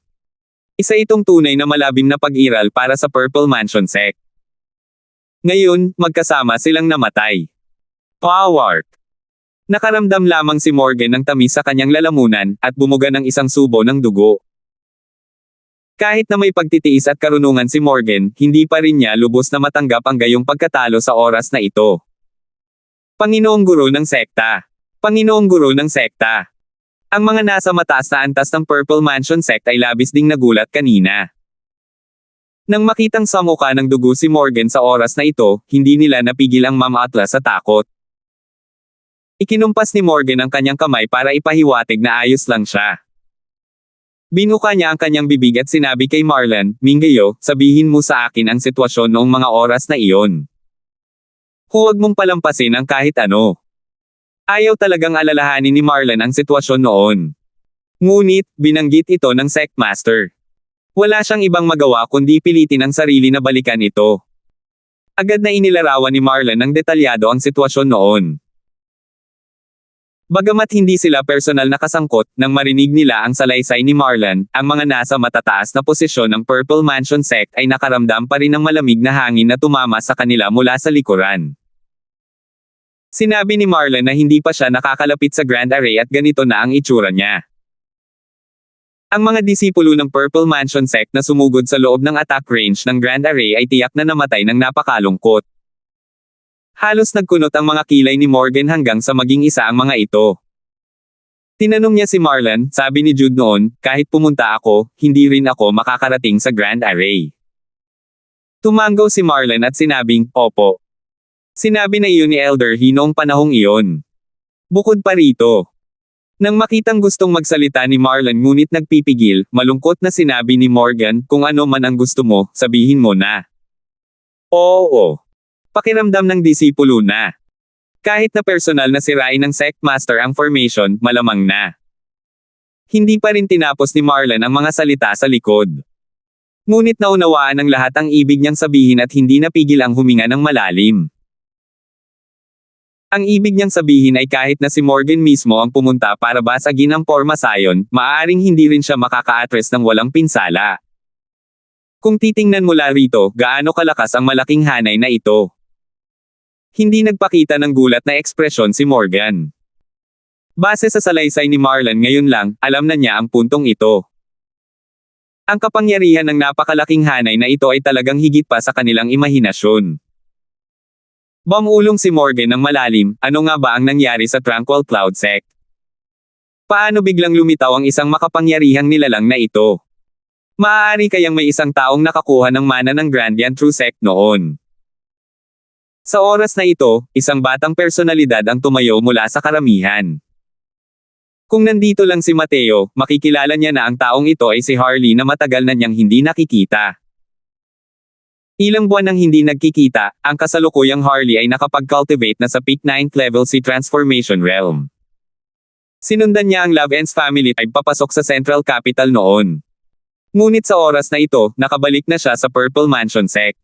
Isa itong tunay na malabim na pag-iral para sa Purple Mansion sect. Ngayon, magkasama silang namatay. Power! Nakaramdam lamang si Morgan ng tamis sa kanyang lalamunan, at bumuga ng isang subo ng dugo. Kahit na may pagtitiis at karunungan si Morgan, hindi pa rin niya lubos na matanggap ang gayong pagkatalo sa oras na ito. Panginoong Guro ng Sekta. Panginoong Guro ng Sekta. Ang mga nasa mataas na antas ng Purple Mansion sect ay labis ding nagulat kanina. Nang makitang samuka ng dugo si Morgan sa oras na ito, hindi nila napigil ang mamaatla sa takot. Ikinumpas ni Morgan ang kanyang kamay para ipahiwatig na ayos lang siya. Binuka niya ang kanyang bibig at sinabi kay Marlon, "Mingayo, sabihin mo sa akin ang sitwasyon noong mga oras na iyon. Huwag mong palampasin ang kahit ano." Ayaw talagang alalahanin ni Marlon ang sitwasyon noon. Ngunit, binanggit ito ng Sect Master. Wala siyang ibang magawa kundi pilitin ang sarili na balikan ito. Agad na inilarawan ni Marlon ng detalyado ang sitwasyon noon. Bagamat hindi sila personal na kasangkot, nang marinig nila ang salaysay ni Marlon, ang mga nasa matataas na posisyon ng Purple Mansion sect ay nakaramdam pa rin ng malamig na hangin na tumama sa kanila mula sa likuran. Sinabi ni Marlon na hindi pa siya nakakalapit sa Grand Array at ganito na ang itsura niya. Ang mga disipulo ng Purple Mansion sect na sumugod sa loob ng attack range ng Grand Array ay tiyak na namatay ng napakalungkot. Halos nagkunot ang mga kilay ni Morgan hanggang sa maging isa ang mga ito. Tinanong niya si Marlon, sabi ni Jude noon, "Kahit pumunta ako, hindi rin ako makakarating sa Grand Array." Tumango si Marlon at sinabing, "Opo." Sinabi na iyon ni Elder He noong panahong iyon. Bukod pa rito, nang makitang gustong magsalita ni Marlon ngunit nagpipigil, malungkot na sinabi ni Morgan, "Kung ano man ang gusto mo, sabihin mo na." Oo. Pakiramdam ng disipulo na. Kahit na personal na sirain ng Sect Master ang formation, malamang na. Hindi pa rin tinapos ni Marlon ang mga salita sa likod. Ngunit naunawaan ng lahat ang ibig niyang sabihin at hindi napigil ang huminga ng malalim. Ang ibig niyang sabihin ay kahit na si Morgan mismo ang pumunta para basagin ang Pormasayon, maaaring hindi rin siya makaka-address ng walang pinsala. Kung titingnan mula rito, gaano kalakas ang malaking hanay na ito. Hindi nagpakita ng gulat na ekspresyon si Morgan. Base sa salaysay ni Marlon ngayon lang, alam na niya ang puntong ito. Ang kapangyarihan ng napakalaking hanay na ito ay talagang higit pa sa kanilang imahinasyon. Bumulong si Morgan ng malalim, ano nga ba ang nangyari sa Tranquil Cloud Sect? Paano biglang lumitaw ang isang makapangyarihang nilalang na ito? Maaari kayang may isang taong nakakuha ng mana ng Grandian True Sect noon. Sa oras na ito, isang batang personalidad ang tumayo mula sa karamihan. Kung nandito lang si Mateo, makikilala niya na ang taong ito ay si Harley na matagal na niyang hindi nakikita. Ilang buwan nang hindi nagkikita, ang kasalukuyang Harley ay nakapag-cultivate na sa peak 9th level si Transformation Realm. Sinundan niya ang Love Ends Family Tribe papasok sa Central Capital noon. Ngunit sa oras na ito, nakabalik na siya sa Purple Mansion Sect.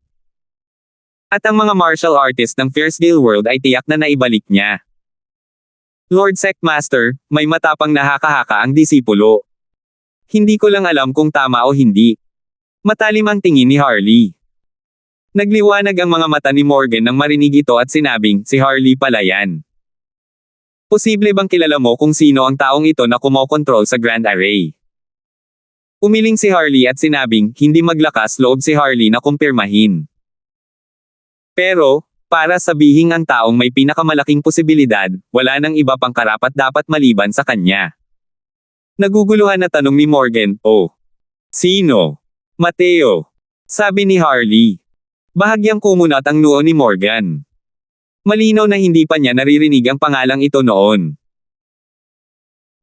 At ang mga martial artist ng Fiercedale World ay tiyak na naibalik niya. Lord Sect Master, may matapang nahakahaka ang disipulo. Hindi ko lang alam kung tama o hindi. Matalim ang tingin ni Harley. Nagliwanag ang mga mata ni Morgan nang marinig ito at sinabing, si Harley pala yan. Posible bang kilala mo kung sino ang taong ito na kumokontrol sa Grand Array? Umiling si Harley at sinabing, hindi maglakas loob si Harley na kumpirmahin. Pero, para sabihing ang taong may pinakamalaking posibilidad, wala nang iba pang karapat-dapat maliban sa kanya. Naguguluhan na tanong ni Morgan, "Oh, sino?" "Mateo," sabi ni Harley. Bahagyang kumunat ang noo ni Morgan. Malinaw na hindi pa niya naririnig ang pangalang ito noon.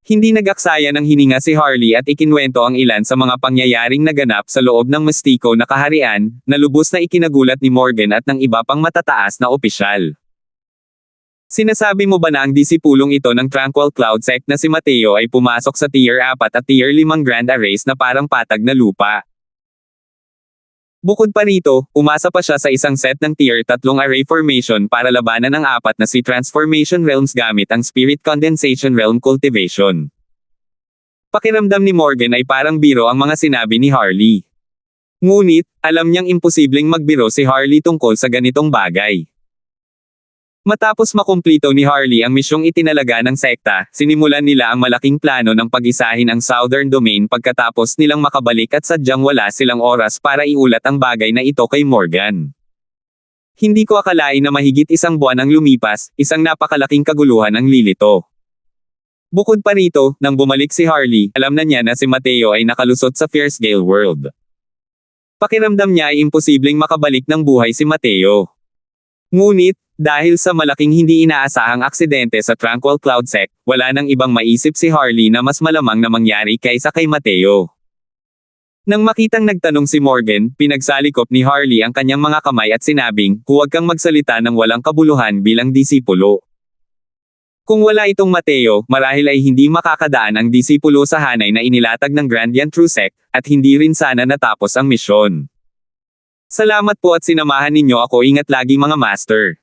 Hindi nag-aksaya ng hininga si Harley at ikinwento ang ilan sa mga pangyayaring naganap sa loob ng Mistiko na kaharian, na lubos na ikinagulat ni Morgan at ng iba pang matataas na opisyal. Sinasabi mo ba na ang disipulong ito ng Tranquil Cloud Sect na si Mateo ay pumasok sa Tier 4 at Tier 5 Grand Arrays na parang patag na lupa? Bukod pa rito, umasa pa siya sa isang set ng Tier 3 array formation para labanan ang apat na si Transformation Realms gamit ang Spirit Condensation Realm Cultivation. Pakiramdam ni Morgan ay parang biro ang mga sinabi ni Harley. Ngunit, alam niyang imposibleng magbiro si Harley tungkol sa ganitong bagay. Matapos makumplito ni Harley ang misyong itinalaga ng sekta, sinimulan nila ang malaking plano ng pag-isahin ang Southern Domain pagkatapos nilang makabalik at sadyang wala silang oras para iulat ang bagay na ito kay Morgan. Hindi ko akalain na mahigit isang buwan ang lumipas, isang napakalaking kaguluhan ang lilito. Bukod pa rito, nang bumalik si Harley, alam na niya na si Mateo ay nakalusot sa Fierce Gale World. Pakiramdam niya ay imposibleng makabalik ng buhay si Mateo. Ngunit, dahil sa malaking hindi inaasahang aksidente sa Tranquil Cloud Sect, wala nang ibang maisip si Harley na mas malamang na mangyari kaysa kay Mateo. Nang makitang nagtanong si Morgan, pinagsalikop ni Harley ang kanyang mga kamay at sinabing, huwag kang magsalita ng walang kabuluhan bilang disipulo. Kung wala itong Mateo, marahil ay hindi makakadaan ang disipulo sa hanay na inilatag ng Grandian True Sect, at hindi rin sana natapos ang misyon. Salamat po at sinamahan ninyo ako, ingat lagi mga master.